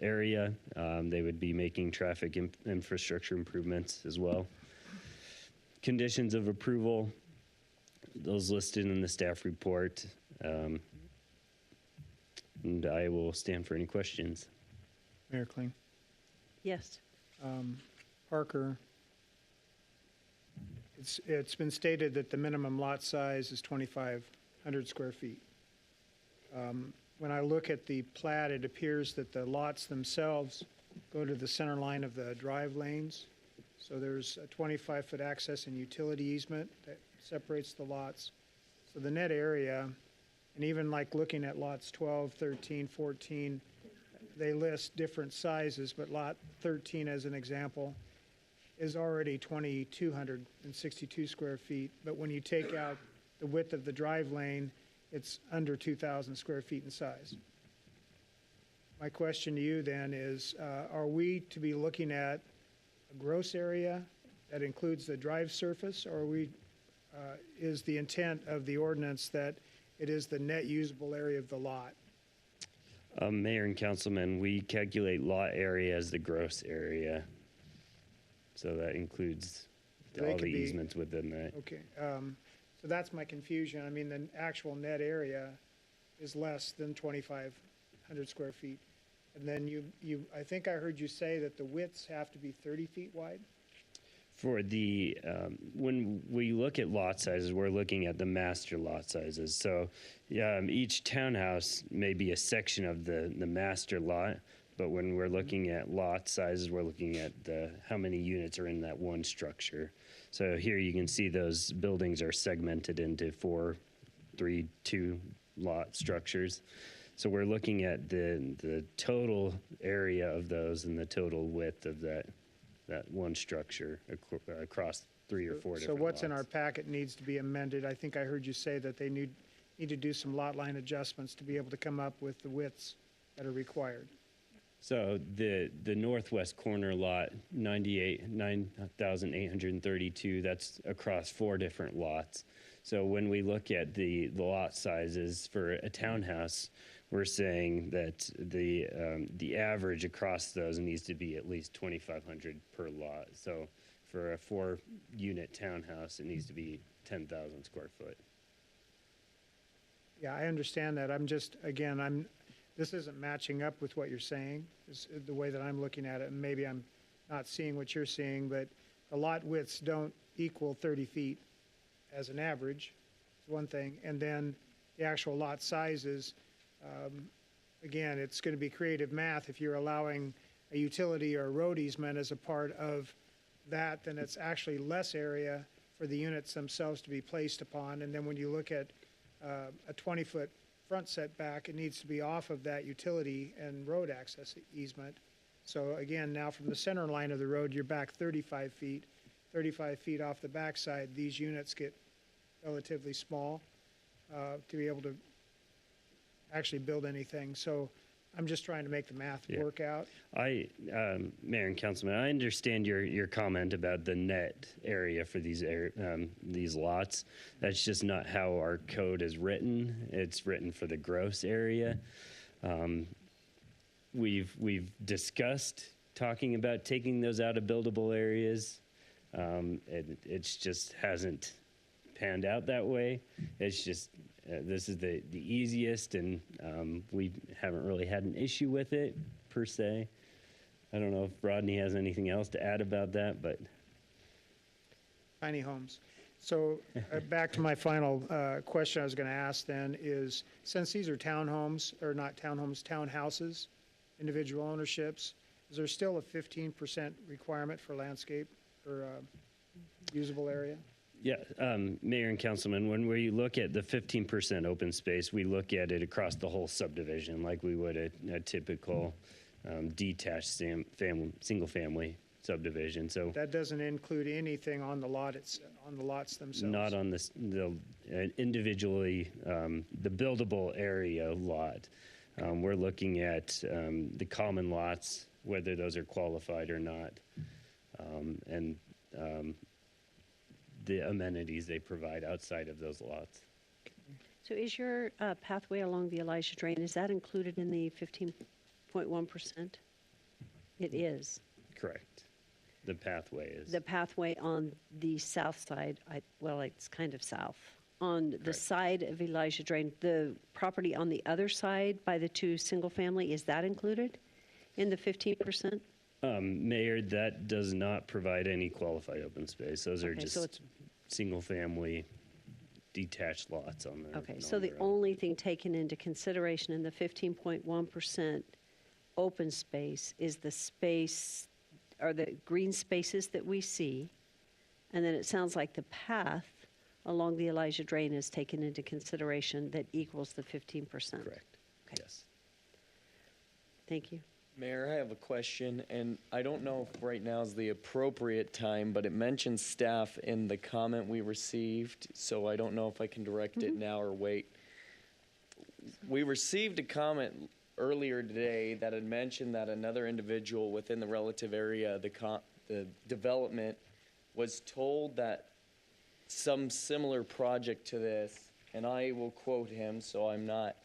area. They would be making traffic infrastructure improvements as well. Conditions of approval, those listed in the staff report. And I will stand for any questions. Mayor Kling. Yes. Parker, it's been stated that the minimum lot size is 2,500 square feet. When I look at the plat, it appears that the lots themselves go to the center line of the drive lanes. So there's a 25-foot access and utility easement that separates the lots. So the net area, and even like looking at lots 12, 13, 14, they list different sizes, but lot 13, as an example, is already 2,262 square feet. But when you take out the width of the drive lane, it's under 2,000 square feet in size. My question to you then is, are we to be looking at a gross area that includes the drive surface, or is the intent of the ordinance that it is the net usable area of the lot? Mayor and Councilman, we calculate lot area as the gross area. So that includes all the easements within that. Okay. So that's my confusion. I mean, the actual net area is less than 2,500 square feet. And then I think I heard you say that the widths have to be 30 feet wide? For the, when we look at lot sizes, we're looking at the master lot sizes. So each townhouse may be a section of the master lot, but when we're looking at lot sizes, we're looking at how many units are in that one structure. So here you can see those buildings are segmented into 4, 3, 2 lot structures. So we're looking at the total area of those and the total width of that one structure across 3 or 4 different So what's in lots. our packet needs to be amended. I think I heard you say that they need to do some lot line adjustments to be able to come up with the widths that are required. So the northwest corner lot, 9,832, that's across 4 different lots. So when we look at the lot sizes for a townhouse, we're saying that the average across those needs to be at least 2,500 per lot. So for a 4-unit townhouse, it needs to be 10,000 square foot. Yeah, I understand that. I'm just, again, this isn't matching up with what you're saying, is the way that I'm looking at it. And maybe I'm not seeing what you're seeing, but the lot widths don't equal 30 feet as an average, is one thing. And then the actual lot sizes, again, it's going to be creative math. If you're allowing a utility or a road easement as a part of that, then it's actually less area for the units themselves to be placed upon. And then when you look at a 20-foot front setback, it needs to be off of that utility and road access easement. So again, now from the center line of the road, you're back 35 feet. 35 feet off the backside, these units get relatively small to be able to actually build anything. So I'm just trying to make the math work out. Mayor and Councilman, I understand your comment about the net area for these lots. That's just not how our code is written. It's written for the gross area. We've discussed talking about taking those out of buildable areas. It's just hasn't panned out that way. It's just this is the easiest, and we haven't really had an issue with it per se. I don't know if Rodney has anything else to add about that, but Tiny homes. So back to my final question I was going to ask then is, since these are townhomes, or not townhomes, townhouses, individual ownerships, is there still a 15% requirement for landscape or usable area? yeah, Mayor and Councilman, when we look at the 15% open space, we look at it across the whole subdivision like we would a typical detached single-family subdivision. So That doesn't include anything on the lot, on the lots themselves? not on the individually, the buildable area lot. We're looking at the common lots, whether those are qualified or not, and the amenities they provide outside of those lots. So is your pathway along the Elijah Drain, is that included in the 15.1%? It is. Correct. The pathway is. The pathway on the south side, well, it's kind of south. On the side of Elijah Drain, the property on the other side by the two single-family, is that included in the 15%? Mayor, that does not provide any qualified open space. Those are Okay, just so it's- single-family detached lots on there. Okay, so the only thing taken into consideration in the 15.1% open space is the space, or the green spaces that we see, and then it sounds like the path along the Elijah Drain is taken into consideration that equals the 15%. Correct. Okay. Yes. Thank you. Mayor, I have a question, and I don't know if right now is the appropriate time, but it mentions staff in the comment we received, so I don't know if I can direct it now or wait. We received a comment earlier today that had mentioned that another individual within the relative area, the development, was told that some similar project to this, and I will quote him, so I'm not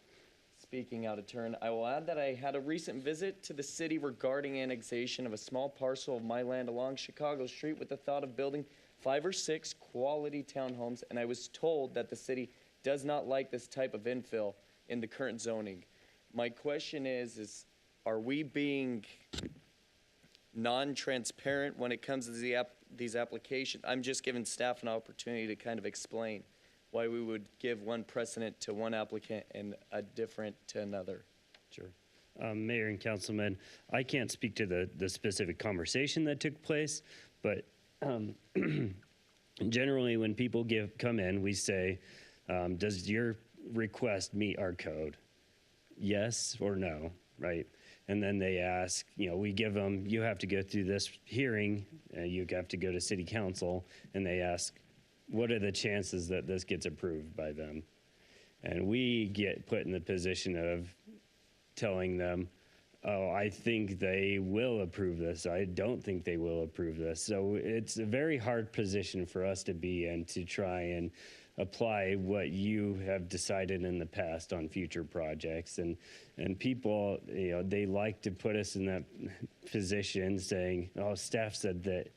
speaking out of turn. I will add that I had a recent visit to the city regarding annexation of a small parcel of my land along Chicago Street with the thought of building 5 or 6 quality townhomes, and I was told that the city does not like this type of infill in the current zoning. My question is are we being non-transparent when it comes to these applications? I'm just giving staff an opportunity to kind of explain why we would give one precedent to one applicant and a different to another. Sure. Mayor and Councilman, I can't speak to the specific conversation that took place, but generally when people come in, we say, does your request meet our code? Yes or no, right? And then they ask, we give them, you have to go through this hearing, you have to go to city council, and they ask, what are the chances that this gets approved by them? And we get put in the position of telling them, oh, I think they will approve this. I don't think they will approve this. So it's a very hard position for us to be in to try and apply what you have decided in the past on future projects. And people, they like to put us in that position saying, oh, staff said that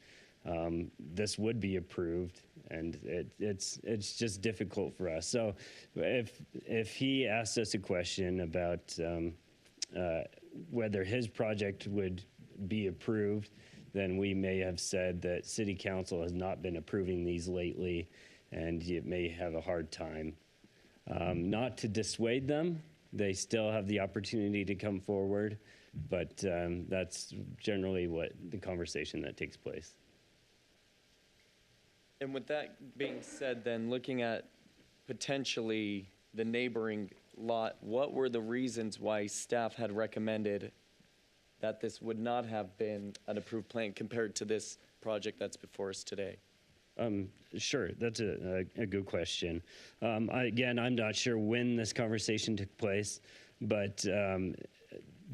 this would be approved. and it's just difficult for us. So if he asked us a question about whether his project would be approved, then we may have said that City Council has not been approving these lately, and it may have a hard time. Not to dissuade them, they still have the opportunity to come forward, but that's generally what the conversation that takes place. And with that being said, then looking at potentially the neighboring lot, what were the reasons why staff had recommended that this would not have been an approved plan compared to this project that's before us today? Sure, that's a good question. Again, I'm not sure when this conversation took place, but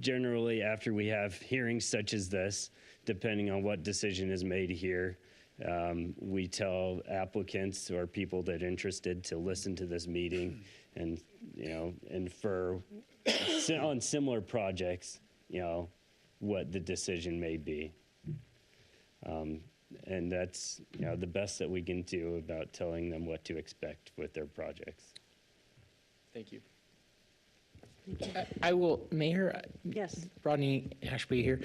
generally after we have hearings such as this, depending on what decision is made here, we tell applicants or people that are interested to listen to this meeting and, infer on similar projects, what the decision may be. And that's, the best that we can do about telling them what to expect with their projects. Thank you. I will, Mayor. Yes. Rodney Ashby here.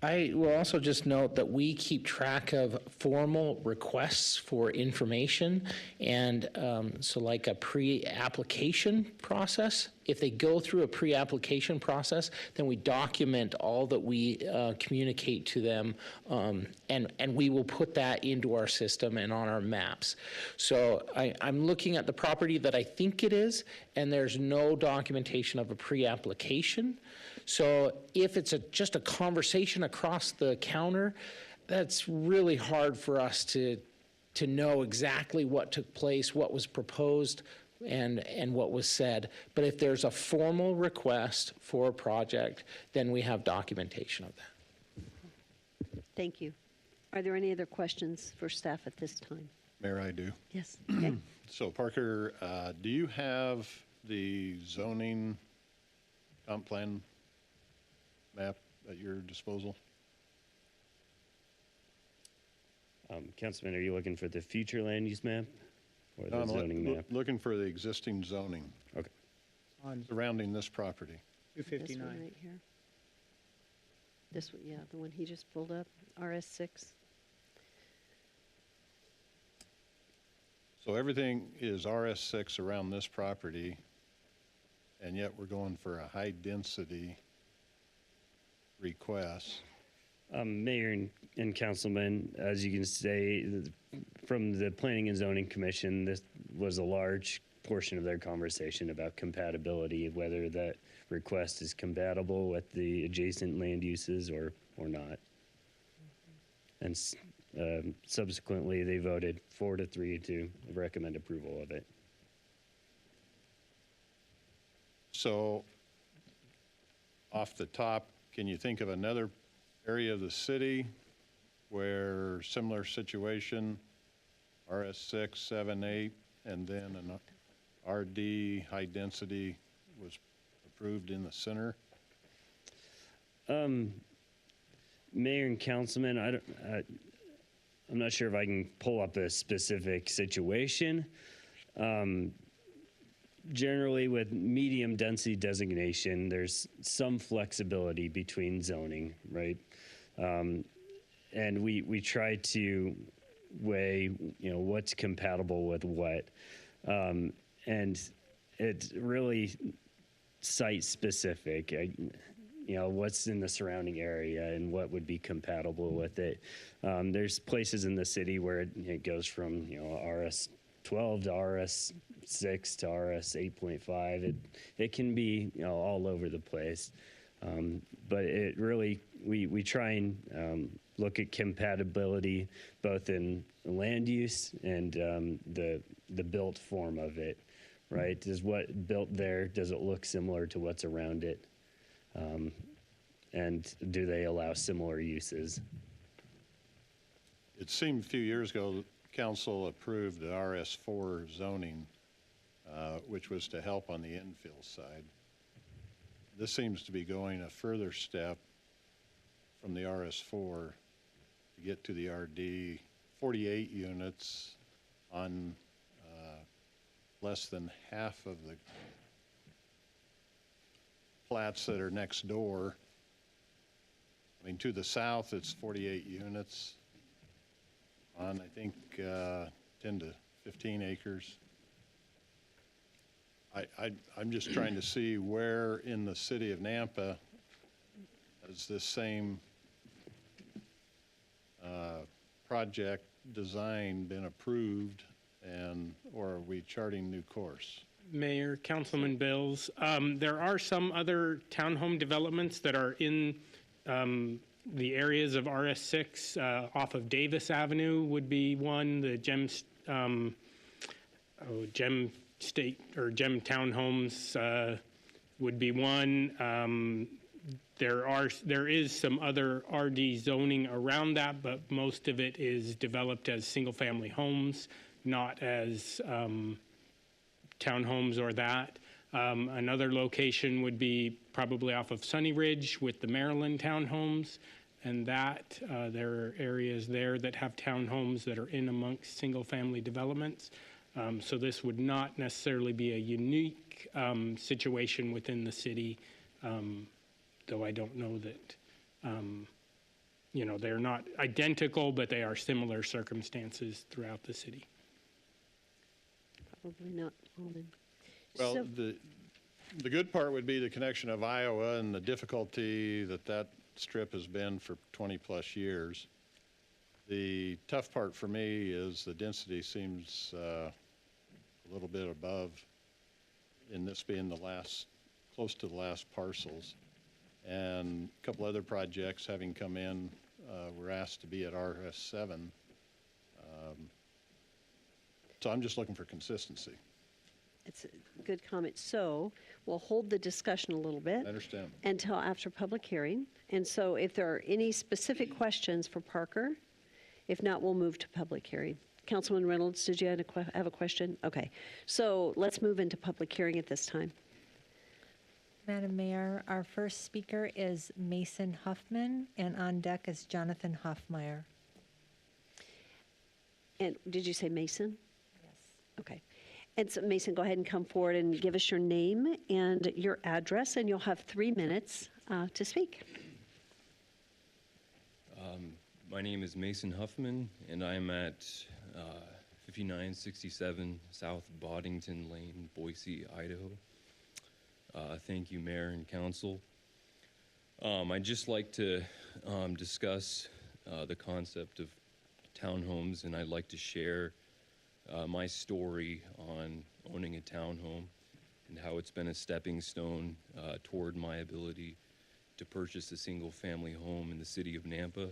I will also just note that we keep track of formal requests for information, and so like a pre-application process. If they go through a pre-application process, then we document all that we communicate to them, and we will put that into our system and on our maps. So I'm looking at the property that I think it is, and there's no documentation of a pre-application. So if it's just a conversation across the counter, that's really hard for us to know exactly what took place, what was proposed, and what was said. But if there's a formal request for a project, then we have documentation of that. Thank you. Are there any other questions for staff at this time? Mayor, I do. Yes. Okay. So Parker, do you have the zoning comp plan map at your disposal? Councilman, are you looking for the future land use map or the I'm zoning map? looking for the existing zoning Okay. surrounding this property. This one right here. This one, yeah, the one he just pulled up, RS6. So everything is RS6 around this property, and yet we're going for a high-density request. Mayor and Councilman, as you can say, from the Planning and Zoning Commission, this was a large portion of their conversation about compatibility, whether that request is compatible with the adjacent land uses or not. And subsequently, they voted 4-3 to recommend approval of it. So off the top, can you think of another area of the city where similar situation, RS6, 7, 8, and then an RD high density was approved in the center? Mayor and Councilman, I'm not sure if I can pull up a specific situation. Generally, with medium density designation, there's some flexibility between zoning, right? And we try to weigh, what's compatible with what. And it's really site specific, what's in the surrounding area and what would be compatible with it. There's places in the city where it goes from, RS 12 to RS 6 to RS 8.5. It can be all over the place, but it really we try and look at compatibility both in land use and the built form of it. Right? Is what built there, does it look similar to what's around it? And do they allow similar uses? It seemed a few years ago, council approved the RS4 zoning, which was to help on the infill side. This seems to be going a further step from the RS4 to get to the RD 48 units on less than half of the plats that are next door. I mean, to the south, it's 48 units on, I think, 10 to 15 acres. I'm just trying to see where in the city of Nampa has this same project design been approved, and or are we charting new course? Mayor, Councilman Bills, there are some other townhome developments that are in the areas of RS6 off of Davis Avenue would be one. The Gem State or Gem Townhomes would be one. There is some other RD zoning around that, but most of it is developed as single-family homes, not as townhomes or that. Another location would be probably off of Sunny Ridge with the Maryland townhomes, and that there are areas there that have townhomes that are in amongst single-family developments. So this would not necessarily be a unique situation within the city, though I don't know that, they're not identical, but they are similar circumstances throughout the city. Probably not, Alden. Well, So- the good part would be the connection of Iowa and the difficulty that strip has been for 20-plus years. The tough part for me is the density seems a little bit above, in this being close to the last parcels. And a couple other projects having come in were asked to be at RS7. So I'm just looking for consistency. It's a good comment. So we'll hold the discussion a little bit. I understand. Until after public hearing. And so if there are any specific questions for Parker, if not, we'll move to public hearing. Councilman Reynolds, did you have a question? Okay. So let's move into public hearing at this time. Madam Mayor, our first speaker is Mason Huffman, and on deck is Jonathan Hoffmeyer. And did you say Mason? Yes. Okay. And so Mason, go ahead and come forward and give us your name and your address, and you'll have 3 minutes to speak. My name is Mason Huffman, and I'm at 5967 South Boddington Lane, Boise, Idaho. Thank you, Mayor and Council. I'd just like to discuss the concept of townhomes, and I'd like to share my story on owning a townhome and how it's been a stepping stone toward my ability to purchase a single-family home in the city of Nampa.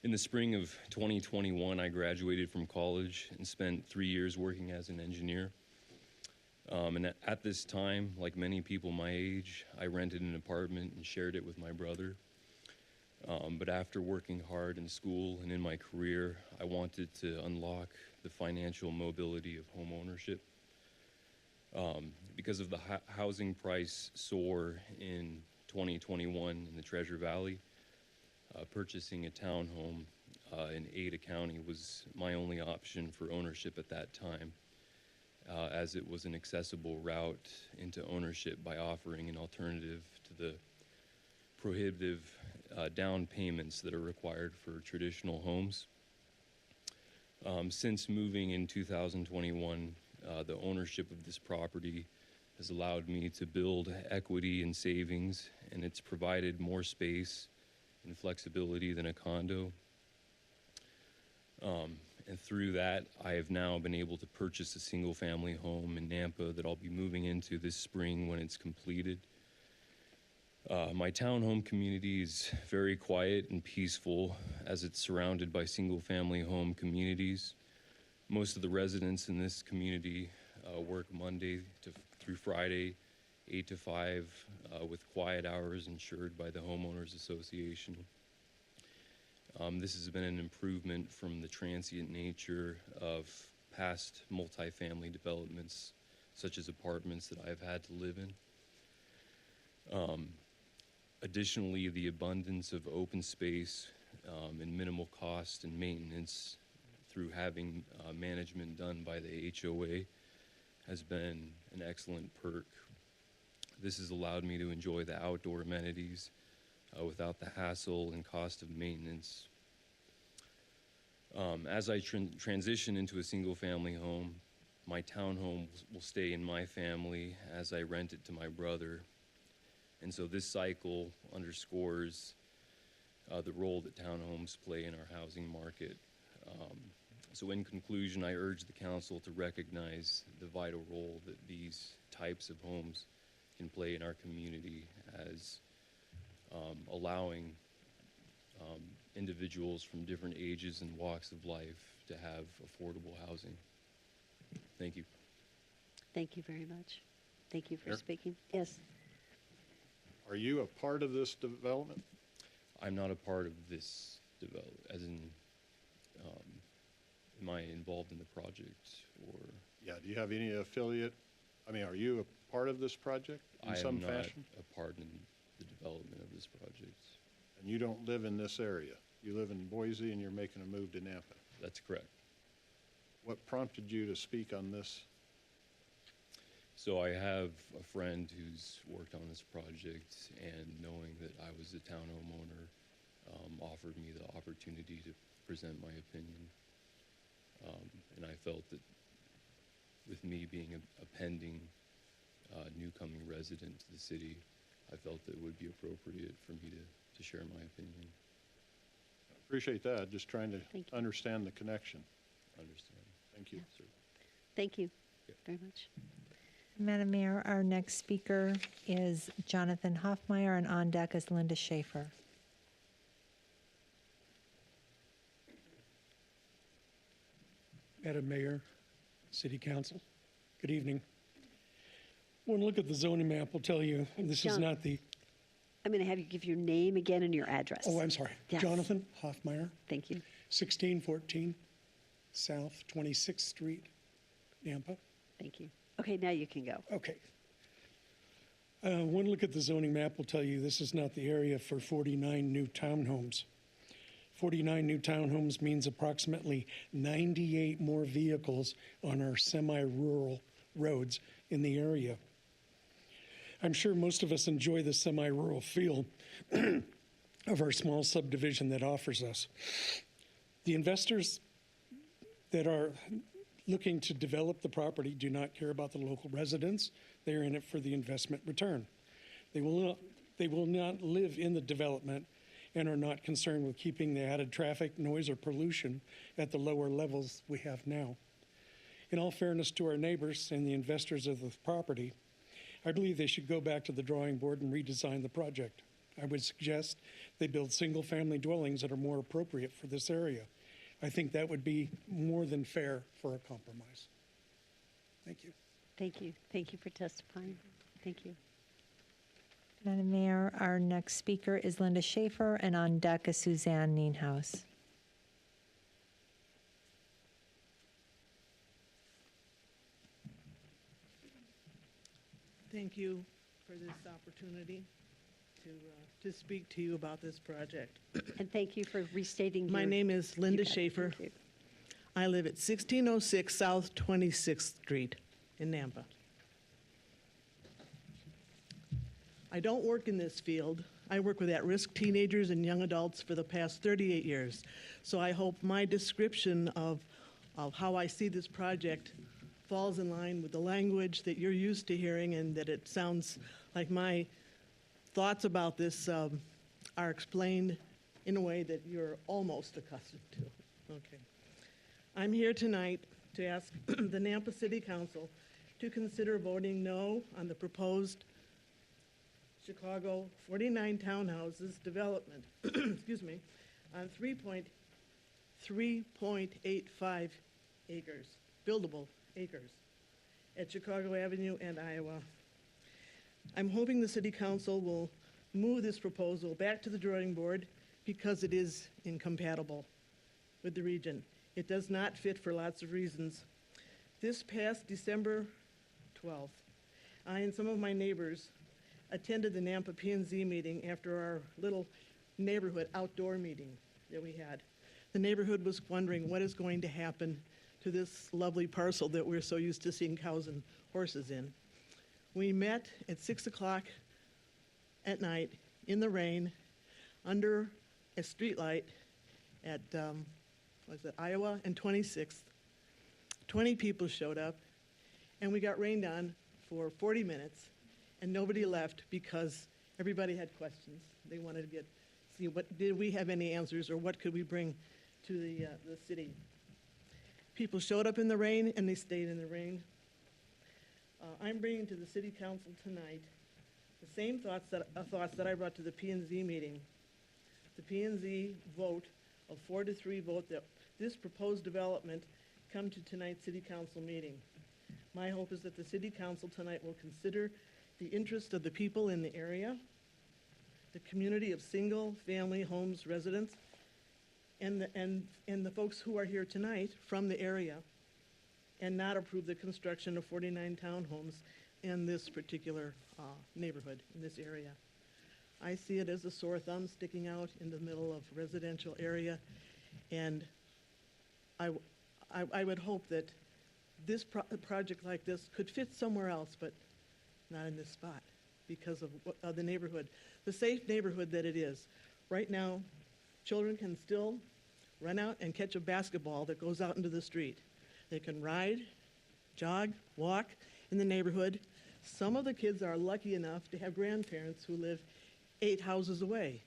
In the spring of 2021, I graduated from college and spent 3 years working as an engineer. And at this time, like many people my age, I rented an apartment and shared it with my brother. But after working hard in school and in my career, I wanted to unlock the financial mobility of home ownership. Because of the housing price soar in 2021 in the Treasure Valley, purchasing a townhome in Ada County was my only option for ownership at that time, as it was an accessible route into ownership by offering an alternative to the prohibitive down payments that are required for traditional homes. Since moving in 2021, the ownership of this property has allowed me to build equity and savings, and it's provided more space and flexibility than a condo. And through that, I have now been able to purchase a single-family home in Nampa that I'll be moving into this spring when it's completed. My townhome community is very quiet and peaceful, as it's surrounded by single-family home communities. Most of the residents in this community work Monday through Friday, 8 to 5, with quiet hours ensured by the Homeowners Association. This has been an improvement from the transient nature of past multifamily developments, such as apartments that I've had to live in. Additionally, the abundance of open space and minimal cost and maintenance through having management done by the HOA has been an excellent perk. This has allowed me to enjoy the outdoor amenities without the hassle and cost of maintenance. As I transition into a single-family home, my townhome will stay in my family as I rent it to my brother. And so this cycle underscores the role that townhomes play in our housing market. So in conclusion, I urge the council to recognize the vital role that these types of homes can play in our community as allowing individuals from different ages and walks of life to have affordable housing. Thank you. Thank you very much. Thank you for Mayor? speaking. Yes. Are you a part of this development? I'm not a part of this as in, am I involved in the project or? Yeah, do you have any affiliate? I mean, are you a part of this project in some I am not fashion? a part in the development of this project. And you don't live in this area? You live in Boise and you're making a move to Nampa? That's correct. What prompted you to speak on this? So I have a friend who's worked on this project, and knowing that I was a town homeowner, offered me the opportunity to present my opinion. And I felt that with me being a pending new coming resident to the city, I felt that it would be appropriate for me to share my opinion. Appreciate that, just trying to understand the connection. Understand. Thank you, sir. Thank you very much. Madam Mayor, our next speaker is Jonathan Hoffmeyer, and on deck is Linda Schaefer. Madam Mayor, City Council, good evening. One look at the zoning map will tell you this is not the. I'm going to have you give your name again and your address. Oh, I'm sorry. Yes. Jonathan Hoffmeyer. Thank you. 1614 South 26th Street, Nampa. Thank you. Okay, now you can go. Okay. One look at the zoning map will tell you this is not the area for 49 new townhomes. 49 new townhomes means approximately 98 more vehicles on our semi-rural roads in the area. I'm sure most of us enjoy the semi-rural feel of our small subdivision that offers us. The investors that are looking to develop the property do not care about the local residents. They are in it for the investment return. They will not live in the development and are not concerned with keeping the added traffic, noise, or pollution at the lower levels we have now. In all fairness to our neighbors and the investors of the property, I believe they should go back to the drawing board and redesign the project. I would suggest they build single-family dwellings that are more appropriate for this area. I think that would be more than fair for a compromise. Thank you. Thank you. Thank you for testifying. Thank you. Madam Mayor, our next speaker is Linda Schaefer, and on deck is Suzanne Nienhaus. Thank you for this opportunity to speak to you about this project. And thank you for restating My your- name is Linda You got it. Schaefer. Thank you. I live at 1606 South 26th Street in Nampa. I don't work in this field. I work with at-risk teenagers and young adults for the past 38 years. So I hope my description of how I see this project falls in line with the language that you're used to hearing, and that it sounds like my thoughts about this are explained in a way that you're almost accustomed to. Okay. I'm here tonight to ask the Nampa City Council to consider voting no on the proposed Chicago 49 townhouses development, excuse me, on 3.85 acres, buildable acres, at Chicago Avenue and Iowa. I'm hoping the City Council will move this proposal back to the drawing board because it is incompatible with the region. It does not fit for lots of reasons. This past December 12th, I and some of my neighbors attended the Nampa P&Z meeting after our little neighborhood outdoor meeting. that we had. The neighborhood was wondering what is going to happen to this lovely parcel that we're so used to seeing cows and horses in. We met at 6 o'clock at night in the rain under a streetlight at, was it Iowa and 26th. 20 people showed up, and we got rained on for 40 minutes, and nobody left because everybody had questions. They wanted to see what, did we have any answers, or what could we bring to the city. People showed up in the rain, and they stayed in the rain. I'm bringing to the city council tonight the same thoughts that I brought to the P&Z meeting. The P&Z vote, a 4-3 vote, that this proposed development come to tonight's city council meeting. My hope is that the city council tonight will consider the interest of the people in the area, the community of single-family homes residents, and the folks who are here tonight from the area, and not approve the construction of 49 townhomes in this particular neighborhood, in this area. I see it as a sore thumb sticking out in the middle of residential area, and I would hope that this project like this could fit somewhere else, but not in this spot because of the neighborhood, the safe neighborhood that it is. Right now, children can still run out and catch a basketball that goes out into the street. They can ride, jog, walk in the neighborhood. Some of the kids are lucky enough to have grandparents who live 8 houses away,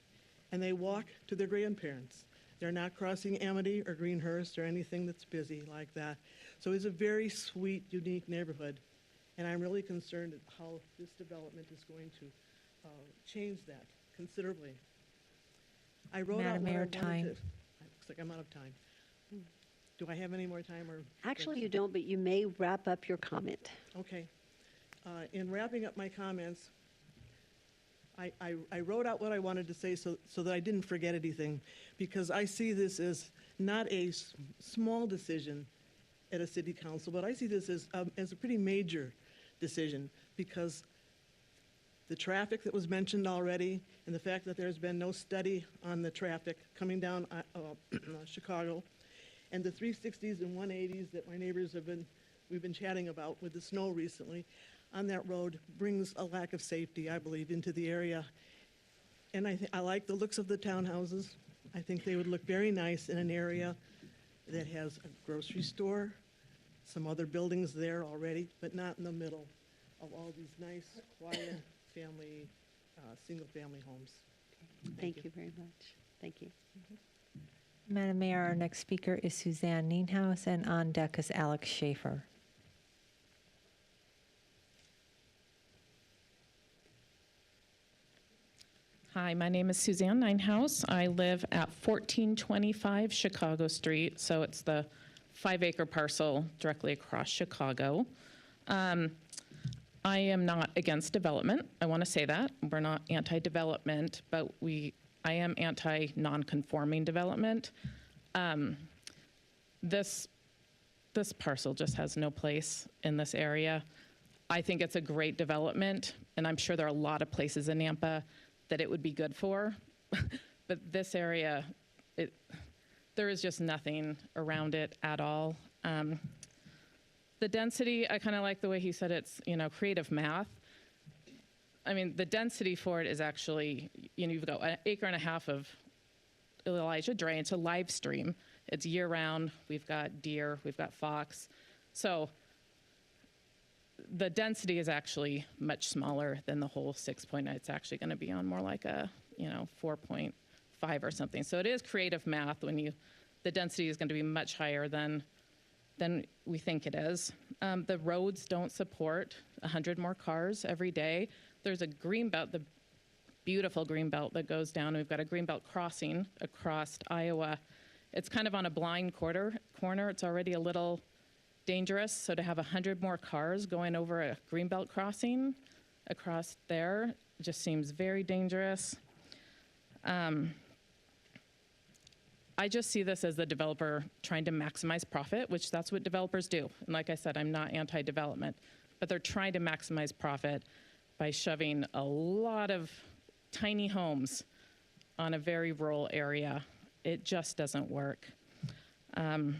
and they walk to their grandparents. They're not crossing Amity or Greenhurst or anything that's busy like that. So it's a very sweet, unique neighborhood, and I'm really concerned at how this development is going to change that considerably. I wrote out Madam what I Mayor, wanted time. Looks like I'm out of time. Do I have any more time, or? Actually, you don't, but you may wrap up your comment. Okay. In wrapping up my comments, I wrote out what I wanted to say so that I didn't forget anything, because I see this as not a small decision at a city council, but I see this as a pretty major decision, because the traffic that was mentioned already, and the fact that there's been no study on the traffic coming down Chicago, and the 360s and 180s that my neighbors we've been chatting about with the snow recently on that road brings a lack of safety, I believe, into the area. And I like the looks of the townhouses. I think they would look very nice in an area that has a grocery store, some other buildings there already, but not in the middle of all these nice, quiet family, single-family homes. Thank you very much. Thank you. Madam Mayor, our next speaker is Suzanne Nienhuis, and on deck is Alex Schaefer. Hi, my name is Suzanne Nienhuis. I live at 1425 Chicago Street, so it's the 5-acre parcel directly across Chicago. I am not against development. I want to say that. We're not anti-development, but I am anti-non-conforming development. This parcel just has no place in this area. I think it's a great development, and I'm sure there are a lot of places in Nampa that it would be good for. But this area, there is just nothing around it at all. The density, I kind of like the way he said it's, creative math. I mean, the density for it is actually, you've got 1.5 acres of Elijah Drain. It's a live stream. It's year round. We've got deer, we've got fox. So the density is actually much smaller than the whole 6.9. It's actually going to be on more like a, 4.5 or something. So it is creative math when the density is going to be much higher than we think it is. The roads don't support 100 more cars every day. There's a green belt, the beautiful green belt that goes down. We've got a green belt crossing across Iowa. It's kind of on a blind corner. It's already a little dangerous. So to have 100 more cars going over a green belt crossing across there just seems very dangerous. I just see this as the developer trying to maximize profit, which that's what developers do. And like I said, I'm not anti-development, but they're trying to maximize profit by shoving a lot of tiny homes on a very rural area. It just doesn't work. Nampa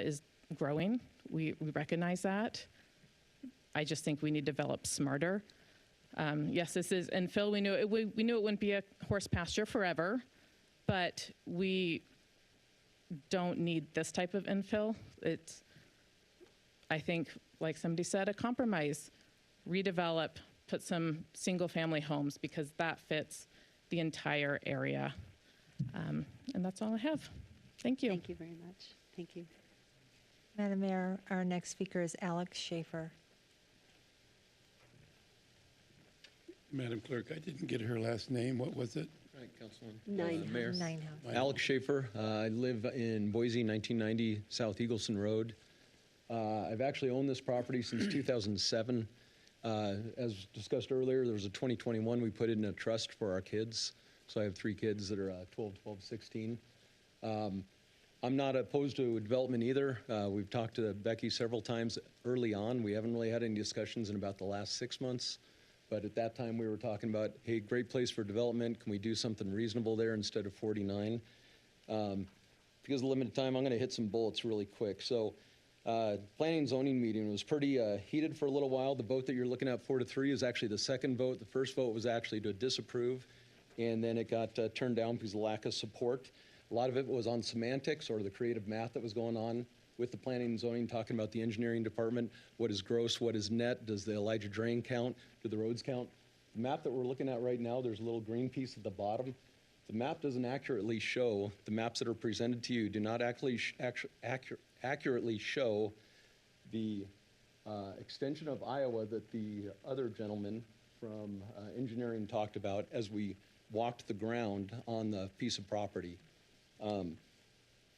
is growing. We recognize that. I just think we need to develop smarter. Yes, this is infill. We knew it wouldn't be a horse pasture forever, but we don't need this type of infill. It's, I think, like somebody said, a compromise. Redevelop, put some single-family homes because that fits the entire area. And that's all I have. Thank you. Thank you very much. Thank you. Madam Mayor, our next speaker is Alex Schaefer. Madam Clerk, I didn't get her last name. What was it? Right, Councilman. Mayor. Ninehouse. Alex Schaefer. I live in Boise, 1990 South Eagleson Road. I've actually owned this property since 2007. As discussed earlier, there was a 2021 we put it in a trust for our kids. So I have 3 kids that are 12, 16. I'm not opposed to development either. We've talked to Becky several times early on. We haven't really had any discussions in about the last 6 months. But at that time, we were talking about, hey, great place for development. Can we do something reasonable there instead of 49? Because of limited time, I'm going to hit some bullets really quick. So planning and zoning meeting was pretty heated for a little while. The vote that you're looking at 4-3 is actually the second vote. The first vote was actually to disapprove, and then it got turned down because of lack of support. A lot of it was on semantics or the creative math that was going on with the planning and zoning, talking about the engineering department. What is gross? What is net? Does the Elijah Drain count? Do the roads count? The map that we're looking at right now, there's a little green piece at the bottom. The map doesn't accurately show, the maps that are presented to you do not actually accurately show the extension of Iowa that the other gentleman from engineering talked about as we walked the ground on the piece of property.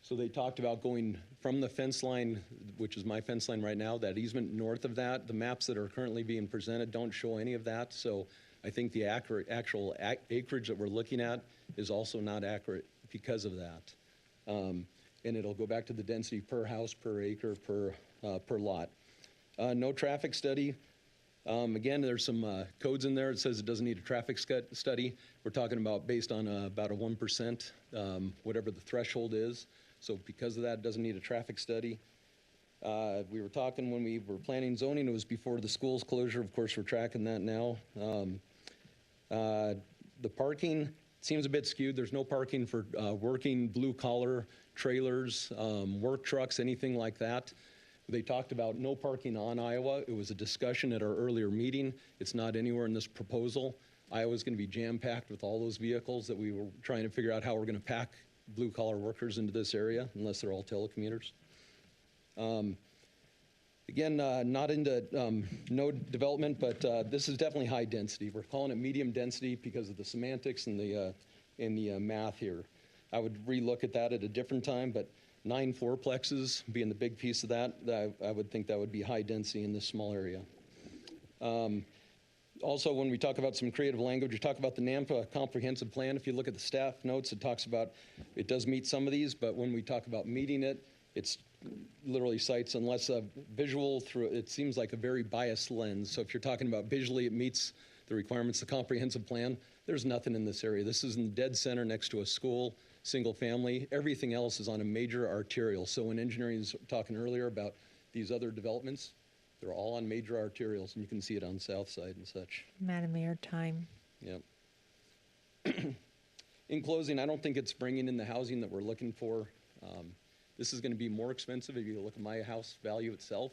So they talked about going from the fence line, which is my fence line right now, that easement north of that. The maps that are currently being presented don't show any of that. So I think the actual acreage that we're looking at is also not accurate because of that. And it'll go back to the density per house, per acre, per lot. No traffic study. Again, there's some codes in there. It says it doesn't need a traffic study. We're talking about based on about a 1%, whatever the threshold is. So because of that, it doesn't need a traffic study. We were talking when we were planning zoning, it was before the school's closure. Of course, we're tracking that now. The parking seems a bit skewed. There's no parking for working blue-collar trailers, work trucks, anything like that. They talked about no parking on Iowa. It was a discussion at our earlier meeting. It's not anywhere in this proposal. Iowa's going to be jam-packed with all those vehicles that we were trying to figure out how we're going to pack blue-collar workers into this area, unless they're all telecommuters. Again, not into node development, but this is definitely high density. We're calling it medium density because of the semantics and the math here. I would relook at that at a different time, but 9 fourplexes being the big piece of that, I would think that would be high density in this small area. Also, when we talk about some creative language, we talk about the NAMPA comprehensive plan. If you look at the staff notes, it talks about, it does meet some of these, but when we talk about meeting it, it's literally cites unless a visual through, it seems like a very biased lens. So if you're talking about visually, it meets the requirements of the comprehensive plan. There's nothing in this area. This is in the dead center next to a school, single family. Everything else is on a major arterial. So when engineering was talking earlier about these other developments, they're all on major arterials, and you can see it on South Side and such. Madam Mayor, time. Yep. In closing, I don't think it's bringing in the housing that we're looking for. This is going to be more expensive if you look at my house value itself.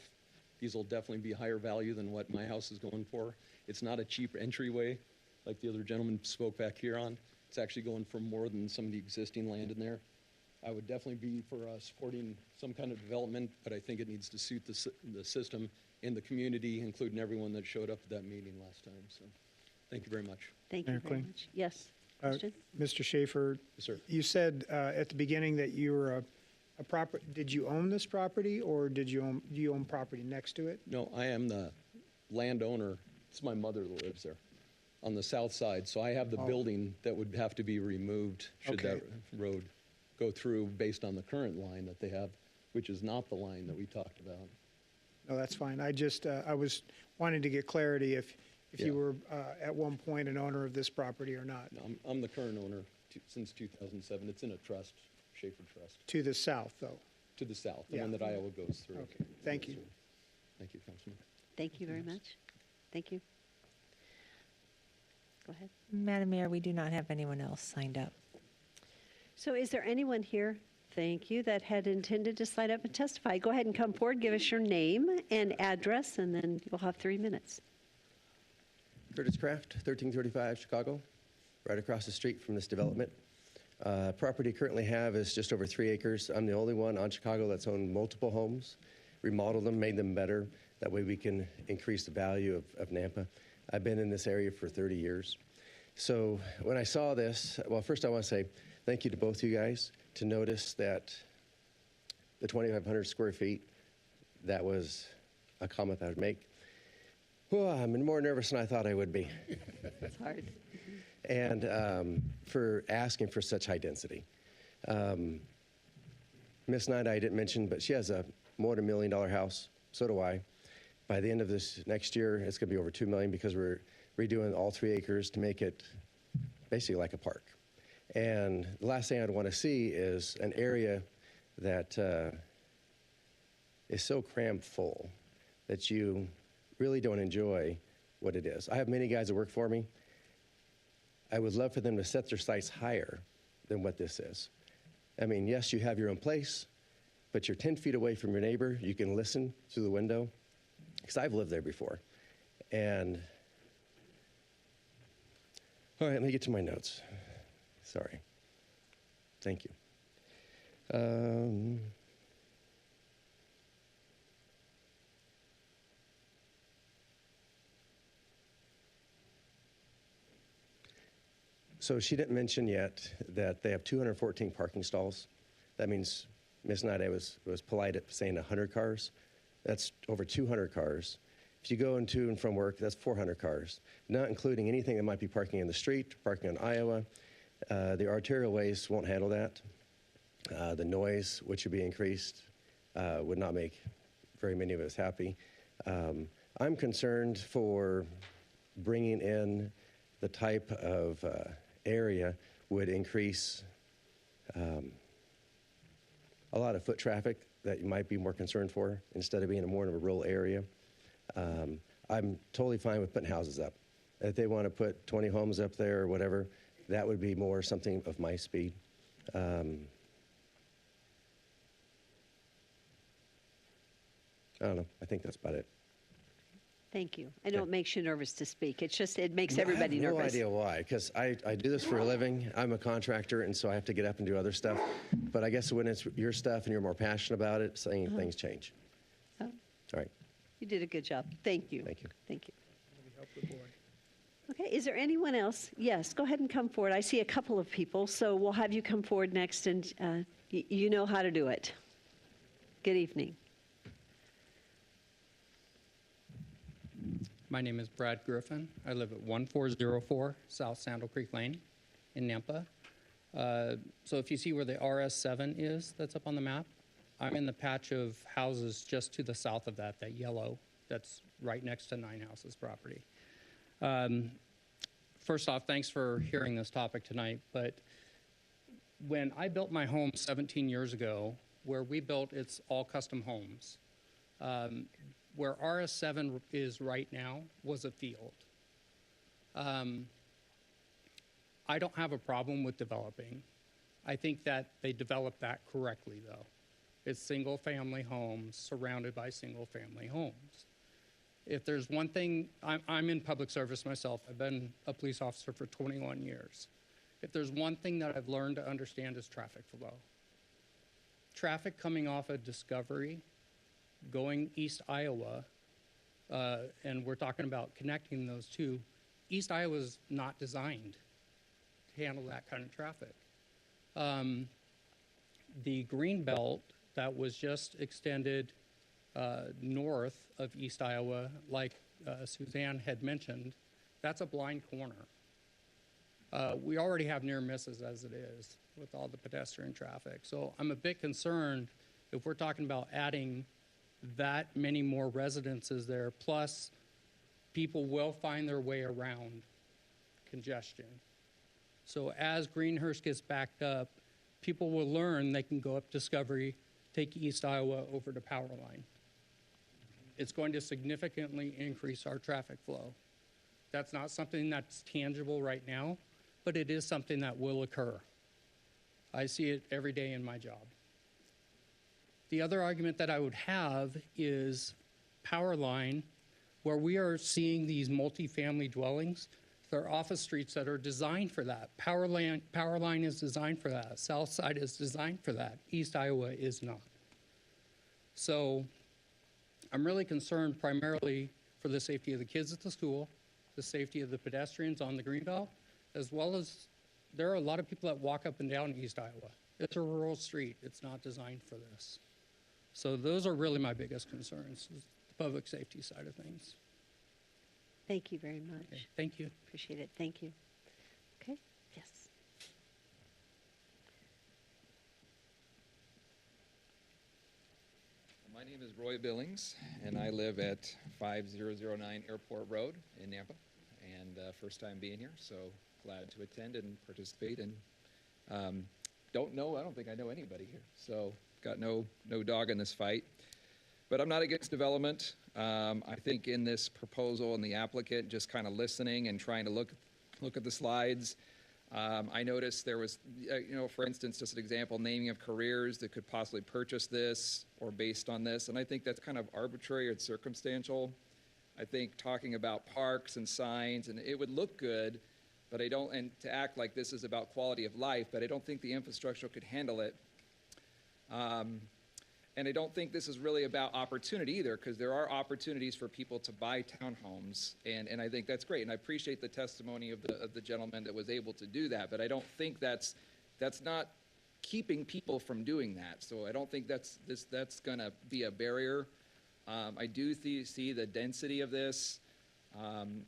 These will definitely be higher value than what my house is going for. It's not a cheap entryway like the other gentleman spoke back here on. It's actually going for more than some of the existing land in there. I would definitely be for supporting some kind of development, but I think it needs to suit the system and the community, including everyone that showed up at that meeting last time. So thank you very much. Thank you Mayor very Kling? much. Yes. Question? Mr. Schaefer, Yes, sir. you said at the beginning that you were a property. Did you own this property, or do you own property next to it? No, I am the landowner. It's my mother that lives there on the south side. So I have the building that would have to be removed should Okay. that road go through based on the current line that they have, which is not the line that we talked about. No, that's fine. I just, I was wanting to get clarity if you were at one point an owner of this property or not. I'm the current owner since 2007. It's in a trust, Schaefer Trust, To the south, though. to the south, the Yeah. one that Iowa goes through. Okay, thank you. Thank you, Councilman. Thank you very much. Thank you. Go ahead. Madam Mayor, we do not have anyone else signed up. So is there anyone here, thank you, that had intended to slide up and testify? Go ahead and come forward, give us your name and address, and then you'll have 3 minutes. Curtis Kraft, 1335 Chicago, right across the street from this development. Property currently have is just over 3 acres. I'm the only one on Chicago that's owned multiple homes, remodeled them, made them better. That way we can increase the value of Nampa. I've been in this area for 30 years. So when I saw this, well, first I want to say thank you to both you guys to notice that the 2,500 square feet, that was a comment I would make. Well, I'm more nervous than I thought I would be. It's hard. And for asking for such high density. Miss Knight, I didn't mention, but she has a more than $1 million house. So do I. By the end of this next year, it's going to be over $2 million because we're redoing all 3 acres to make it basically like a park. And the last thing I'd want to see is an area that is so crammed full that you really don't enjoy what it is. I have many guys that work for me. I would love for them to set their sights higher than what this is. I mean, yes, you have your own place, but you're 10 feet away from your neighbor. You can listen through the window, because I've lived there before. And, all right, let me get to my notes. Sorry. Thank you. So she didn't mention yet that they have 214 parking stalls. That means Ms. Knight was polite at saying 100 cars. That's over 200 cars. If you go into and from work, that's 400 cars, not including anything that might be parking in the street, parking on Iowa. The arterial ways won't handle that. The noise, which would be increased, would not make very many of us happy. I'm concerned for bringing in the type of area would increase a lot of foot traffic that you might be more concerned for instead of being more of a rural area. I'm totally fine with putting houses up. If they want to put 20 homes up there or whatever, that would be more something of my speed. I don't know. I think that's about it. Thank you. I know it makes you nervous to speak. It's just, it makes everybody I have nervous. no idea why, because I do this for a living. I'm a contractor, and so I have to get up and do other stuff. But I guess when it's your stuff and you're more passionate about it, things change. Oh. All right. You did a good job. Thank you. Thank you. Thank you. Okay, is there anyone else? Yes, go ahead and come forward. I see a couple of people, so we'll have you come forward next, and you know how to do it. Good evening. My name is Brad Griffin. I live at 1404 South Sandal Creek Lane in Nampa. So if you see where the RS7 is that's up on the map, I'm in the patch of houses just to the south of that, that yellow, that's right next to Nine Houses property. First off, thanks for hearing this topic tonight, but when I built my home 17 years ago, where we built, it's all custom homes. Where RS7 is right now was a field. I don't have a problem with developing. I think that they developed that correctly, though. It's single-family homes surrounded by single-family homes. If there's one thing, I'm in public service myself. I've been a police officer for 21 years. If there's one thing that I've learned to understand is traffic flow. Traffic coming off of Discovery, going East Iowa, and we're talking about connecting those two, East Iowa is not designed to handle that kind of traffic. The green belt that was just extended north of East Iowa, like Suzanne had mentioned, that's a blind corner. We already have near misses as it is with all the pedestrian traffic. So I'm a bit concerned if we're talking about adding that many more residences there, plus people will find their way around congestion. So as Greenhurst gets backed up, people will learn they can go up Discovery, take East Iowa over to Powerline. It's going to significantly increase our traffic flow. That's not something that's tangible right now, but it is something that will occur. I see it every day in my job. The other argument that I would have is Powerline, where we are seeing these multifamily dwellings. There are office streets that are designed for that. Powerline is designed for that. Southside is designed for that. East Iowa is not. So I'm really concerned primarily for the safety of the kids at the school, the safety of the pedestrians on the Greenbelt, as well as there are a lot of people that walk up and down East Iowa. It's a rural street. It's not designed for this. So those are really my biggest concerns, is the public safety side of things. Thank you very much. Okay, thank you. Appreciate it. Thank you. Okay, yes. My name is Roy Billings, and I live at 5009 Airport Road in Nampa, and first time being here, so glad to attend and participate. And I don't think I know anybody here, so got no dog in this fight. But I'm not against development. I think in this proposal and the applicant just kind of listening and trying to look at the slides, I noticed there was, for instance, just an example, naming of careers that could possibly purchase this or based on this. And I think that's kind of arbitrary or circumstantial. I think talking about parks and signs, and it would look good, but and to act like this is about quality of life, but I don't think the infrastructure could handle it. And I don't think this is really about opportunity either, because there are opportunities for people to buy townhomes, and I think that's great. And I appreciate the testimony of the gentleman that was able to do that, but I don't think that's not keeping people from doing that. So I don't think that's going to be a barrier. I do see the density of this.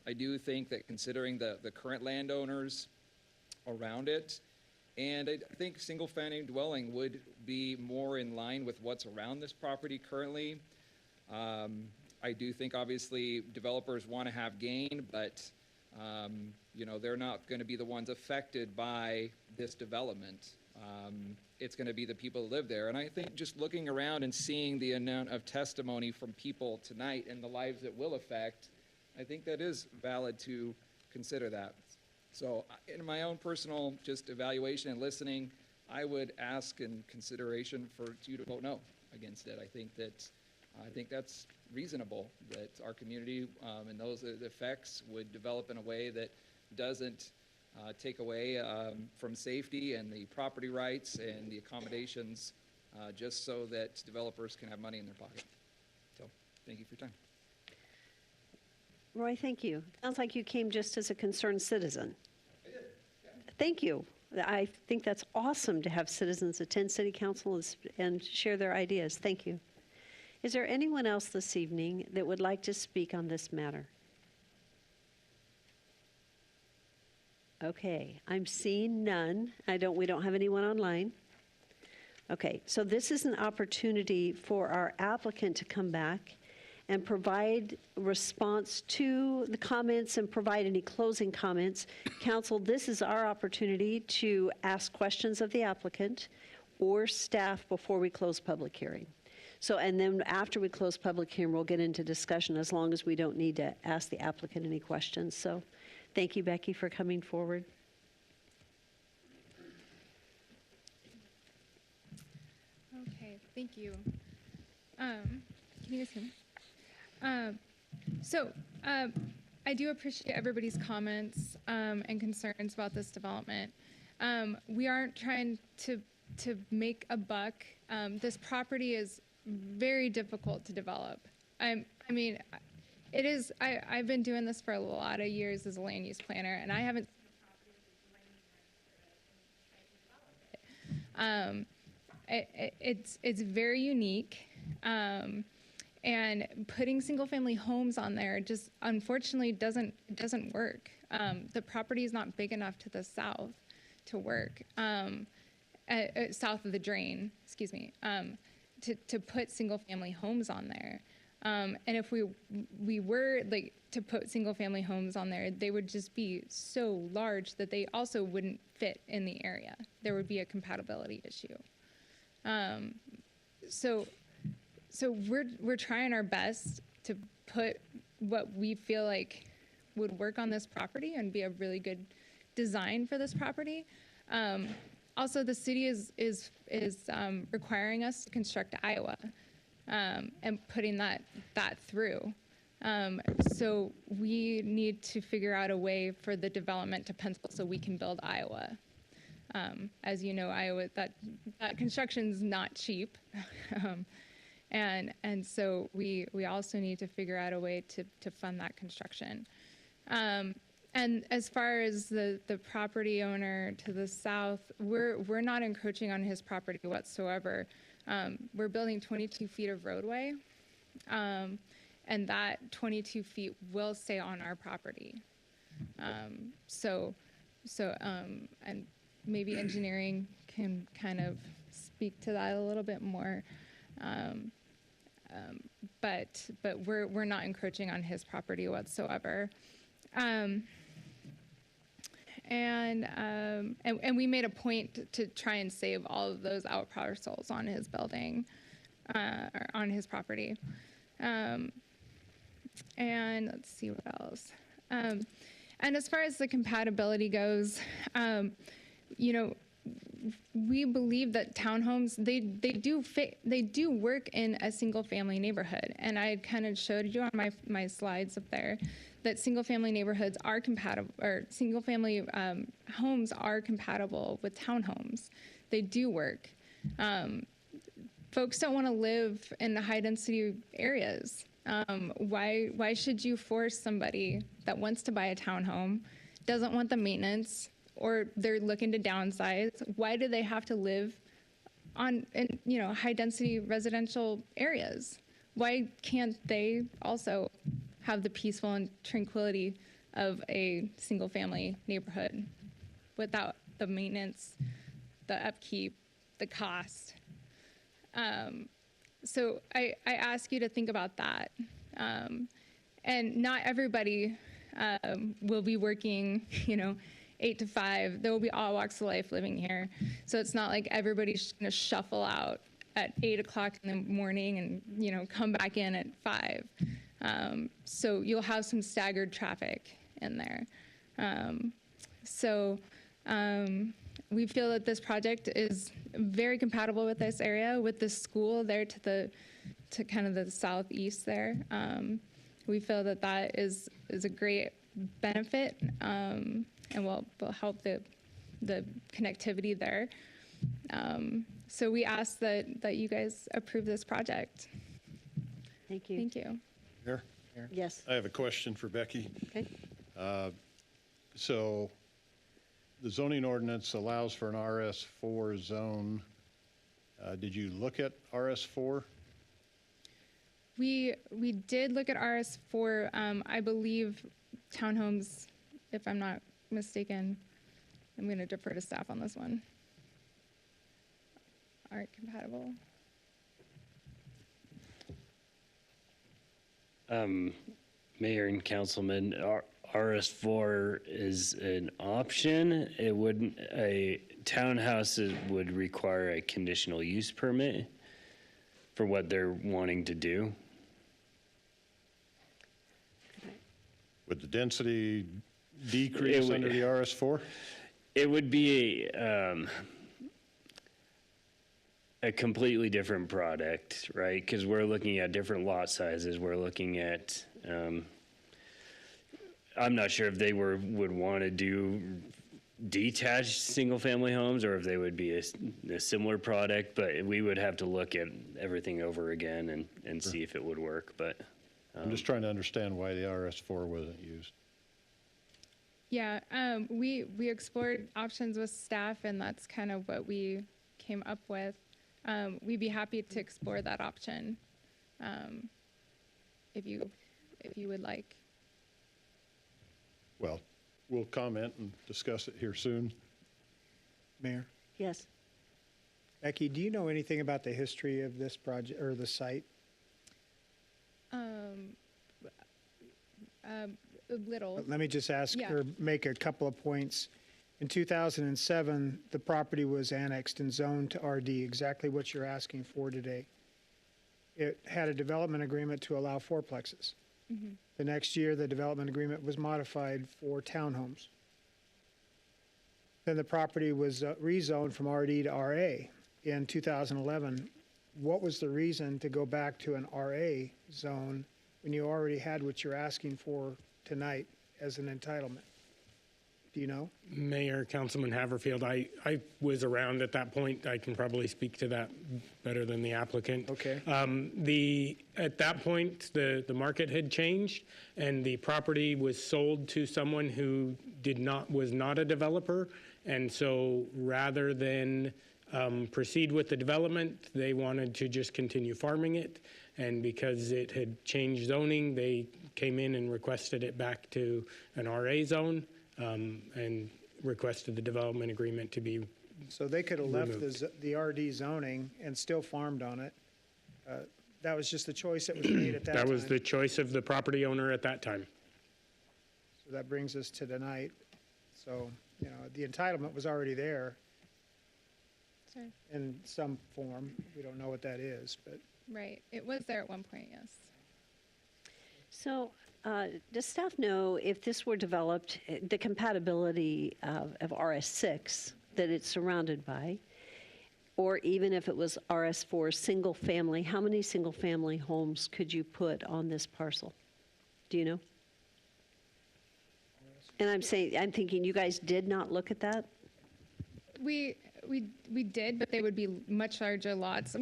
I do think that considering the current landowners around it, and I think single-family dwelling would be more in line with what's around this property currently. I do think, obviously, developers want to have gain, but they're not going to be the ones affected by this development. It's going to be the people who live there. And I think just looking around and seeing the amount of testimony from people tonight and the lives it will affect, I think that is valid to consider that. So in my own personal just evaluation and listening, I would ask in consideration for you to vote no against it. I think that's reasonable, that our community and those effects would develop in a way that doesn't take away from safety and the property rights and the accommodations just so that developers can have money in their pocket. So thank you for your time. Roy, thank you. Sounds like you came just as a concerned citizen. I did. Yeah. Thank you. I think that's awesome to have citizens attend city council and share their ideas. Thank you. Is there anyone else this evening that would like to speak on this matter? Okay, I'm seeing none. We don't have anyone online. Okay, so this is an opportunity for our applicant to come back and provide response to the comments and provide any closing comments. Council, this is our opportunity to ask questions of the applicant or staff before we close public hearing. So, and then after we close public hearing, we'll get into discussion as long as we don't need to ask the applicant any questions. So thank you, Becky, for coming forward. Okay, thank you. Can you guys hear me? I do appreciate everybody's comments and concerns about this development. We aren't trying to make a buck. This property is very difficult to develop. I mean, it is. I've been doing this for a lot of years as a land use planner, and I haven't seen it's very unique. And putting single-family homes on there just unfortunately doesn't work. The property is not big enough to the south to work, south of the drain, excuse me, to put single-family homes on there. And if we were like to put single family homes on there, they would just be so large that they also wouldn't fit in the area. There would be a compatibility issue. So we're trying our best to put what we feel like would work on this property and be a really good design for this property. Also, the city is requiring us to construct Iowa and putting that through. So we need to figure out a way for the development to pencil so we can build Iowa. As you know, Iowa, that construction's not cheap. And so we also need to figure out a way to fund that construction. And as far as the property owner to the south, we're not encroaching on his property whatsoever. We're building 22 feet of roadway, and that 22 feet will stay on our property. And maybe engineering can kind of speak to that a little bit more. But we're not encroaching on his property whatsoever. And we made a point to try and save all of those out parcels on his building, or on his property. And let's see what else. And as far as the compatibility goes, you know, we believe that townhomes, they do work in a single family neighborhood. And I kind of showed you on my slides up there that single family neighborhoods are compatible, or single family homes are compatible with townhomes. They do work. Folks don't want to live in the high density areas. Why should you force somebody that wants to buy a townhome, doesn't want the maintenance, or they're looking to downsize? Why do they have to live in high density residential areas? Why can't they also have the peaceful and tranquility of a single family neighborhood without the maintenance, the upkeep, the cost? So I ask you to think about that. And not everybody will be working, 8 to 5. There will be all walks of life living here. So it's not like everybody's going to shuffle out at 8 o'clock in the morning and, come back in at 5. So you'll have some staggered traffic in there. We feel that this project is very compatible with this area, with the school there to kind of the southeast there. We feel that is a great benefit, and will help the connectivity there. So we ask that you guys approve this project. Thank you. Thank you. Mayor? Yes. I have a question for Becky. Okay. So the zoning ordinance allows for an RS4 zone. Did you look at RS4? We did look at RS4. I believe townhomes, if I'm not mistaken, I'm going to defer to staff on this one, aren't compatible. Mayor and Councilman, RS4 is an option. It wouldn't, a townhouse would require a conditional use permit for what they're wanting to do. Would the density decrease under the RS4? It would be a completely different product, right? Because we're looking at different lot sizes. We're looking at, I'm not sure if they would want to do detached single-family homes or if they would be a similar product, but we would have to look at everything over again and see if it would work. But I'm just trying to understand why the RS4 wasn't used. Yeah, we explored options with staff, and that's kind of what we came up with. We'd be happy to explore that option if you would like. Well, we'll comment and discuss it here soon. Mayor? Yes. Becky, do you know anything about the history of this project or the site? Little. Let me just ask Yeah. or make a couple of points. In 2007, the property was annexed and zoned to RD, exactly what you're asking for today. It had a development agreement to allow fourplexes. The next year, the development agreement was modified for townhomes. Then the property was rezoned from RD to RA in 2011. What was the reason to go back to an RA zone when you already had what you're asking for tonight as an entitlement? Do you know? Mayor, Councilman Haverfield, I was around at that point. I can probably speak to that better than the applicant. Okay. At that point, the market had changed, and the property was sold to someone who was not a developer. And so rather than proceed with the development, they wanted to just continue farming it. And because it had changed zoning, they came in and requested it back to an RA zone. And requested the development agreement to be So they could have left removed. the RD zoning and still farmed on it. That was just the choice that was made at that time. That was the choice of the property owner at that time. So that brings us to tonight. So, you know, the entitlement was already there Sorry. in some form. We don't know what that is, but Right. It was there at one point, yes. So, does staff know if this were developed, the compatibility of RS6 that it's surrounded by, or even if it was RS4 single family, how many single family homes could you put on this parcel? Do you know? And I'm thinking you guys did not look at that? We did, but they would be much larger lots. I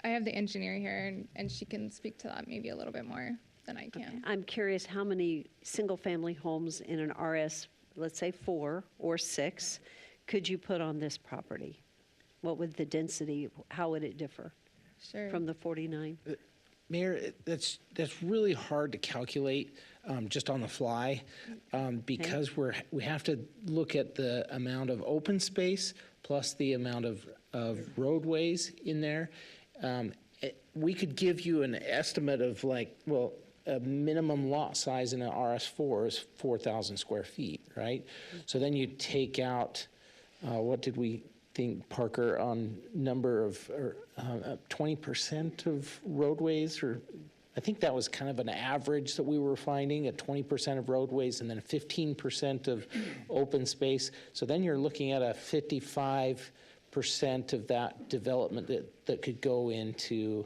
have the engineer here, and she can speak to that maybe a little bit more than I can. I'm curious how many single-family homes in an RS, let's say 4 or 6, could you put on this property? What would the density, how would it differ Sure. from the 49? Mayor, that's really hard to calculate just on the fly because we have to look at the amount of open space plus the amount of roadways in there. We could give you an estimate of a minimum lot size in an RS4 is 4,000 square feet, right? So then you take out, what did we think, Parker, on number of 20% of roadways, or I think that was kind of an average that we were finding at 20% of roadways and then 15% of open space. So then you're looking at a 55% of that development that could go into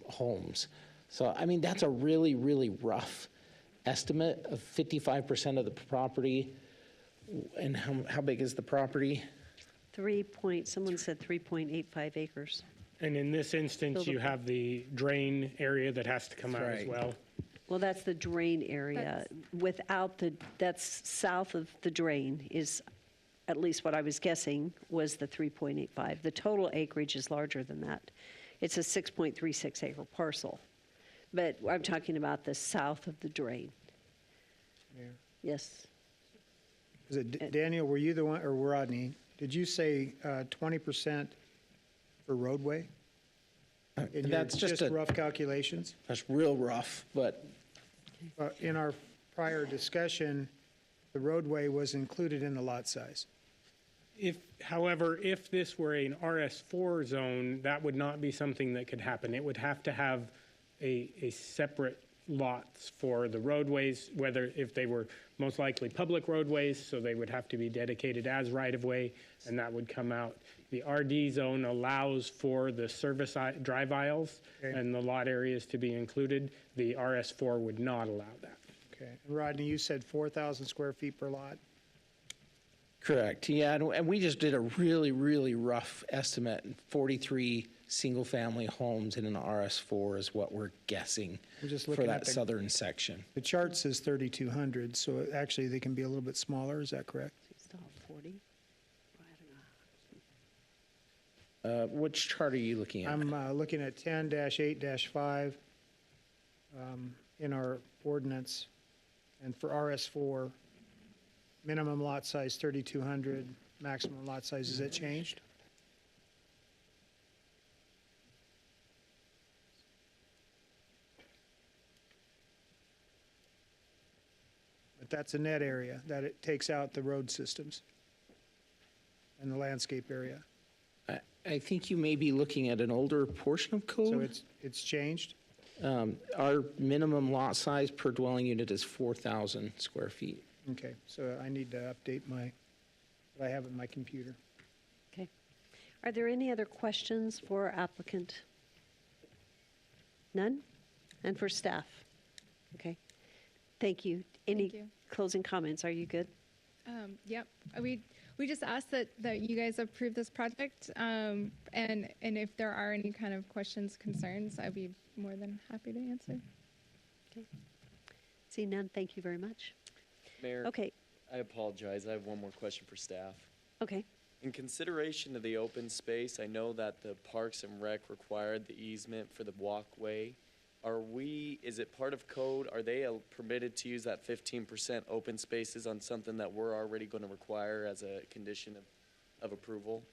homes. So, I mean, that's a really, really rough estimate of 55% of the property. And how big is the property? Someone said 3.85 acres. And in this instance, you have the drain area that has to come out as right. well. Well, that's the drain area. That's south of the drain is, at least what I was guessing, was the 3.85. The total acreage is larger than that. It's a 6.36 acre parcel. But I'm talking about the south of the drain. Mayor. Yes. Is it, Daniel, were you the one, or Rodney, did you say 20% for roadway? In your That's just a- rough calculations? That's real rough, but In our prior discussion, the roadway was included in the lot size. However, if this were an RS4 zone, that would not be something that could happen. It would have to have a separate lots for the roadways, if they were most likely public roadways, so they would have to be dedicated as right-of-way, and that would come out. The RD zone allows for the service drive aisles and the lot areas to be included. The RS4 would not allow that. Okay. And Rodney, you said 4,000 square feet per lot? correct. Yeah, and we just did a really, really rough estimate. 43 single-family homes in an RS4 is what we're guessing We're just for looking that at the- southern section. The chart says 3,200, so actually they can be a little bit smaller, is that correct? Still 40? Which chart are you looking at? I'm looking at 10-8-5 in our ordinance. And for RS4, minimum lot size 3,200, maximum lot size, is it changed? that's a net area, that it takes out the road systems and the landscape area. I think you may be looking at an older portion of code. So it's changed? Our minimum lot size per dwelling unit is 4,000 square feet. Okay, so I need to update what I have in my computer. Okay. Are there any other questions for our applicant? None? And for staff? Okay. Thank you. Any Thank you. closing comments? Are you good? Yep. We just ask that you guys approve this project, and if there are any kind of questions, concerns, I'd be more than happy to answer. Okay. See none, thank you very much. Mayor, Okay, I apologize. I have one more question for staff. okay. In consideration of the open space, I know that the Parks and Rec required the easement for the walkway. Is it part of code? Are they permitted to use that 15% open spaces on something that we're already going to require as a condition of approval?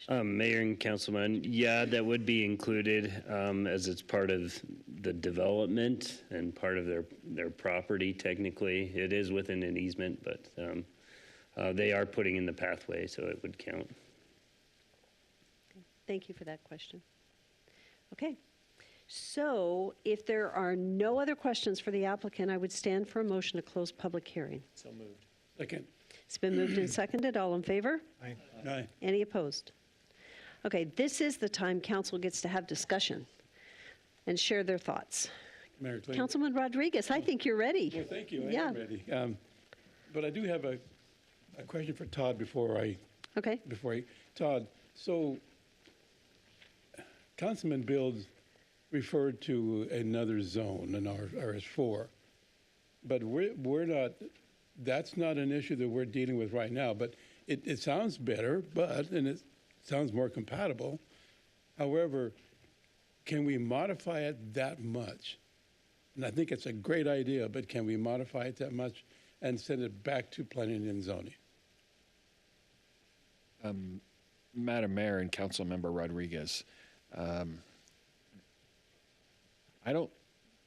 Mayor and Councilman, yeah, that would be included as it's part of the development and part of their property technically. It is within an easement, but they are putting in the pathway, so it would count. Thank you for that question. Okay. So if there are no other questions for the applicant, I would stand for a motion to close public hearing. So moved. Second. It's been moved and seconded. All in favor? Aye. Aye. Any opposed? Okay, this is the time council gets to have discussion and share their thoughts. Mayor Clayton. Councilman Rodriguez, I think you're ready. Well, thank you. I Yeah. am ready. But I do have a question for Todd before I. Okay. Todd, so Councilman Bills referred to another zone, an RS4, but we're not. That's not an issue that we're dealing with right now. But it sounds better, and it sounds more compatible. However, can we modify it that much? And I think it's a great idea, but can we modify it that much and send it back to planning and zoning? Madam Mayor and Councilmember Rodriguez,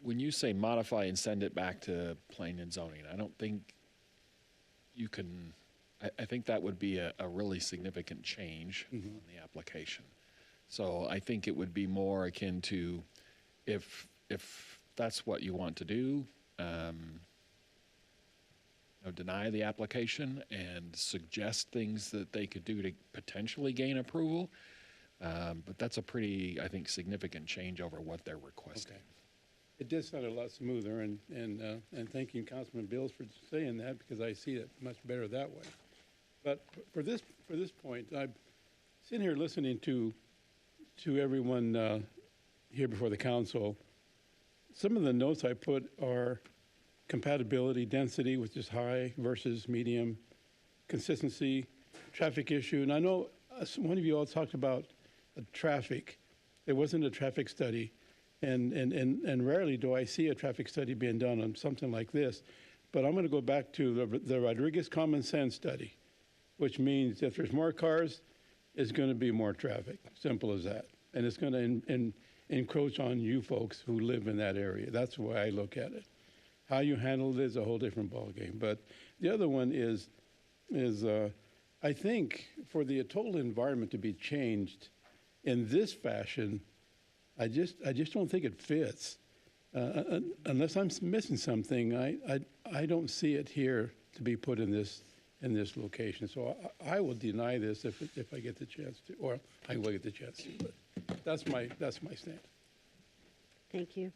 when you say modify and send it back to planning and zoning, I don't think you can, I think that would be a really significant change on the application. So I think it would be more akin to if that's what you want to do, deny the application and suggest things that they could do to potentially gain approval. But that's a pretty, I think, significant change over what they're requesting. Okay. It did sound a lot smoother, and thanking Councilman Bills for saying that, because I see it much better that way. But for this point, I'm sitting here listening to everyone here before the council. Some of the notes I put are compatibility, density, which is high versus medium, consistency, traffic issue. And I know one of you all talked about traffic. There wasn't a traffic study. And rarely do I see a traffic study being done on something like this. But I'm going to go back to the Rodriguez Common Sense study, which means if there's more cars, it's going to be more traffic. Simple as that. And it's going to encroach on you folks who live in that area. That's the way I look at it. How you handle it is a whole different ballgame. But the other one is I think for the total environment to be changed in this fashion, I just don't think it fits. Unless I'm missing something, I don't see it here to be put in this location. So I will deny this if I get the chance to, or I will get the chance to. But that's my stand. Thank you.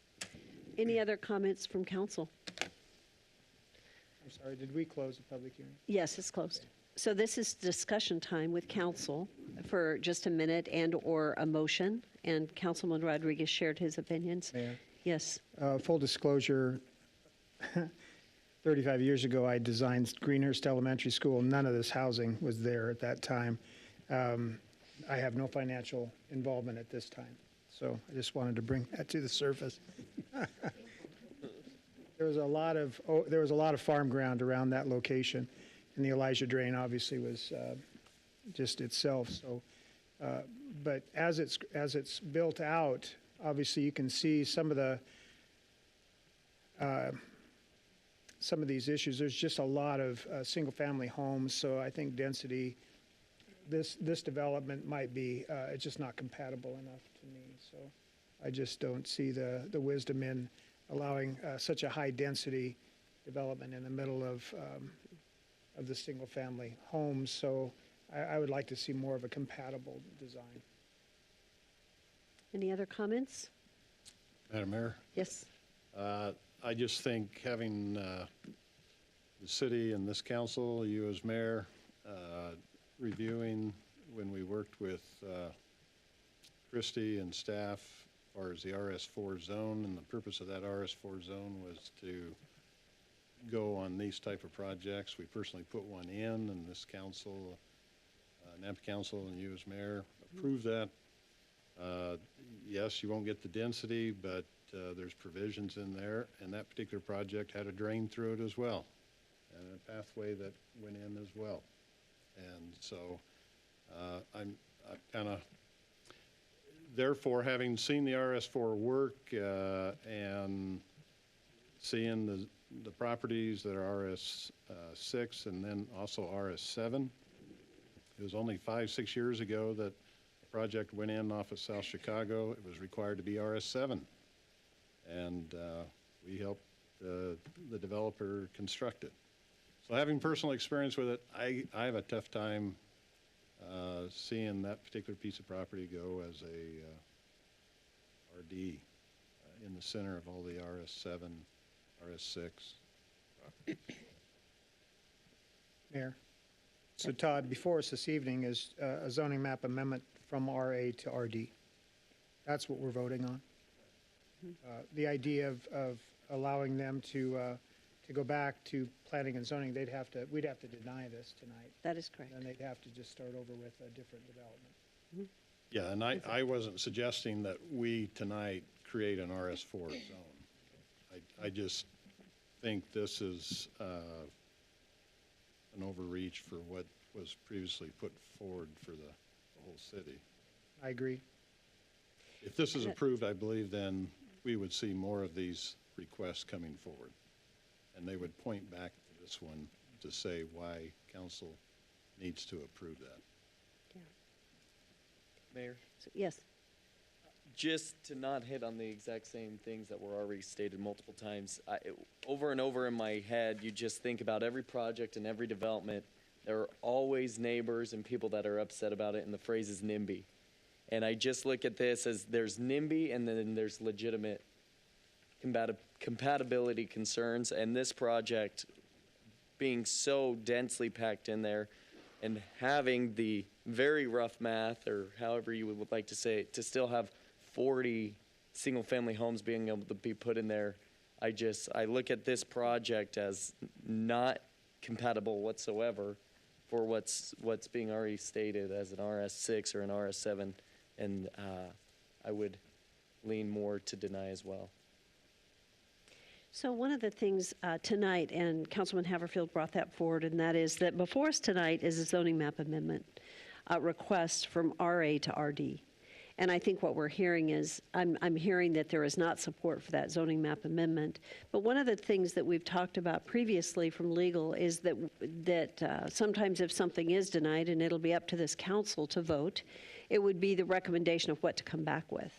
Any other comments from council? I'm sorry, did we close the public hearing? Yes, it's closed. So this is discussion time with council for just a minute and/or a motion. And Councilman Rodriguez shared his opinions. Mayor? Yes. Full disclosure, 35 years ago, I designed Greenhurst Elementary School. None of this housing was there at that time. I have no financial involvement at this time. So I just wanted to bring that to the surface. There was a lot of farm ground around that location, and the Elijah Drain obviously was just itself. So, but as it's built out, obviously you can see some of the some of these issues. There's just a lot of single-family homes, so I think density, this development might be, it's just not compatible enough to me. So I just don't see the wisdom in allowing such a high-density development in the middle of the single-family homes. So I would like to see more of a compatible design. Any other comments? Madam Mayor? Yes. I just think having the city and this council, you as mayor, reviewing when we worked with Christie and staff as far as the RS4 zone, and the purpose of that RS4 zone was to go on these type of projects. We personally put one in, and this council, Nampa Council and you as mayor approved that. Yes, you won't get the density, but there's provisions in there, and that particular project had a drain through it as well, and a pathway that went in as well. And so I'm kind of, therefore, having seen the RS4 work and seeing the properties that are RS6 and then also RS7, it was only 5-6 years ago that the project went in off of South Chicago. It was required to be RS7. And we helped the developer construct it. So having personal experience with it, I have a tough time seeing that particular piece of property go as a RD in the center of all the RS7, RS6. Mayor. So Todd, before us this evening is a zoning map amendment from RA to RD. That's what we're voting on. The idea of allowing them to go back to planning and zoning, we'd have to deny this tonight. That is correct. And they'd have to just start over with a different development. Yeah, and I wasn't suggesting that we tonight create an RS4 zone. I just think this is an overreach for what was previously put forward for the whole city. I agree. If this is approved, I believe then we would see more of these requests coming forward. And they would point back to this one to say why council needs to approve that. Mayor? Yes. Just to not hit on the exact same things that were already stated multiple times, over and over in my head, you just think about every project and every development. There are always neighbors and people that are upset about it, and the phrase is NIMBY. And I just look at this as there's NIMBY and then there's legitimate compatibility concerns, and this project being so densely packed in there and having the very rough math, or however you would like to say it, to still have 40 single-family homes being able to be put in there, I look at this project as not compatible whatsoever for what's being already stated as an RS6 or an RS7, and I would lean more to deny as well. So one of the things tonight, and Councilman Haverfield brought that forward, and that is that before us tonight is a zoning map amendment request from RA to RD. And I think what we're hearing is, I'm hearing that there is not support for that zoning map amendment. But one of the things that we've talked about previously from legal is that sometimes if something is denied, and it'll be up to this council to vote, it would be the recommendation of what to come back with.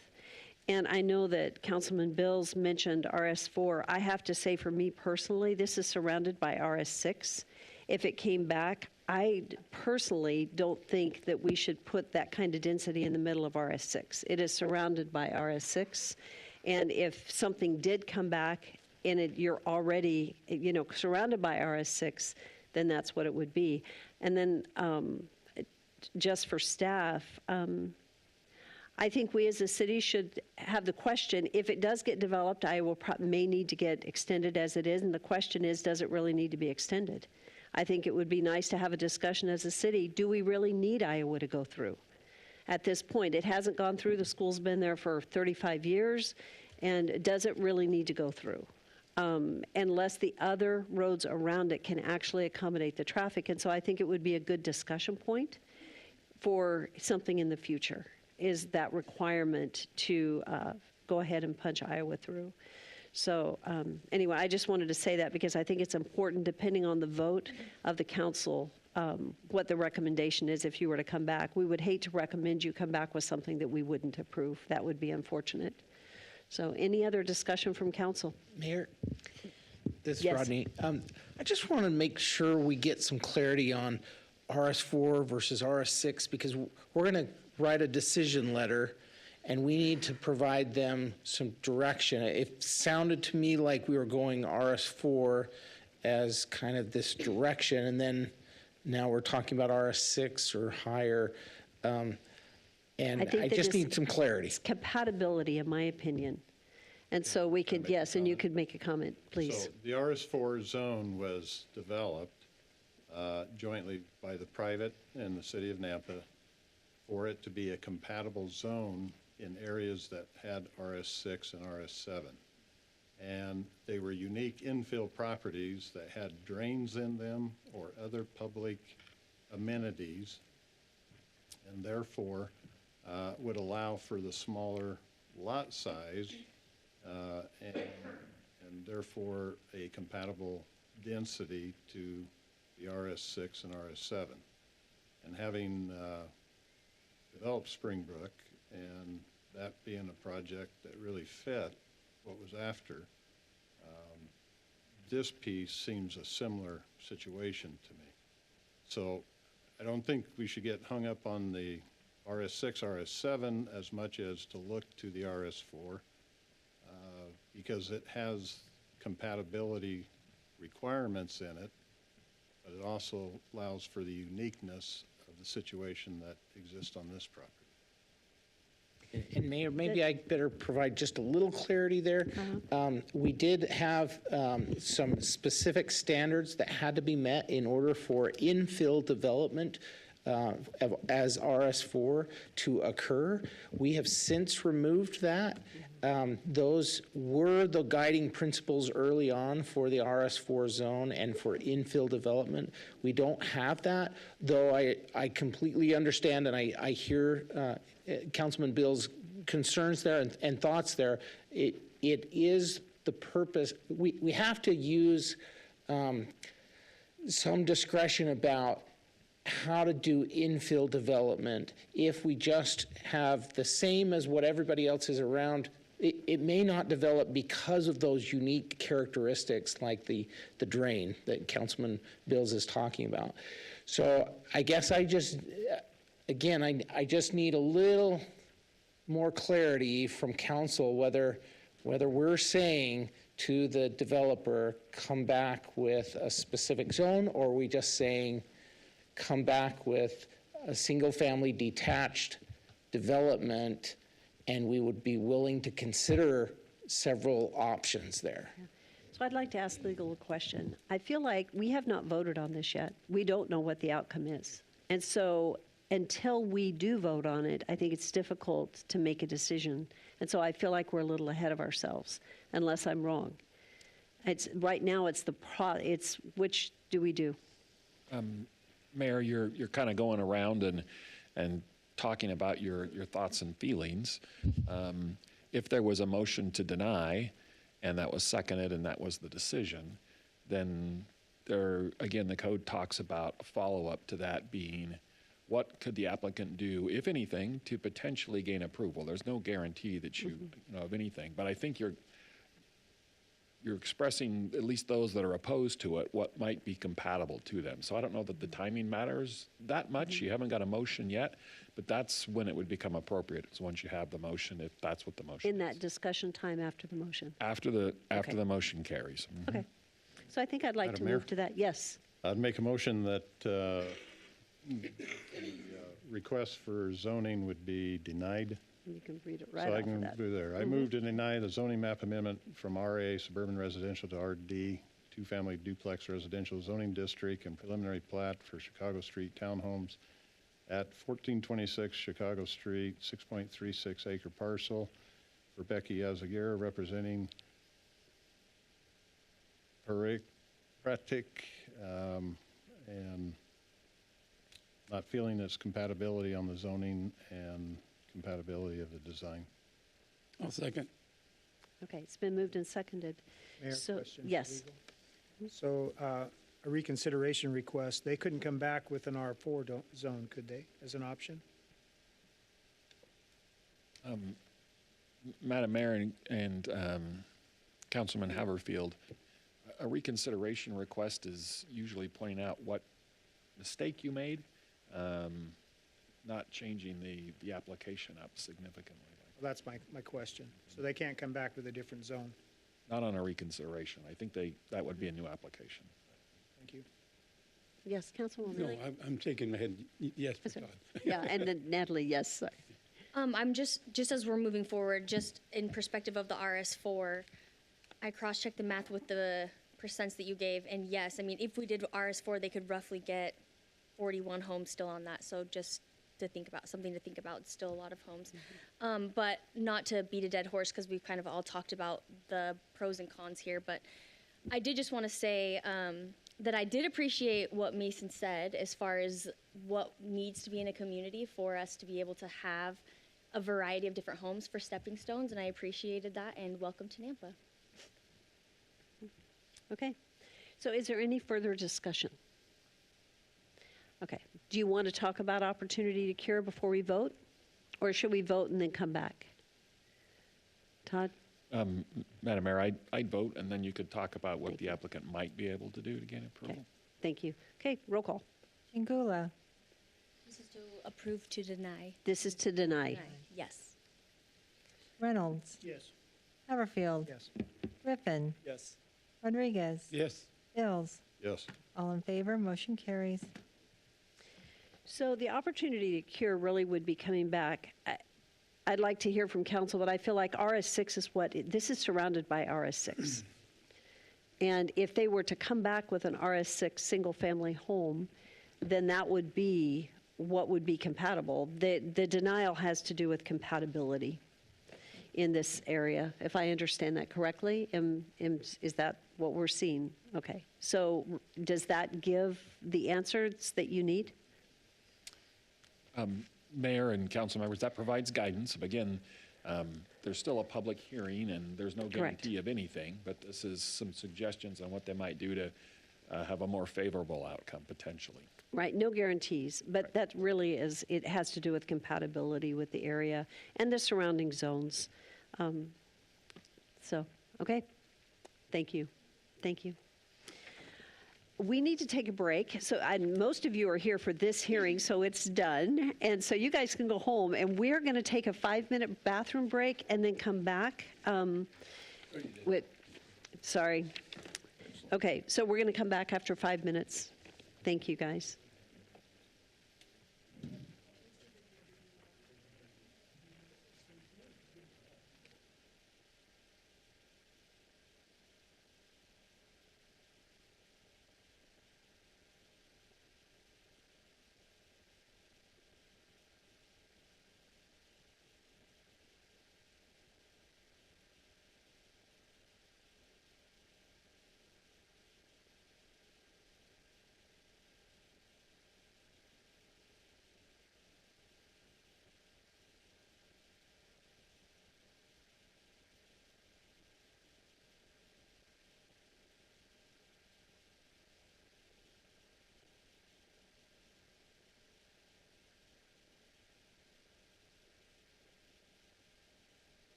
And I know that Councilman Bills mentioned RS4. I have to say, for me personally, this is surrounded by RS6. If it came back, I personally don't think that we should put that kind of density in the middle of RS6. It is surrounded by RS6. And if something did come back and you're already, surrounded by RS6, then that's what it would be. And then just for staff, I think we as a city should have the question, if it does get developed, may need to get extended as it is, and the question is, does it really need to be extended? I think it would be nice to have a discussion as a city, do we really need Iowa to go through? At this point, it hasn't gone through, the school's been there for 35 years, and does it really need to go through? Unless the other roads around it can actually accommodate the traffic, and so I think it would be a good discussion point for something in the future, is that requirement to go ahead and punch Iowa through. So anyway, I just wanted to say that because I think it's important, depending on the vote of the council, what the recommendation is if you were to come back. We would hate to recommend you come back with something that we wouldn't approve. That would be unfortunate. So any other discussion from council? Mayor, this is Yes. Rodney. I just want to make sure we get some clarity on RS4 versus RS6 because we're going to write a decision letter and we need to provide them some direction. It sounded to me like we were going RS4 as kind of this direction, and then now we're talking about RS6 or higher. And I think just need some clarity. It's compatibility, in my opinion. And so we could, yes, and you could make a comment, please. So the RS4 zone was developed jointly by the private and the city of Nampa for it to be a compatible zone in areas that had RS6 and RS7. And they were unique infill properties that had drains in them or other public amenities, and therefore would allow for the smaller lot size and therefore a compatible density to the RS6 and RS7. And having developed Springbrook and that being a project that really fit what was after, this piece seems a similar situation to me. So I don't think we should get hung up on the RS6, RS7 as much as to look to the RS4 because it has compatibility requirements in it, but it also allows for the uniqueness of the situation that exists on this property. And Mayor, maybe I better provide just a little clarity there. We did have some specific standards that had to be met in order for infill development as RS4 to occur. We have since removed that. Those were the guiding principles early on for the RS4 zone and for infill development. We don't have that, though I completely understand and I hear Councilman Bill's concerns there and thoughts there. It is the purpose. We have to use some discretion about how to do infill development. If we just have the same as what everybody else is around, it may not develop because of those unique characteristics like the drain that Councilman Bills is talking about. So I guess I just need a little more clarity from council whether we're saying to the developer, come back with a specific zone, or are we just saying, come back with a single-family detached development, and we would be willing to consider several options there. So I'd like to ask legal a question. I feel like we have not voted on this yet. We don't know what the outcome is. And so until we do vote on it, I think it's difficult to make a decision. And so I feel like we're a little ahead of ourselves, unless I'm wrong. Right now, it's which do we do? Mayor, you're kind of going around and talking about your thoughts and feelings. If there was a motion to deny and that was seconded and that was the decision, then again, the code talks about a follow-up to that being what could the applicant do, if anything, to potentially gain approval. There's no guarantee that you know of anything, but I think you're expressing, at least those that are opposed to it, what might be compatible to them. So I don't know that the timing matters that much. You haven't got a motion yet, but that's when it would become appropriate, is once you have the motion, if that's what the motion In that discussion time after the motion. After the motion carries. Okay. So I think I'd like Madam to Mayor? move to that. Yes. I'd make a motion that the request for zoning would be denied. You can read it right So I off of can that. do there. I move to deny the zoning map amendment from RA suburban residential to RD, two-family duplex residential zoning district and preliminary plat for Chicago Street townhomes at 1426 Chicago Street, 6.36 acre parcel for Becky Azagira representing Pratik, and not feeling its compatibility on the zoning and compatibility of the design. I'll second. Okay, it's been moved and seconded. Mayor, So- question for Yes. legal. So a reconsideration request, they couldn't come back with an R4 zone, could they, as an option? Madam Mayor and Councilman Haverfield, a reconsideration request is usually pointing out what mistake you made, not changing the application up significantly. Well, that's my question. So they can't come back with a different zone. Not on a reconsideration. I think that would be a new application. Thank you. Yes, Councilwoman. No, I'm shaking my head, yes, That's Todd. right. Yeah, and then Natalie, yes, sorry. I'm just as we're moving forward, just in perspective of the RS4, I cross-checked the math with the percents that you gave, and yes, I mean, if we did RS4, they could roughly get 41 homes still on that, so just to think about, something to think about, it's still a lot of homes. But not to beat a dead horse, because we've kind of all talked about the pros and cons here, but I did just want to say that I did appreciate what Mason said as far as what needs to be in a community for us to be able to have a variety of different homes for stepping stones, and I appreciated that, and welcome to Nampa. Okay. So is there any further discussion? Okay. Do you want to talk about opportunity to cure before we vote? Or should we vote and then come back? Todd? Madam Mayor, I'd vote, and then you could talk about what the applicant might be able to do to gain approval. Thank you. Okay, roll call. Chingula. This is to approve to deny. This is to deny. Yes. Reynolds. Yes. Haverfield. Yes. Griffin. Yes. Rodriguez. Yes. Bills. Yes. All in favor, motion carries. So the opportunity to cure really would be coming back. I'd like to hear from council, but I feel like RS6 is this is surrounded by RS6. And if they were to come back with an RS6 single-family home, then that would be what would be compatible. The denial has to do with compatibility in this area, if I understand that correctly. Is that what we're seeing? Okay. So does that give the answers that you need? Mayor and council members, that provides guidance. Again, there's still a public hearing, and there's no guarantee of anything, but this is some suggestions on what they might do to have a more favorable outcome, potentially. Right, no guarantees, but that really is, it has to do with compatibility with the area and the surrounding zones. So, okay, thank you, thank you. We need to take a break, so most of you are here for this hearing, so it's done. And so you guys can go home, and we're going to take a 5-minute bathroom break and then come back. Sorry. Okay, so we're going to come back after 5 minutes. Thank you, guys.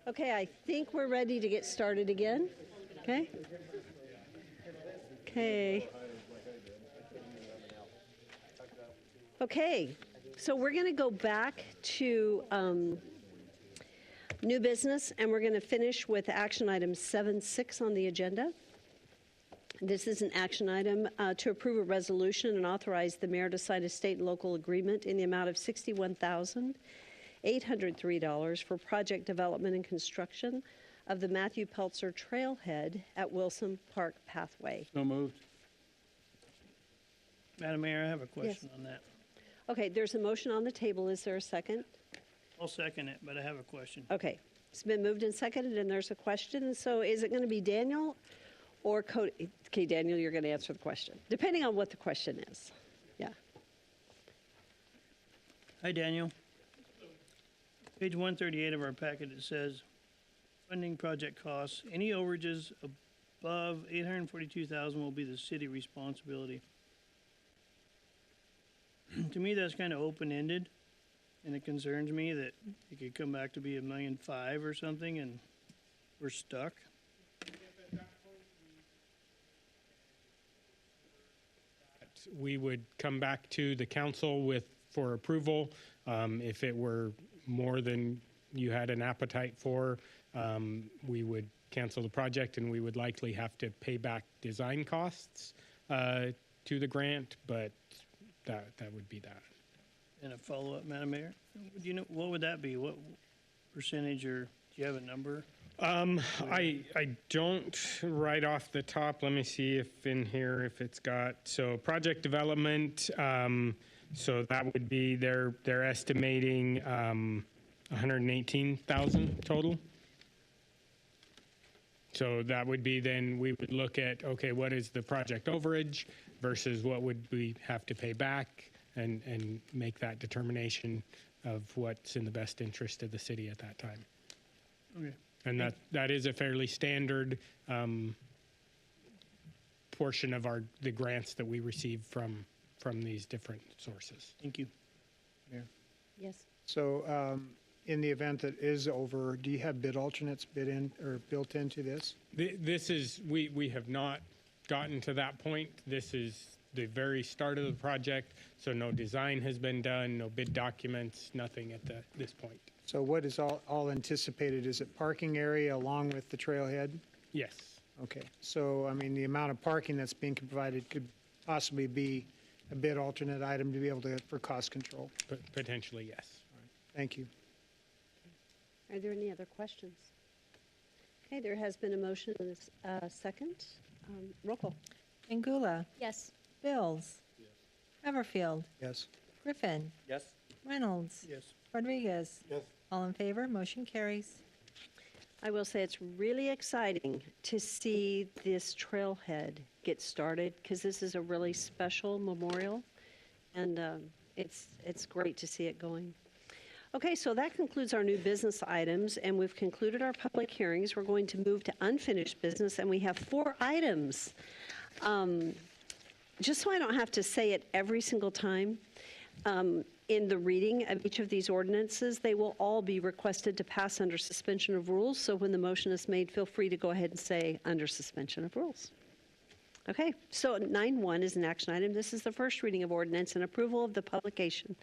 Okay, I think we're ready to get started again. Okay? Okay. Okay, so we're going to go back to new business, and we're going to finish with action item 7.6 on the agenda. This is an action item to approve a resolution and authorize the mayor to sign a state and local agreement in the amount of $61,803 for project development and construction of the Matthew Peltzer Trailhead at Wilson Park Pathway. So moved. Madam Mayor, I have a question on that. Okay, there's a motion on the table. Is there a second? I'll second it, but I have a question. Okay, it's been moved and seconded, and there's a question. So is it going to be Daniel or Cody? Okay, Daniel, you're going to answer the question, depending on what the question is. Yeah. Hi, Daniel. Page 138 of our packet, it says, funding project costs. Any overages above $842,000 will be the city responsibility. To me, that's kind of open-ended, and it concerns me that it could come back to be $1.5 million or something, and we're stuck. We would come back to the council for approval. If it were more than you had an appetite for, we would cancel the project, and we would likely have to pay back design costs to the grant, but that would be that. And a follow-up, Madam Mayor? Do you know, what would that be? What percentage, or do you have a number? I don't right off the top. Let me see if in here, if it's got, so project development, so that would be, they're estimating 118,000 total. So that would be, then we would look at, okay, what is the project overage versus what would we have to pay back, and make that determination of what's in the best interest of the city at that time. Okay. And that is a fairly standard portion of the grants that we receive from these different sources. Thank you. Mayor. Yes. So in the event that is over, do you have bid alternates bid in or built into this? This is, we have not gotten to that point. This is the very start of the project, so no design has been done, no bid documents, nothing at this point. So what is all anticipated? Is it parking area along with the trailhead? Yes. Okay, so, I mean, the amount of parking that's being provided could possibly be a bid alternate item to be able to, for cost control. Potentially, yes. Thank you. Are there any other questions? Okay, there has been a motion and a second. Roll call. Angula. Yes. Bills. Everfield. Yes. Griffin. Yes. Reynolds. Yes. Rodriguez. Yes. All in favor, motion carries. I will say it's really exciting to see this trailhead get started, because this is a really special memorial, and it's great to see it going. Okay, so that concludes our new business items, and we've concluded our public hearings. We're going to move to unfinished business, and we have 4 items. Just so I don't have to say it every single time, in the reading of each of these ordinances, they will all be requested to pass under suspension of rules. So when the motion is made, feel free to go ahead and say under suspension of rules. Okay, so 9.1 is an action item. This is the first reading of ordinance and approval of the publication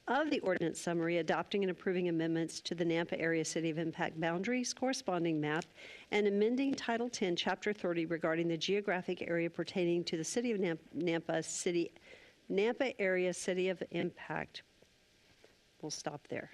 of the ordinance summary, adopting and approving amendments to the Nampa Area City of Impact boundaries, corresponding map, and amending Title 10, Chapter 30 regarding the geographic area pertaining to the City of Nampa Area City of Impact. We'll stop there.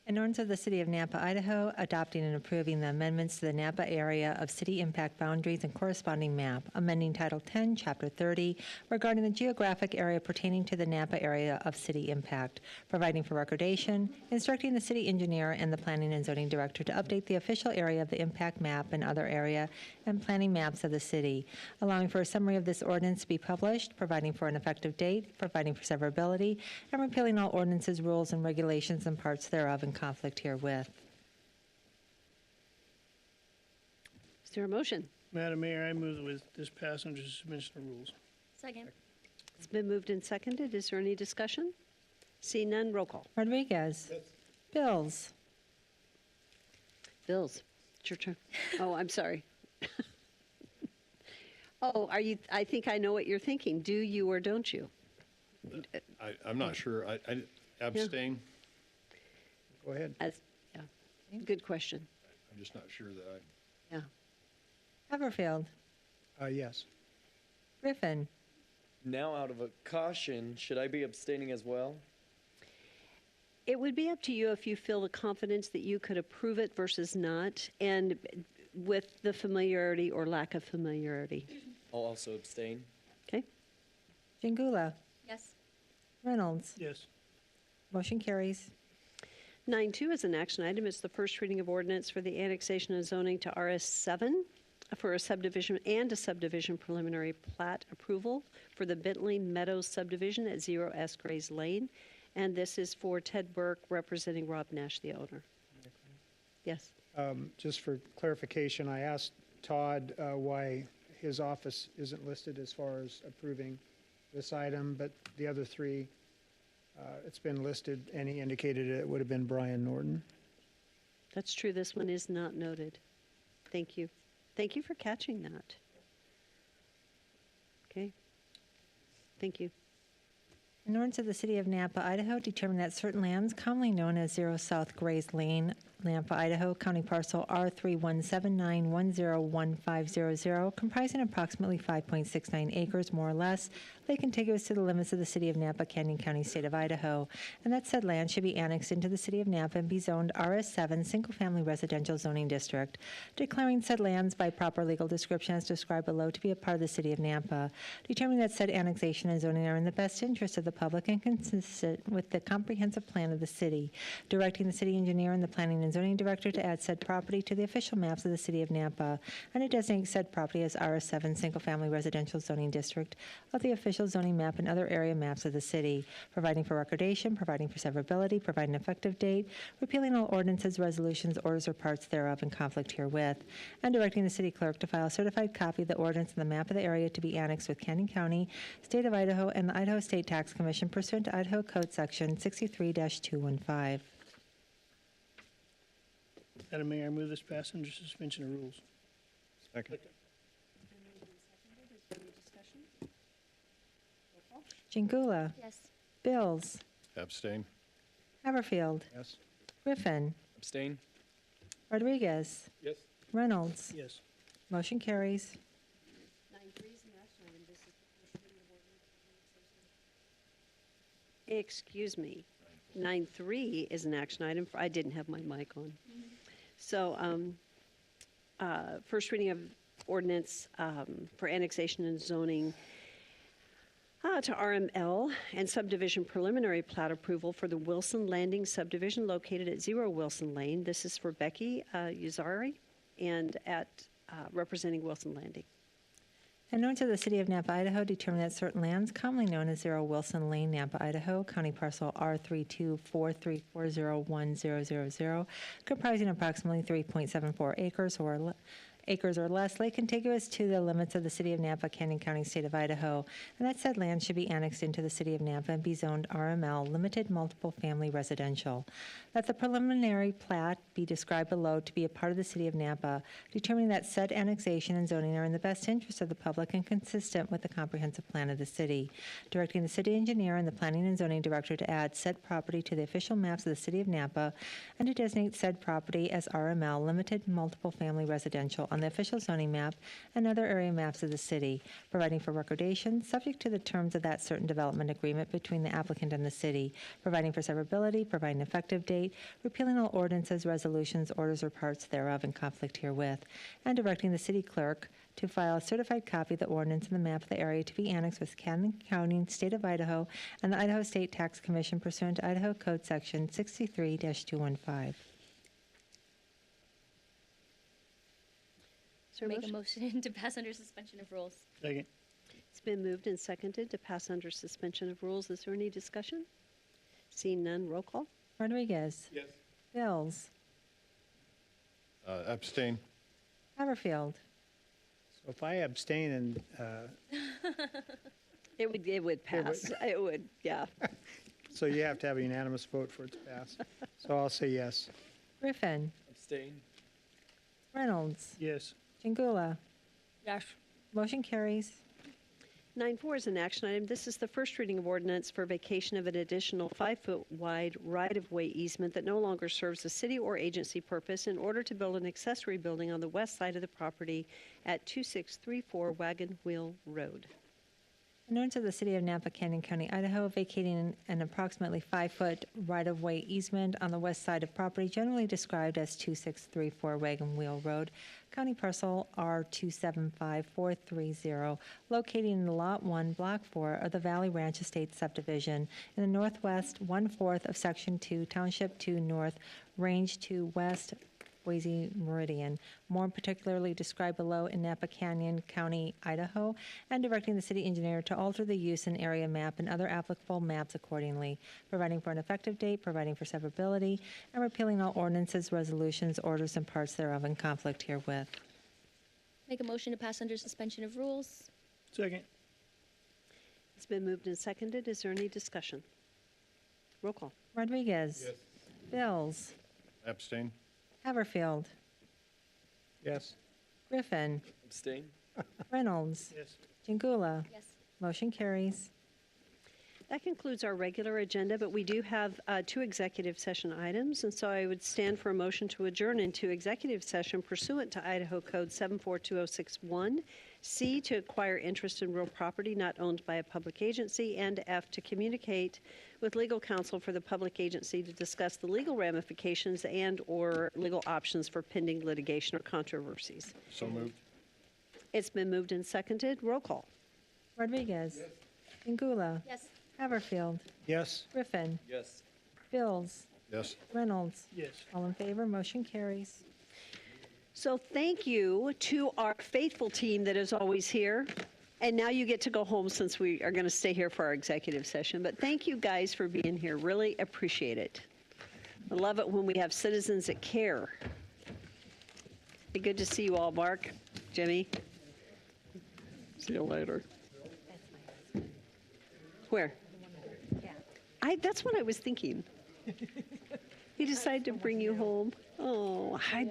An ordinance of the City of Nampa, Idaho, adopting and approving the amendments to the Nampa area of city impact boundaries and corresponding map, amending Title 10, Chapter 30, regarding the geographic area pertaining to the Nampa area of city impact, providing for recordation, instructing the city engineer and the planning and zoning director to update the official area of the impact map and other area and planning maps of the city, allowing for a summary of this ordinance to be published, providing for an effective date, providing for severability, and repealing all ordinances, rules, and regulations and parts thereof in conflict herewith. Is there a motion? Madam Mayor, I move with this pass under suspension of rules. Second. It's been moved and seconded. Is there any discussion? See none, roll call. Rodriguez. Bills. Bills, it's your turn. Oh, I'm sorry. Oh, I think I know what you're thinking. Do you or don't you? I'm not sure. I abstain. Go ahead. Yeah, good question. I'm just not sure that Yeah. Haverfield, Yes. Griffin, Now, out of a caution, should I be abstaining as well? It would be up to you if you feel the confidence that you could approve it versus not, and with the familiarity or lack of familiarity. I'll also abstain. Okay? Jingula, Yes. Reynolds. Yes. Motion carries. 9.2 is an action item. It's the first reading of ordinance for the annexation and zoning to RS7 for a subdivision and a subdivision preliminary plat approval for the Bentley Meadows subdivision at 0S Grays Lane. And this is for Ted Burke representing Rob Nash, the owner. Yes. Just for clarification, I asked Todd why his office isn't listed as far as approving this item, but the other three, it's been listed, and he indicated it would have been Brian Norton. That's true. This one is not noted. Thank you. Thank you for catching that. Okay. Thank you. An ordinance of the City of Nampa, Idaho, determined that certain lands commonly known as 0 South Grays Lane, Nampa, Idaho, County Parcel R3179101500, comprising approximately 5.69 acres, more or less, lay contiguous to the limits of the City of Nampa, Canyon County, State of Idaho, and that said land should be annexed into the City of Nampa and be zoned RS7, Single-Family Residential Zoning District, declaring said lands by proper legal description as described below to be a part of the City of Nampa, determining that said annexation and zoning are in the best interest of the public and consistent with the comprehensive plan of the city, directing the city engineer and the planning and zoning director to add said property to the official maps of the City of Nampa, and to designate said property as RS7 Single-Family Residential Zoning District of the official zoning map and other area maps of the city, providing for recordation, providing for severability, providing an effective date, repealing all ordinances, resolutions, orders, or parts thereof in conflict herewith, and directing the city clerk to file a certified copy of the ordinance and the map of the area to be annexed with Canyon County, State of Idaho, and the Idaho State Tax Commission pursuant to Idaho Code Section 63-215. Madam Mayor, I move this pass under suspension of rules. Second. Jingula, Yes. Bills, Abstain. Haverfield, Yes. Griffin, Abstain? Rodriguez, Yes. Reynolds. Yes. Motion carries. 9.3 is an action item. This is the first reading of ordinance. Excuse me. 9.3 is an action item. I didn't have my mic on. So, first reading of ordinance for annexation and zoning to RML and subdivision preliminary plat approval for the Wilson Landing subdivision located at 0 Wilson Lane. This is for Becky Uzari and at representing Wilson Landing. And known to the City of Nampa, Idaho, determined that certain lands commonly known as 0 Wilson Lane, Nampa, Idaho, County Parcel R3243401000, comprising approximately 3.74 acres or less, lay contiguous to the limits of the City of Nampa, Canyon County, State of Idaho, and that said land should be annexed into the City of Nampa and be zoned RML, Limited Multiple Family Residential. That the preliminary plat be described below to be a part of the City of Nampa, determining that said annexation and zoning are in the best interest of the public and consistent with the comprehensive plan of the city, directing the city engineer and the planning and zoning director to add said property to the official maps of the City of Nampa and to designate said property as RML, Limited Multiple Family Residential, on the official zoning map and other area maps of the city, providing for recordation, subject to the terms of that certain development agreement between the applicant and the city, providing for severability, providing an effective date, repealing all ordinances, resolutions, orders, or parts thereof in conflict herewith, and directing the city clerk to file a certified copy of the ordinance and the map of the area to be annexed with Canyon County, State of Idaho, and the Idaho State Tax Commission pursuant to Idaho Code Section 63-215. Make a motion to pass under suspension of rules. Second. It's been moved and seconded to pass under suspension of rules. Is there any discussion? Seeing none, roll call. Rodriguez. Yes. Bills. Abstain. Haverfield. So if I abstain and, It would pass. It would, yeah. so you have to have a unanimous vote for it to pass. So I'll say yes. Griffin. Abstain? Reynolds. Yes. Jingula. Yes. Motion carries. 9.4 is an action item. This is the first reading of ordinance for vacation of an additional 5-foot wide right-of-way easement that no longer serves a city or agency purpose in order to build an accessory building on the west side of the property at 2634 Wagon Wheel Road. An ordinance of the City of Napa, Canyon County, Idaho, vacating an approximately 5-foot right-of-way easement on the west side of property generally described as 2634 Wagon Wheel Road, County Parcel R275430, located in Lot 1, Block 4 of the Valley Ranch Estate subdivision in the northwest 1/4 of Section 2, Township 2 North, Range 2 West, Boise Meridian, more particularly described below in Napa Canyon County, Idaho, and directing the city engineer to alter the use and area map and other applicable maps accordingly, providing for an effective date, providing for severability, and repealing all ordinances, resolutions, orders, and parts thereof in conflict herewith. Make a motion to pass under suspension of rules. Second. It's been moved and seconded. Is there any discussion? Roll call. Rodriguez. Yes. Bills. Abstain? Haverfield. Yes. Griffin. Abstain? Reynolds. Yes. Jingula. Yes. Motion carries. That concludes our regular agenda, but we do have 2 executive session items, and so I would stand for a motion to adjourn into executive session pursuant to Idaho Code 742061, C, to acquire interest in real property not owned by a public agency, and F, to communicate with legal counsel for the public agency to discuss the legal ramifications and/or legal options for pending litigation or controversies. So moved. It's been moved and seconded. Roll call. Rodriguez. Jingula. Yes. Haverfield. Yes. Griffin. Yes. Bills. Yes. Reynolds. Yes. All in favor, motion carries. So thank you to our faithful team that is always here. And now you get to go home since we are going to stay here for our executive session. But thank you guys for being here. Really appreciate it. I love it when we have citizens that care. Be good to see you all, Mark, Jimmy. See you later. Where? That's what I was thinking. He decided to bring you home. Oh, I